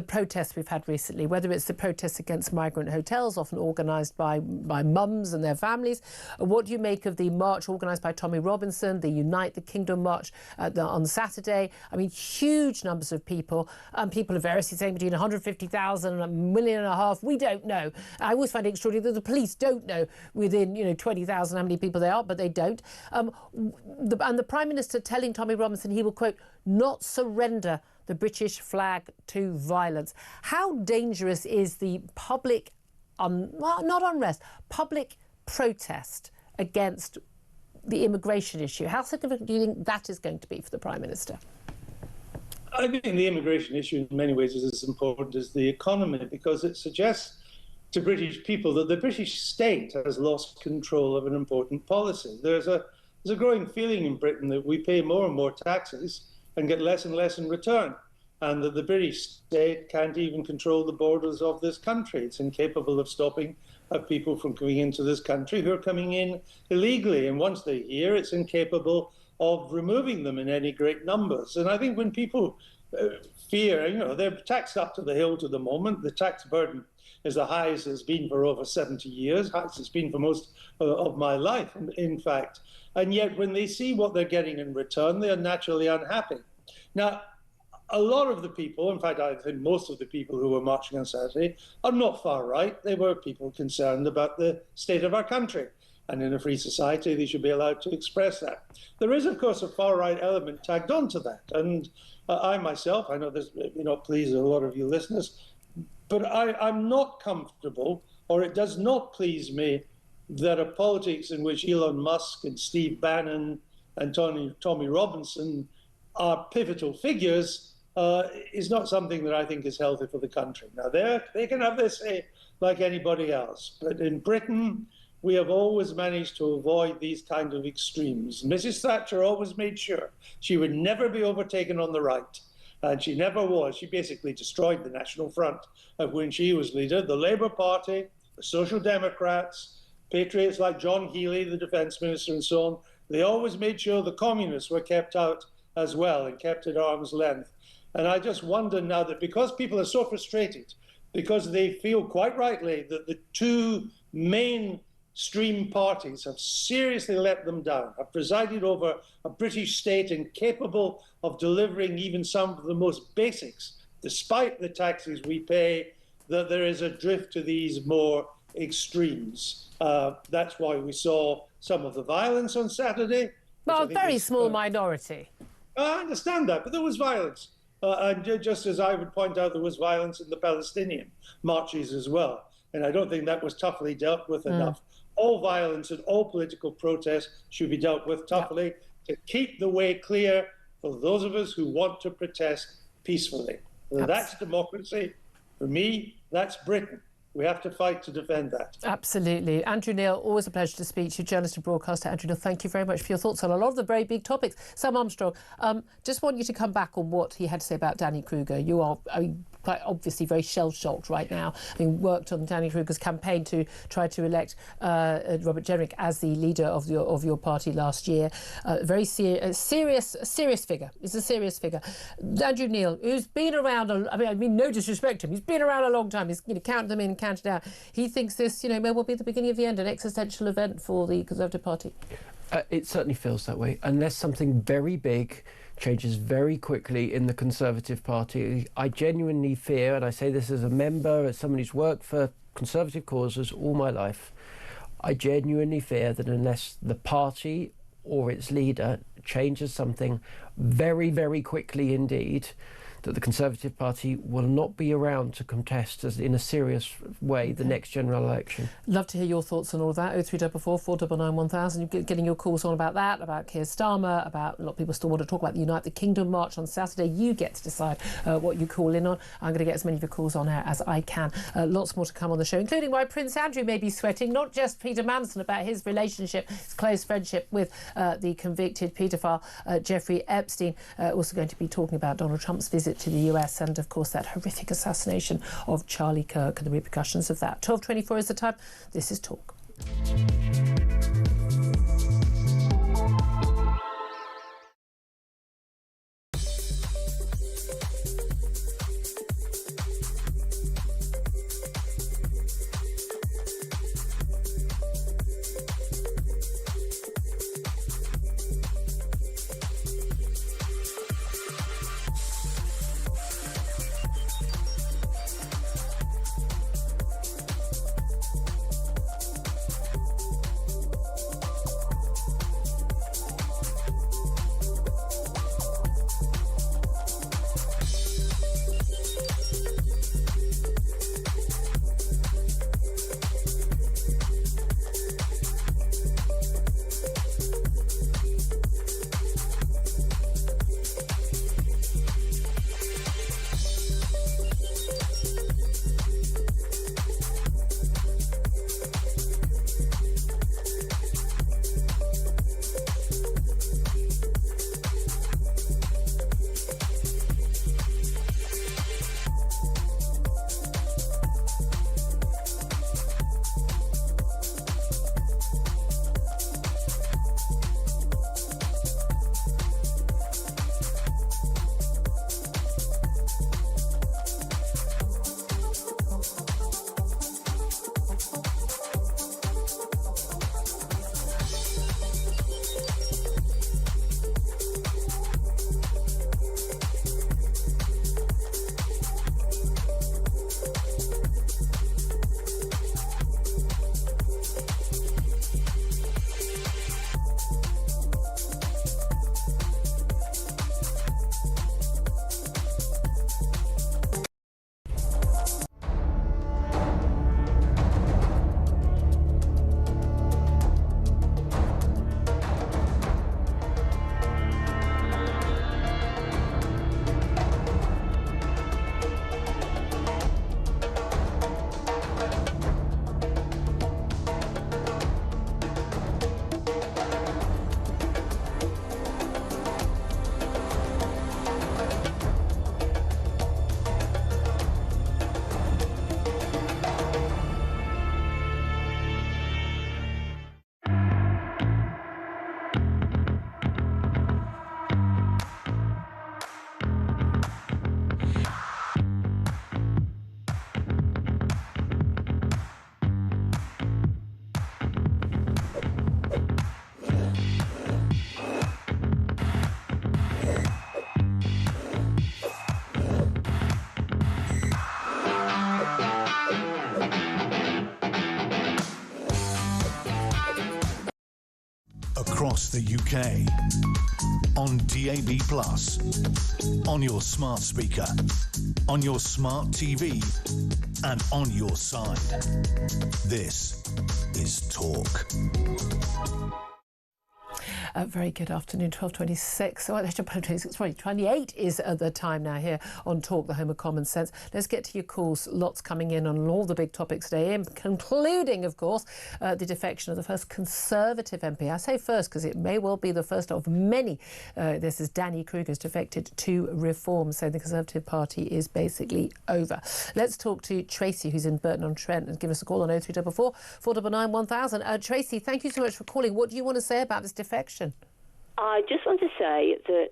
protests we've had recently, whether it's the protests against migrant hotels, often organised by mums and their families? What do you make of the march organised by Tommy Robinson, the Unite the Kingdom march on Saturday? I mean, huge numbers of people. People are variously saying between 150,000 and 1.5 million. We don't know. I always find it extraordinary that the police don't know within 20,000 how many people they are, but they don't. And the Prime Minister telling Tommy Robinson he will, quote, not surrender the British flag to violence. How dangerous is the public, not unrest, public protest against the immigration issue? How significant do you think that is going to be for the Prime Minister? I think the immigration issue in many ways is as important as the economy because it suggests to British people that the British state has lost control of an important policy. There's a there's a growing feeling in Britain that we pay more and more taxes and get less and less in return, and that the British state can't even control the borders of this country. It's incapable of stopping people from coming into this country who are coming in illegally. And once they're here, it's incapable of removing them in any great numbers. And I think when people fear, they're taxed up to the hilt at the moment. The tax burden is the highest it's been for over 70 years, highest it's been for most of my life, in fact. And yet when they see what they're getting in return, they are naturally unhappy. Now, a lot of the people, in fact, I think most of the people who were marching on Saturday are not far right. They were people concerned about the state of our country. And in a free society, they should be allowed to express that. There is, of course, a far right element tagged onto that. And I myself, I know this may not please a lot of you listeners, but I'm not comfortable, or it does not please me, that a politics in which Elon Musk and Steve Bannon and Tommy Robinson are pivotal figures is not something that I think is healthy for the country. Now, they can have their say like anybody else, but in Britain, we have always managed to avoid these kind of extremes. Mrs. Thatcher always made sure she would never be overtaken on the right, and she never was. She basically destroyed the National Front when she was leader. The Labour Party, the Social Democrats, patriots like John Healey, the Defence Minister, and so on, they always made sure the communists were kept out as well and kept at arm's length. And I just wonder now that because people are so frustrated, because they feel quite rightly that the two mainstream parties have seriously let them down, have presided over a British state incapable of delivering even some of the most basics, despite the taxes we pay, that there is a drift to these more extremes. That's why we saw some of the violence on Saturday. Well, a very small minority. I understand that, but there was violence. And just as I would point out, there was violence in the Palestinian marches as well. And I don't think that was toughly dealt with enough. All violence and all political protest should be dealt with toughly to keep the way clear for those of us who want to protest peacefully. That's democracy. For me, that's Britain. We have to fight to defend that. Absolutely. Andrew Neil, always a pleasure to speak to you. Journalist and broadcaster Andrew Neil, thank you very much for your thoughts on a lot of the very big topics. Sam Armstrong, just want you to come back on what he had to say about Danny Krueger. You are quite obviously very shell-shocked right now, having worked on Danny Krueger's campaign to try to elect Robert Jenrick as the leader of your party last year. Very serious figure. He's a serious figure. Andrew Neil, who's been around, I mean, no disrespect to him, he's been around a long time. He's counted them in, counted out. He thinks this, may well be the beginning of the end, an existential event for the Conservative Party. It certainly feels that way, unless something very big changes very quickly in the Conservative Party. I genuinely fear, and I say this as a member, as someone who's worked for Conservative causes all my life, I genuinely fear that unless the party or its leader changes something very, very quickly indeed, that the Conservative Party will not be around to contest in a serious way the next general election. Love to hear your thoughts on all of that. 0344 499 1000. You're getting your calls on about that, about Keir Starmer, about a lot of people still want to talk about the Unite the Kingdom march on Saturday. You get to decide what you call in on. I'm going to get as many of your calls on air as I can. Lots more to come on the show, including why Prince Andrew may be sweating, not just Peter Mandelson, about his relationship, his close friendship with the convicted paedophile Jeffrey Epstein. Also going to be talking about Donald Trump's visit to the US and, of course, that horrific assassination of Charlie Kirk and the repercussions of that. 12:24 is the time. This is Talk. across the UK. On DAB+, on your smart speaker, on your smart TV, and on your side. This is Talk. Very good afternoon, 12:26. Oh, 28 is the time now here on Talk, the home of common sense. Let's get to your calls. Lots coming in on all the big topics today, concluding, of course, the defection of the first Conservative MP. I say first because it may well be the first of many. This is Danny Krueger's defected to Reform, so the Conservative Party is basically over. Let's talk to Tracy, who's in Burton-on-Trent, and give us a call on 0344 499 1000. Tracy, thank you so much for calling. What do you want to say about this defection? I just want to say that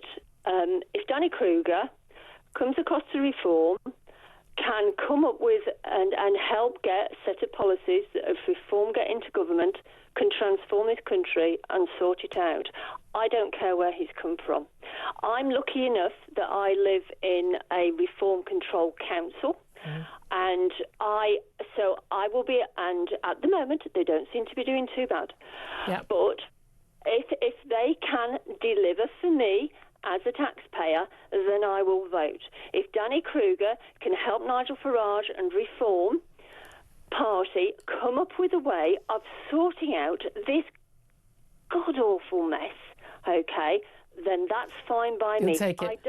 if Danny Krueger comes across to Reform, can come up with and help get a set of policies that if Reform get into government, can transform this country and sort it out, I don't care where he's come from. I'm lucky enough that I live in a Reform-controlled council. And I will be, and at the moment they don't seem to be doing too bad. Yeah. But if they can deliver for me as a taxpayer, then I will vote. If Danny Krueger can help Nigel Farage and Reform Party come up with a way of sorting out this god-awful mess, okay, then that's fine by me. Take it.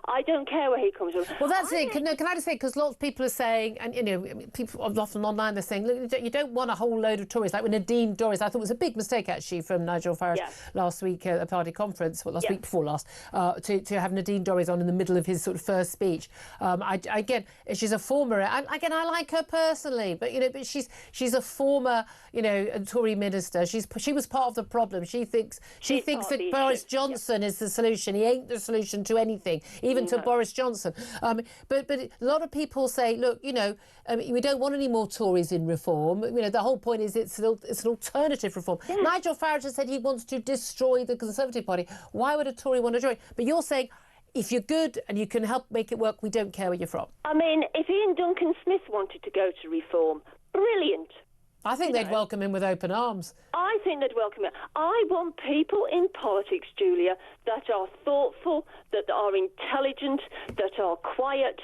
I don't care where he comes from. Well, that's it. Can I just say, because lots of people are saying, and people often online, they're saying, look, you don't want a whole load of Tories, like when Nadine Dorries. I thought it was a big mistake actually from Nigel Farage last week at a party conference, week before last, to have Nadine Dorries on in the middle of his sort of first speech. Again, she's a former, I like her personally, but but she's a former, a Tory minister. She was part of the problem. She thinks that Boris Johnson is the solution. He ain't the solution to anything, even to Boris Johnson. But a lot of people say, look, we don't want any more Tories in Reform. The whole point is it's an alternative Reform. Yeah. Nigel Farage has said he wants to destroy the Conservative Party. Why would a Tory want to join? But you're saying, if you're good and you can help make it work, we don't care where you're from. I mean, if Iain Duncan Smith wanted to go to Reform, brilliant. I think they'd welcome him with open arms. I think they'd welcome him. I want people in politics, Julia, that are thoughtful, that are intelligent, that are quiet,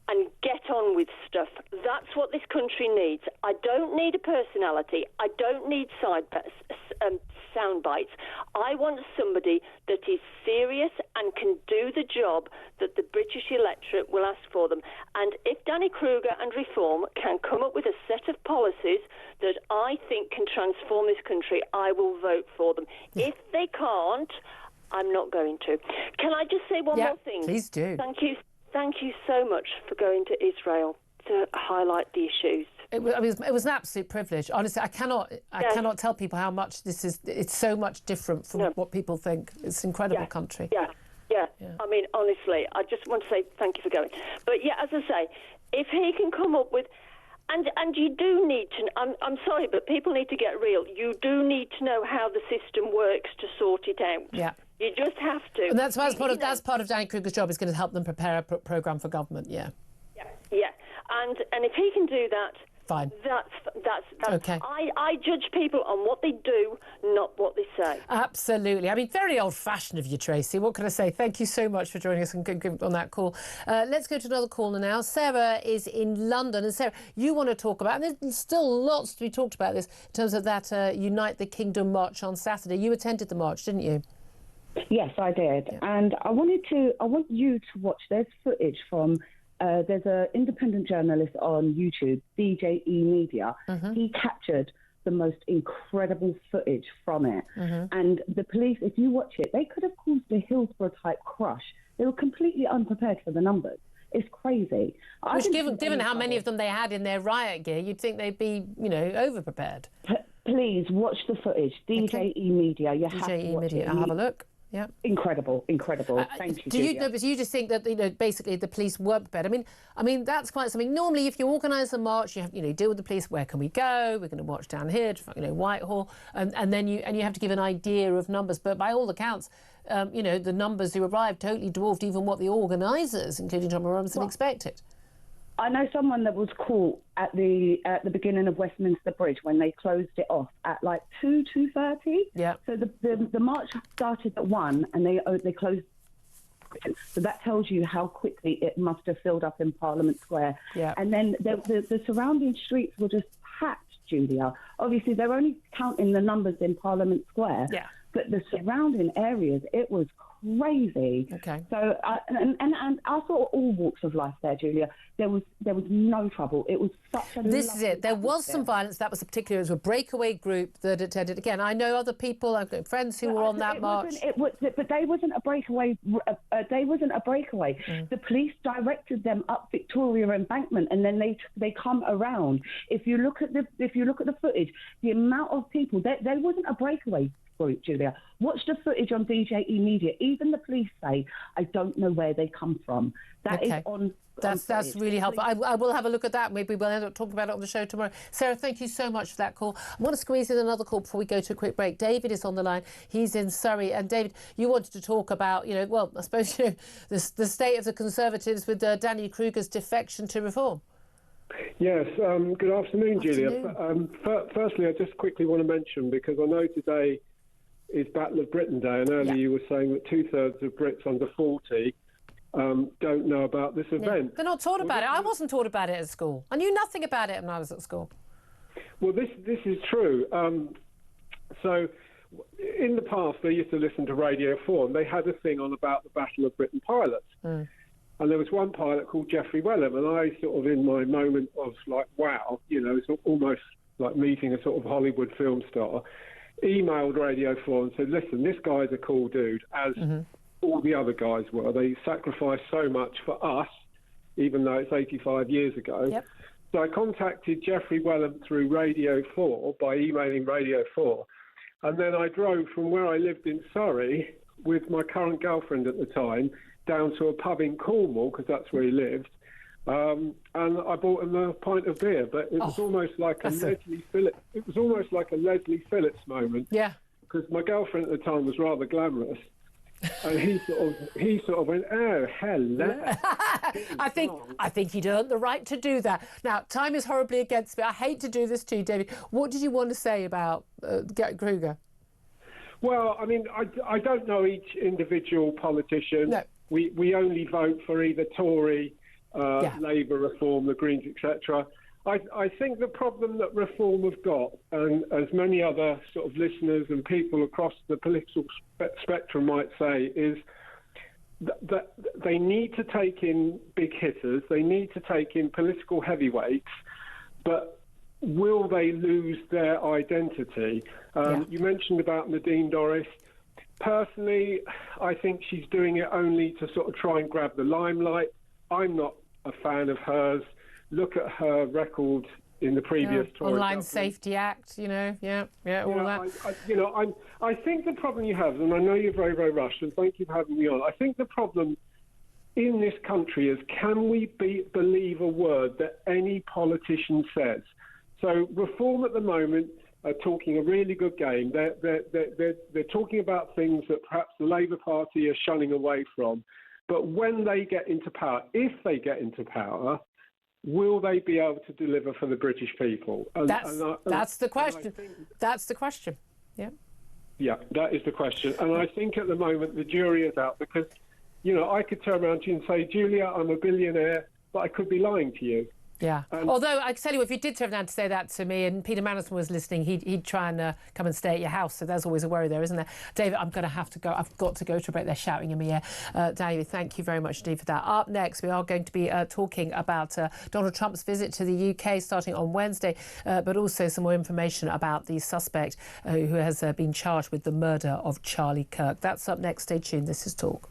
and get on with stuff. That's what this country needs. I don't need a personality. I don't need sound bites. I want somebody that is serious and can do the job that the British electorate will ask for them. And if Danny Krueger and Reform can come up with a set of policies that I think can transform this country, I will vote for them. If they can't, I'm not going to. Can I just say one more thing? Please do. Thank you so much for going to Israel to highlight the issues. It was an absolute privilege. Honestly, I cannot tell people how much this is. It's so much different from what people think. It's an incredible country. Yeah. I mean, honestly, I just want to say thank you for going. But as I say, if he can come up with, and you do need to. I'm sorry, but people need to get real. You do need to know how the system works to sort it out. Yeah. You just have to. And that's part of Danny Krueger's job, is going to help them prepare a programme for government. Yeah. And if he can do that, fine. That's okay. I judge people on what they do, not what they say. Absolutely. I mean, very old-fashioned of you, Tracy. What can I say? Thank you so much for joining us and on that call. Let's go to another caller now. Sarah is in London. And Sarah, you want to talk about, and there's still lots to be talked about this, in terms of that Unite the Kingdom march on Saturday. You attended the march, didn't you? Yes, I did. Yeah. And I want you to watch. There's footage from, there's an independent journalist on YouTube, DJE Media. Mm-hmm. He captured the most incredible footage from it. Mm-hmm. And the police, if you watch it, they could have caused a Hillsborough-type crush. They were completely unprepared for the numbers. It's crazy. Which, given how many of them they had in their riot gear, you'd think they'd be, over-prepared. Please watch the footage. DJE Media. You have to watch it. I'll have a look. Yeah, incredible. Thank you. Do you just think that basically the police weren't prepared? I mean that's quite something. Normally, if you organise a march, you have deal with the police. Where can we go? We're going to march down here to Whitehall, and then you have to give an idea of numbers. But by all accounts, the numbers who arrived totally dwarfed even what the organisers, including John Robinson, expected. I know someone that was caught at the beginning of Westminster Bridge when they closed it off at like 2:30. Yeah. So the march started at 1 and they closed. So that tells you how quickly it must have filled up in Parliament Square. Yeah. And then the surrounding streets were just packed, Julia. Obviously, they're only counting the numbers in Parliament Square. Yeah. But the surrounding areas, it was crazy. Okay. So, and I saw all walks of life there, Julia. There was no trouble. It was such a. This is it. There was some violence. That was particularly, it was a breakaway group that attended. Again, I know other people. I've got friends who were on that march. But they wasn't a breakaway. They wasn't a breakaway. The police directed them up Victoria Embankment, and then they come around. If you look at the footage, the amount of people. There wasn't a breakaway. Julia, watch the footage on DJE Media. Even the police say, I don't know where they come from. That is on. That's really helpful. I will have a look at that. Maybe we'll end up talking about it on the show tomorrow. Sarah, thank you so much for that call. I want to squeeze in another call before we go to a quick break. David is on the line. He's in Surrey. And David, you wanted to talk about, I suppose, the state of the Conservatives with Danny Krueger's defection to reform. Yes, good afternoon, Julia. Firstly, I just quickly want to mention, because I know today is Battle of Britain Day, and earlier you were saying that 2/3 of Brits under 40 don't know about this event. They're not taught about it. I wasn't taught about it at school. I knew nothing about it when I was at school. Well, this is true. So in the past, I used to listen to Radio 4, and they had a thing on about the Battle of Britain pilots. And there was one pilot called Geoffrey Wellham, and I sort of, in my moment of like, wow, it's almost like meeting a sort of Hollywood film star, emailed Radio 4 and said, listen, this guy's a cool dude, as all the other guys were. They sacrificed so much for us, even though it's 85 years ago. Yep. So I contacted Geoffrey Wellham through Radio 4 by emailing Radio 4. And then I drove from where I lived in Surrey with my current girlfriend at the time down to a pub in Cornwall, because that's where he lived. And I bought him a pint of beer, but it was almost like a Leslie Phillips. It was almost like a Leslie Phillips moment. Yeah. Because my girlfriend at the time was rather glamorous, and he sort of went, oh, hello. I think he'd earned the right to do that. Now, time is horribly against me. I hate to do this to you, David. What did you want to say about Krueger? Well, I mean, I don't know each individual politician. No. We only vote for either Tory, Labour, Reform, the Greens, etc. I think the problem that Reform have got, and as many other sort of listeners and people across the political spectrum might say, is that they need to take in big hitters, they need to take in political heavyweights, but will they lose their identity? You mentioned about Nadine Dorries. Personally, I think she's doing it only to sort of try and grab the limelight. I'm not a fan of hers. Look at her record in the previous Tory Online government. Safety Act, all that. I think the problem you have, and I know you're very, very rushed, and thank you for having me on. I think the problem in this country is, can we believe a word that any politician says? So Reform at the moment are talking a really good game. They're talking about things that perhaps the Labour Party are shunning away from. But when they get into power, if they get into power, will they be able to deliver for the British people? That's the question. That's the question. Yeah. Yeah, that is the question. And I think at the moment the jury is out, because, I could turn around to you and say, Julia, I'm a billionaire, but I could be lying to you. Yeah. Although I can tell you, if you did turn around to say that to me, and Peter Mandelson was listening, he'd try and come and stay at your house. So there's always a worry there, isn't there? David, I'm going to have to go. I've got to go to a break. They're shouting in my ear. David, thank you very much indeed for that. Up next, we are going to be talking about Donald Trump's visit to the UK starting on Wednesday, but also some more information about the suspect who has been charged with the murder of Charlie Kirk. That's up next. Stay tuned. This is Talk.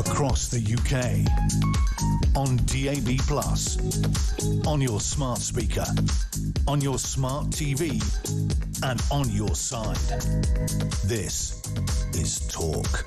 across the UK. On DAB+, on your smart speaker, on your smart TV, and on your side. This is Talk.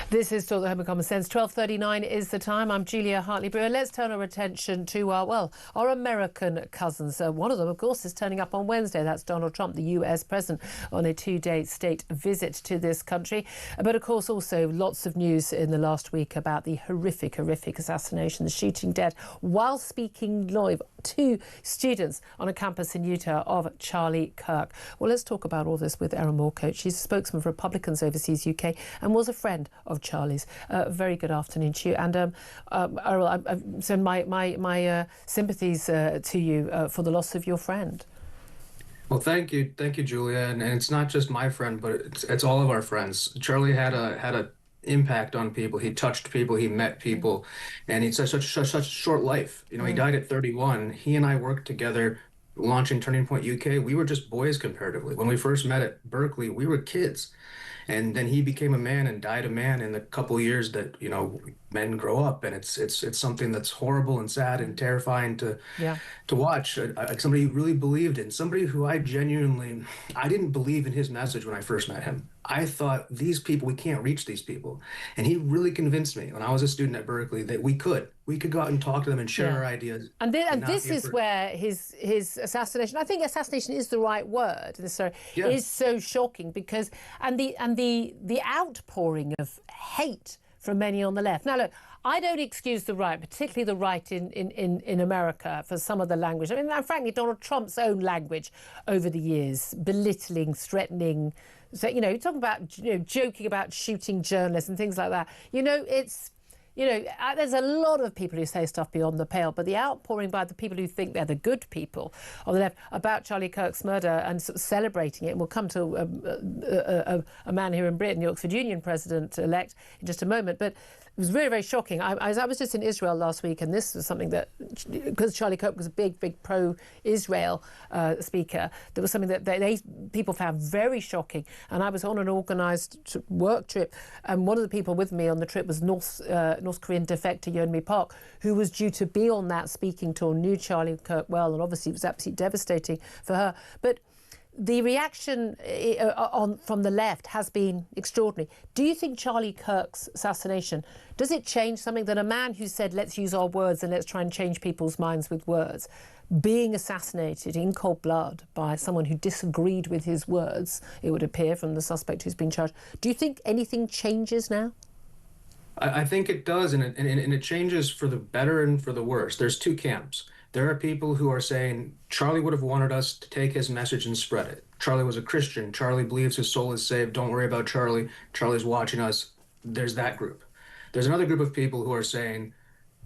This is Talk, the Home of Common Sense. 12:39 is the time. I'm Julia Hartley-Brewer. Let's turn our attention to our American cousins. One of them, of course, is turning up on Wednesday. That's Donald Trump, the US president, on a 2-day state visit to this country. But, of course, also lots of news in the last week about the horrific assassination, the shooting dead while speaking live to students on a campus in Utah of Charlie Kirk. Well, let's talk about all this with Erin Moorcoat. She's a spokesman for Republicans Overseas UK and was a friend of Charlie's. Very good afternoon to you. And Errol, I send my sympathies to you for the loss of your friend. Well, thank you, Julia. And it's not just my friend, but it's all of our friends. Charlie had a impact on people. He touched people. He met people, and he's such a short life. You know, he died at 31. He and I worked together, launching Turning Point UK. We were just boys comparatively. When we first met at Berkeley, we were kids. And then he became a man and died a man in the couple of years that, you know, men grow up, and it's something that's horrible and sad and terrifying to watch. Somebody who really believed in, somebody who I didn't believe in his message when I first met him. I thought, these people, we can't reach these people. And he really convinced me when I was a student at Berkeley that we could go out and talk to them and share our ideas. And this is where his assassination, I think assassination is the right word, is so shocking because, and the outpouring of hate from many on the left. Now, look, I don't excuse the right, particularly the right in America, for some of the language. I mean, and frankly, Donald Trump's own language over the years, belittling, threatening. So, you know, talking about, joking about shooting journalists and things like that. You know, there's a lot of people who say stuff beyond the pale, but the outpouring by the people who think they're the good people on the left about Charlie Kirk's murder and sort of celebrating it, and we'll come to a man here in Britain, the Oxford Union president-elect, in just a moment, but it was very, very shocking. I was just in Israel last week, and this was something that, because Charlie Kirk was a big pro-Israel speaker, there was something that people found very shocking. And I was on an organised work trip, and one of the people with me on the trip was North Korean defector Yeonmi Park, who was due to be on that speaking tour, knew Charlie Kirk well, and obviously it was absolutely devastating for her. But the reaction from the left has been extraordinary. Do you think Charlie Kirk's assassination, does it change something that a man who said, let's use our words and let's try and change people's minds with words, being assassinated in cold blood by someone who disagreed with his words, it would appear, from the suspect who's been charged, do you think anything changes now? I think it does, and it changes for the better and for the worse. There's two camps. There are people who are saying Charlie would have wanted us to take his message and spread it. Charlie was a Christian. Charlie believes his soul is saved. Don't worry about Charlie. Charlie's watching us. There's that group. There's another group of people who are saying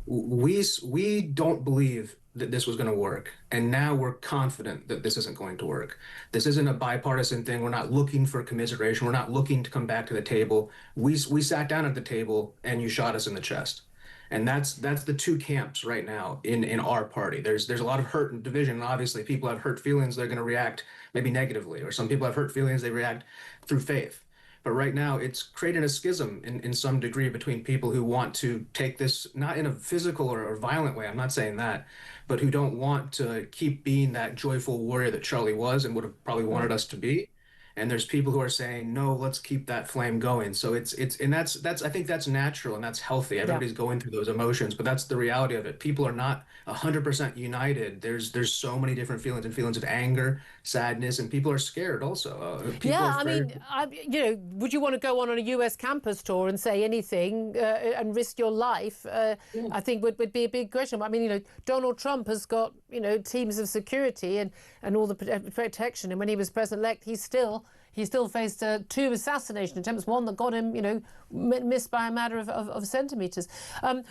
we don't believe that this was going to work, and now we're confident that this isn't going to work. This isn't a bipartisan thing. We're not looking for commiseration. We're not looking to come back to the table. We sat down at the table, and you shot us in the chest. And that's the two camps right now in our party. There's a lot of hurt and division. And obviously, people have hurt feelings. They're going to react maybe negatively, or some people have hurt feelings. They react through faith. But right now, it's creating a schism in some degree between people who want to take this not in a physical or violent way. I'm not saying that, but who don't want to keep being that joyful warrior that Charlie was and would have probably wanted us to be. And there's people who are saying, no, let's keep that flame going. So it's I think that's natural and that's healthy. Everybody's going through those emotions, but that's the reality of it. People are not 100% united. There's so many different feelings of anger, sadness, and people are scared also. Would you want to go on a US campus tour and say anything and risk your life? I think would be a big question. I mean, Donald Trump has got, teams of security and all the protection. And when he was president-elect, he still faced two assassination attempts, one that got him, missed by a matter of centimetres.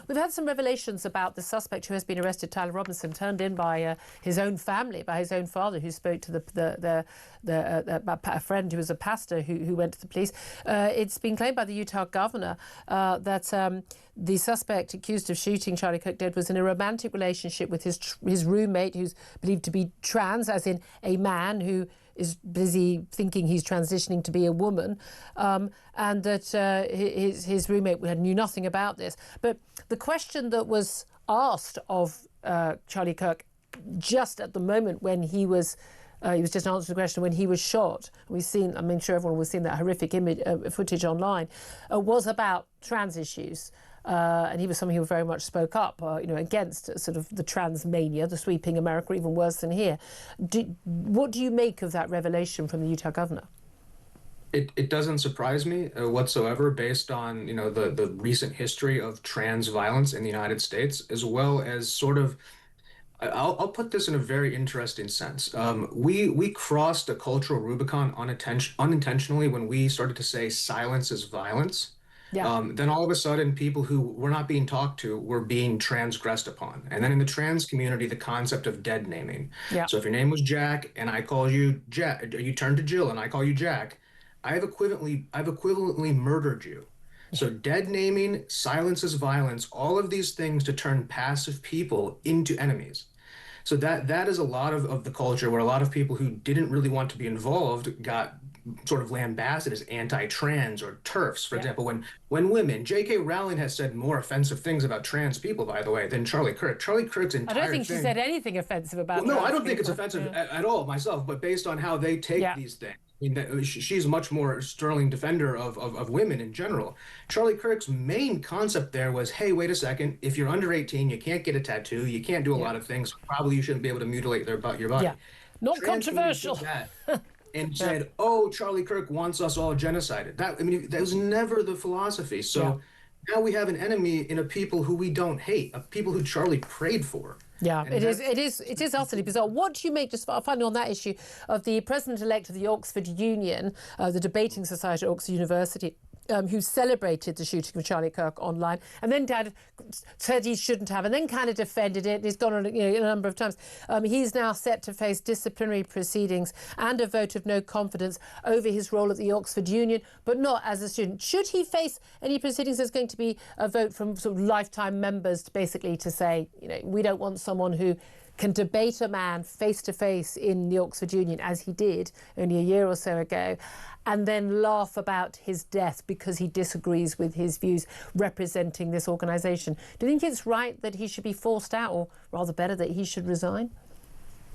We've had some revelations about the suspect who has been arrested, Tyler Robinson, turned in by his own family, by his own father, who spoke to a friend who was a pastor who went to the police. It's been claimed by the Utah governor that the suspect accused of shooting Charlie Kirk dead was in a romantic relationship with his roommate, who's believed to be trans, as in a man who is busy thinking he's transitioning to be a woman, and that his roommate knew nothing about this. But the question that was asked of Charlie Kirk just at the moment when he was just answering the question when he was shot. I'm sure everyone has seen that horrific image, footage online, was about trans issues. And he was someone who very much spoke up, against sort of the trans mania, the sweeping America, even worse than here. What do you make of that revelation from the Utah governor? It doesn't surprise me whatsoever, based on the recent history of trans violence in the United States, as well as sort of. I'll put this in a very interesting sense. We crossed a cultural Rubicon unintentionally when we started to say silence is violence. Yeah. Then all of a sudden, people who were not being talked to were being transgressed upon. And then in the trans community, the concept of dead naming. Yeah. So if your name was Jack and I call you Jack, you turn to Jill and I call you Jack, I've equivalently murdered you. So dead naming, silence is violence, all of these things to turn passive people into enemies. So that is a lot of the culture where a lot of people who didn't really want to be involved got sort of lambasted as anti-trans or TERFs. For example, when women, J.K. Rowling has said more offensive things about trans people, by the way, than Charlie Kirk. Charlie Kirk's entire I don't think she said anything offensive about trans no, I don't think people. it's offensive at all myself, but based on how they take these things. I mean, she's a much more sterling defender of women in general. Charlie Kirk's main concept there was, hey, wait a second, if you're under 18, you can't get a tattoo, you can't do a lot of things, probably you shouldn't be able to mutilate your body. Yeah, not controversial. And said, oh, Charlie Kirk wants us all genocided. That was never the philosophy. So now we have an enemy in a people who we don't hate, a people who Charlie prayed for. Yeah, it is utterly bizarre. What do you make, just finally on that issue, of the president-elect of the Oxford Union, the debating society at Oxford University, who celebrated the shooting of Charlie Kirk online, and then said he shouldn't have, and then kind of defended it. He's gone on a number of times. He's now set to face disciplinary proceedings and a vote of no confidence over his role at the Oxford Union, but not as a student. Should he face any proceedings, there's going to be a vote from sort of lifetime members to say, we don't want someone who can debate a man face-to-face in the Oxford Union, as he did only a year or so ago, and then laugh about his death because he disagrees with his views representing this organisation. Do you think it's right that he should be forced out, or rather better, that he should resign?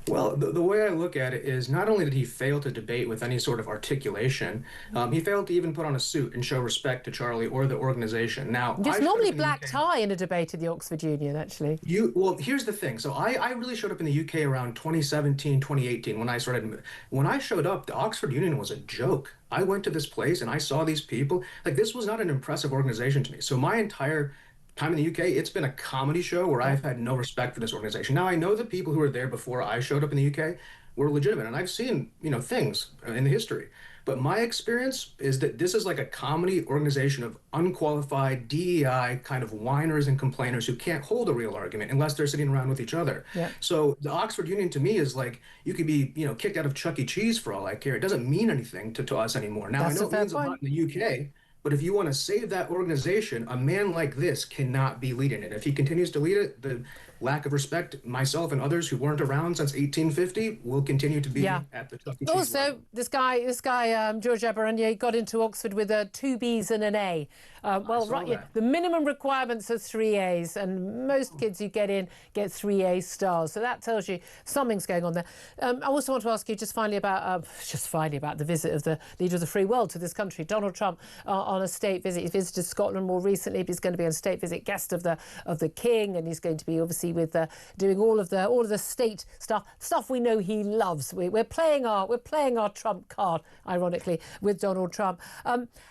Well, the way I look at it is not only did he fail to debate with any sort of articulation, he failed to even put on a suit and show respect to Charlie or the organization. Now, there's normally black tie in a debate at the Oxford Union, actually. Well, here's the thing. So I really showed up in the UK around 2017, 2018 when I started. When I showed up, the Oxford Union was a joke. I went to this place and I saw these people. This was not an impressive organization to me. So my entire time in the UK, it's been a comedy show where I've had no respect for this organization. Now, I know the people who were there before I showed up in the UK were legitimate, and I've seen, things in the history. But my experience is that this is like a comedy organization of unqualified DEI kind of whiners and complainers who can't hold a real argument unless they're sitting around with each other. Yeah. So the Oxford Union to me is like, you could be, kicked out of Chuck E. Cheese for all I care. It doesn't mean anything to us anymore. Now, I know it means a lot in the UK, but if you want to save that organization, a man like this cannot be leading it. If he continues to lead it, the lack of respect, myself and others who weren't around since 1850 will continue to be at the Chuck E. Cheese Also, level. this guy, George Aberrania, got into Oxford with 2 Bs and an A. The minimum requirements are 3 As, and most kids who get in get 3 A stars. So that tells you something's going on there. I also want to ask you just finally about the visit of the leader of the free world to this country, Donald Trump, on a state visit. He visited Scotland more recently, but he's going to be on state visit, guest of the King, and he's going to be obviously with doing all of the state stuff we know he loves. We're playing our Trump card, ironically, with Donald Trump.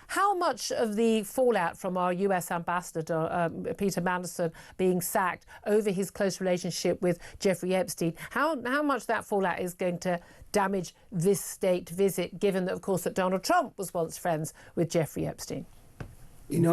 How much of the fallout from our US ambassador, Peter Mandelson, being sacked over his close relationship with Jeffrey Epstein, how much that fallout is going to damage this state visit, given that, of course, that Donald Trump was once friends with Jeffrey Epstein?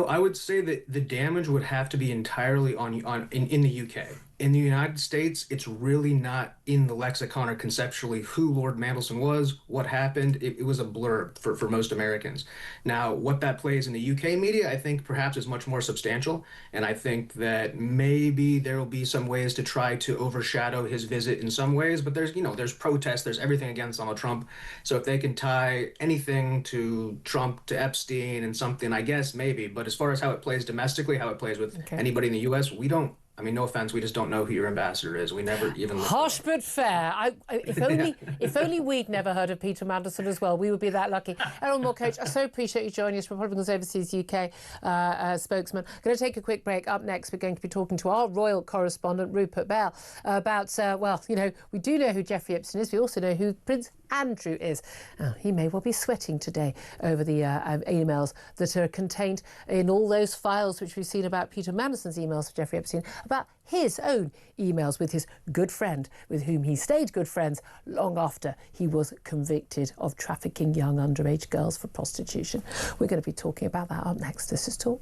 I would say that the damage would have to be entirely in the UK. in the United States, it's really not in the lexicon or conceptually who Lord Mandelson was, what happened. It was a blur for most Americans. Now, what that plays in the UK media, I think perhaps is much more substantial. And I think that maybe there will be some ways to try to overshadow his visit in some ways. But there's, there's protests, there's everything against Donald Trump. So if they can tie anything to Trump, to Epstein and something, I guess maybe. But as far as how it plays domestically, how it plays with anybody in the US, we don't. I mean, no offense, we just don't know who your ambassador is. We never even looked Harsh but fair. If only we'd never heard of Peter Mandelson as well, we would be that lucky. Errol Moore-Coach, I so appreciate you joining us, Republicans Overseas UK spokesman. Going to take a quick break. Up next, we're going to be talking to our royal correspondent, Rupert Bell, about, we do know who Jeffrey Epstein is. We also know who Prince Andrew is. He may well be sweating today over the emails that are contained in all those files which we've seen about Peter Mandelson's emails for Jeffrey Epstein, about his own emails with his good friend, with whom he stayed good friends long after he was convicted of trafficking young underage girls for prostitution. We're going to be talking about that up next. This is Talk.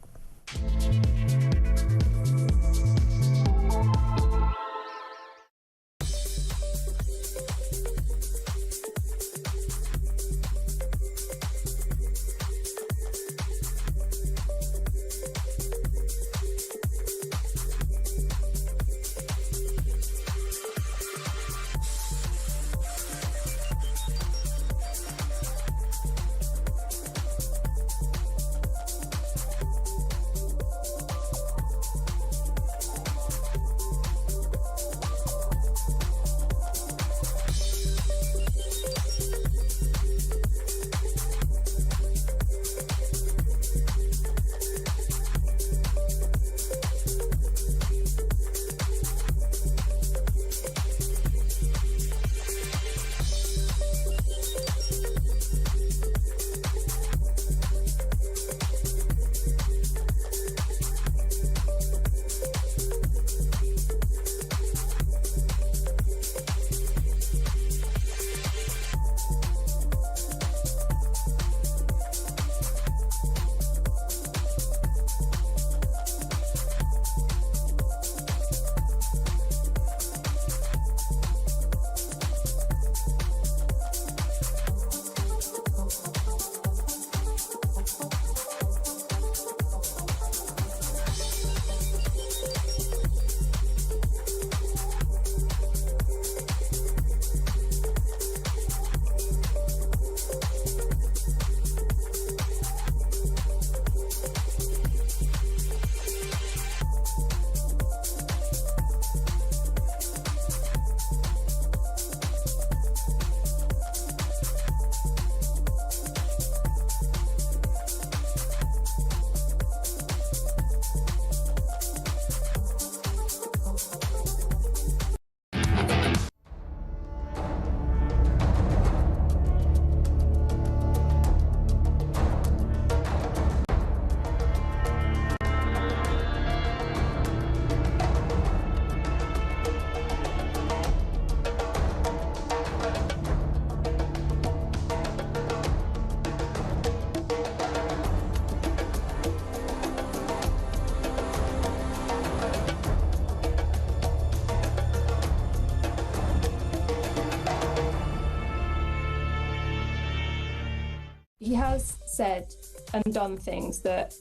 He has said and done things that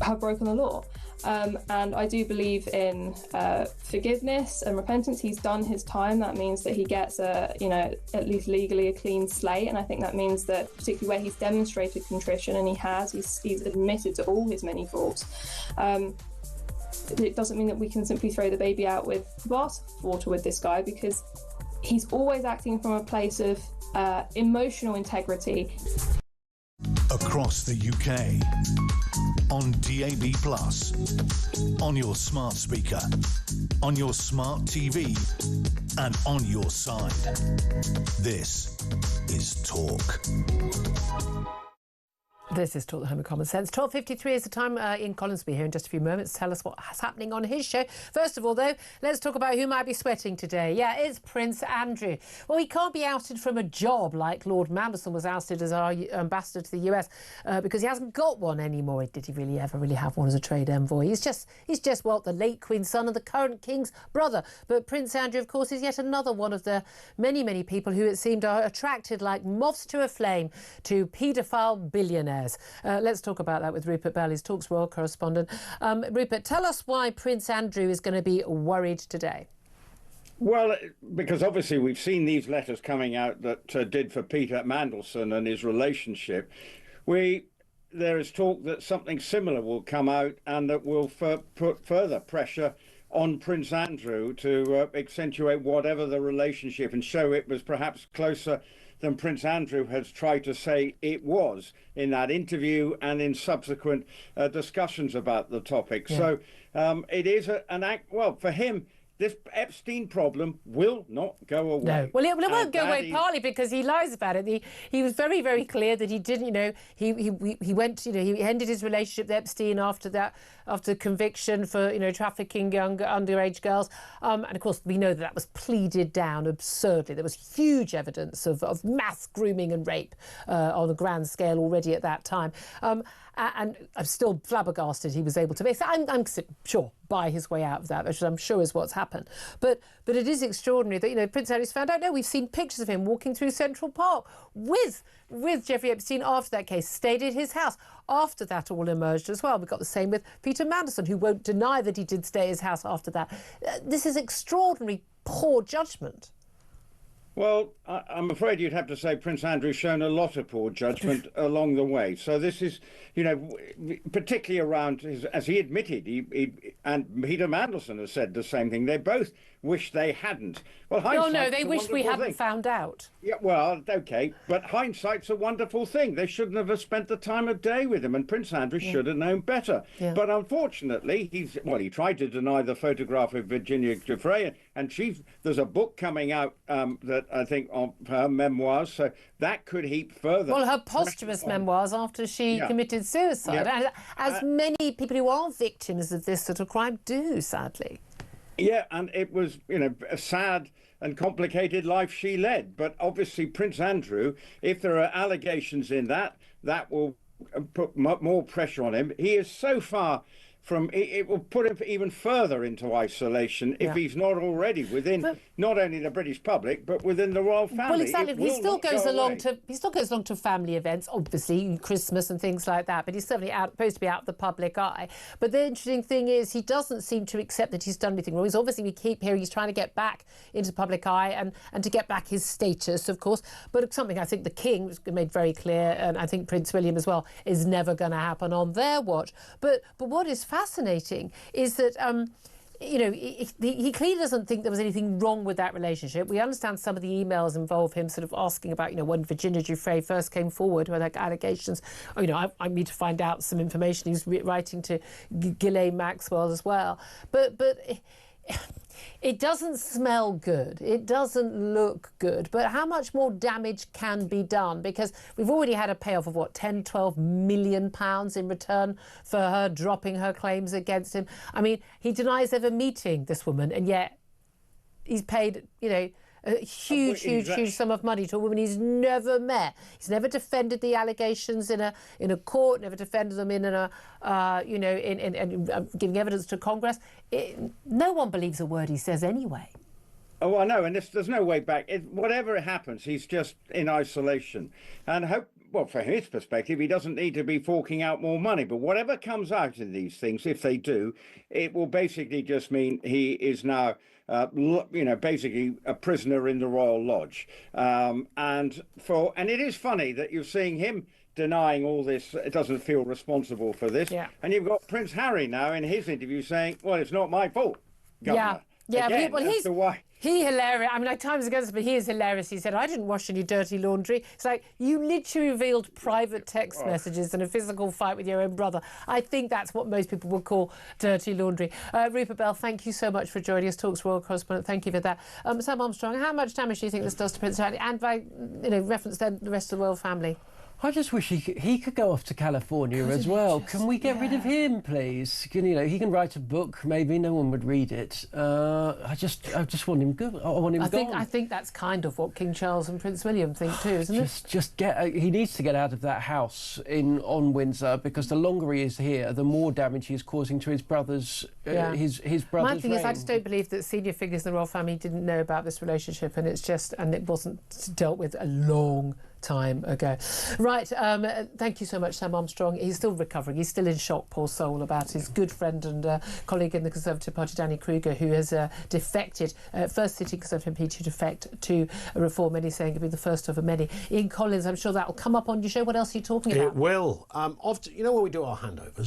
have broken the law. And I do believe in forgiveness and repentance. He's done his time. That means that he gets at least legally a clean slate. And I think that means that particularly where he's demonstrated contrition, and he's admitted to all his many faults. It doesn't mean that we can simply throw the baby out with the bathwater with this guy, because he's always acting from a place of emotional integrity. Across the UK, on DAB+, on your smart speaker, on your smart TV, and on your side. This is Talk. This is Talk the Home of Common Sense. 12:53 is the time. Iain Collins will be here in just a few moments to tell us what's happening on his show. First of all, though, let's talk about who might be sweating today. Yeah, it's Prince Andrew. Well, he can't be ousted from a job like Lord Mandelson was ousted as our ambassador to the US because he hasn't got one anymore. Did he really ever have one as a trade envoy? He's just well, the late Queen's son and the current King's brother. But Prince Andrew, of course, is yet another one of the many people who it seemed are attracted like moths to a flame to paedophile billionaires. Let's talk about that with Rupert Bell, his Talks World correspondent. Rupert, tell us why Prince Andrew is going to be worried today. Well, because obviously we've seen these letters coming out that did for Peter Mandelson and his relationship. There is talk that something similar will come out and that will put further pressure on Prince Andrew to accentuate whatever the relationship and show it was perhaps closer than Prince Andrew has tried to say it was in that interview and in subsequent discussions about the topic. Yeah. So it is an act, well, for him, this Epstein problem will not go away. No. Well, it won't go away partly because he lies about it. He was very clear that he didn't, he went, he ended his relationship with Epstein after conviction for, trafficking young underage girls. And of course, we know that was pleaded down absurdly. There was huge evidence of mass grooming and rape on a grand scale already at that time. And I'm still flabbergasted he was able to make. I'm sure buy his way out of that, which I'm sure is what's happened. But it is extraordinary that Prince Harry's found out. No, we've seen pictures of him walking through Central Park with Jeffrey Epstein after that case. Stayed at his house after that all emerged as well. We got the same with Peter Mandelson, who won't deny that he did stay at his house after that. This is extraordinary poor judgment. Well, I'm afraid you'd have to say Prince Andrew's shown a lot of poor judgment along the way. So this is, particularly around, as he admitted, and Peter Mandelson has said the same thing. They both wish they hadn't. Well, no, they wish we hadn't found out. Yeah, well, OK, but hindsight's a wonderful thing. They shouldn't have spent the time of day with him, and Prince Andrew should have known better. Yeah. But unfortunately, he tried to deny the photograph of Virginia Giuffre, and there's a book coming out that I think of her memoirs, so that could heap further. Well, her posthumous memoirs after she committed suicide, as many people who are victims of this sort of crime do, sadly. Yeah, and it was, a sad and complicated life she led. But obviously, Prince Andrew, if there are allegations in that will put more pressure on him. He is so far from it will put him even further into isolation if he's not already within not only the British public but within the royal family. Well, exactly. He still goes along to family events, obviously Christmas and things like that. But he's certainly supposed to be out of the public eye. But the interesting thing is he doesn't seem to accept that he's done anything wrong. We keep hearing he's trying to get back into the public eye and to get back his status, of course. But something I think the King made very clear, and I think Prince William as well, is never going to happen on their watch. But what is fascinating is that he clearly doesn't think there was anything wrong with that relationship. We understand some of the emails involve him sort of asking about when Virginia Giuffre first came forward with allegations. I need to find out some information. He's writing to Ghislaine Maxwell as well, but it doesn't smell good. It doesn't look good. But how much more damage can be done? Because we've already had a payoff of, 10, 12 million pounds in return for her dropping her claims against him. I mean, he denies ever meeting this woman, and yet he's paid, a huge sum of money to a woman he's never met. He's never defended the allegations in a court, never defended them in giving evidence to Congress. No one believes a word he says anyway. Oh, I know, and there's no way back. Whatever happens, he's just in isolation. And from his perspective, he doesn't need to be forking out more money. But whatever comes out of these things, if they do, it will basically just mean he is now basically a prisoner in the Royal Lodge. And it is funny that you're seeing him denying all this. It doesn't feel responsible for this. Yeah. And you've got Prince Harry now in his interview saying, well, it's not my fault, Governor. Yeah, Again, He hilarious. I mean, at times against, but he is hilarious. He said, I didn't wash any dirty laundry. It's like, you literally revealed private text messages and a physical fight with your own brother. I think that's what most people would call dirty laundry. Rupert Bell, thank you so much for joining us. Talks Royal Correspondent, thank you for that. Sam Armstrong, how much damage do you think this does to Prince Harry? And by reference then the rest of the royal family? I just wish he could go off to California as well. Can we get rid of him, please? He can write a book. Maybe no one would read it. I just want him good. I want him gone. I think that's kind of what King Charles and Prince William think too, isn't it? He needs to get out of that house on Windsor, because the longer he is here, the more damage he is causing to his brother's his brother's My thing is, I reign. just don't believe that senior figures in the royal family didn't know about this relationship, and it wasn't dealt with a long time ago. Right, thank you so much, Sam Armstrong. He's still recovering. He's still in shock, poor soul, about his good friend and colleague in the Conservative Party, Danny Krueger, who has defected, first sitting Conservative MP to defect to Reform. Many saying it'll be the first of many. Ian Collins, I'm sure that will come up on your show. What else are you talking about? It will. You know where we do our handovers?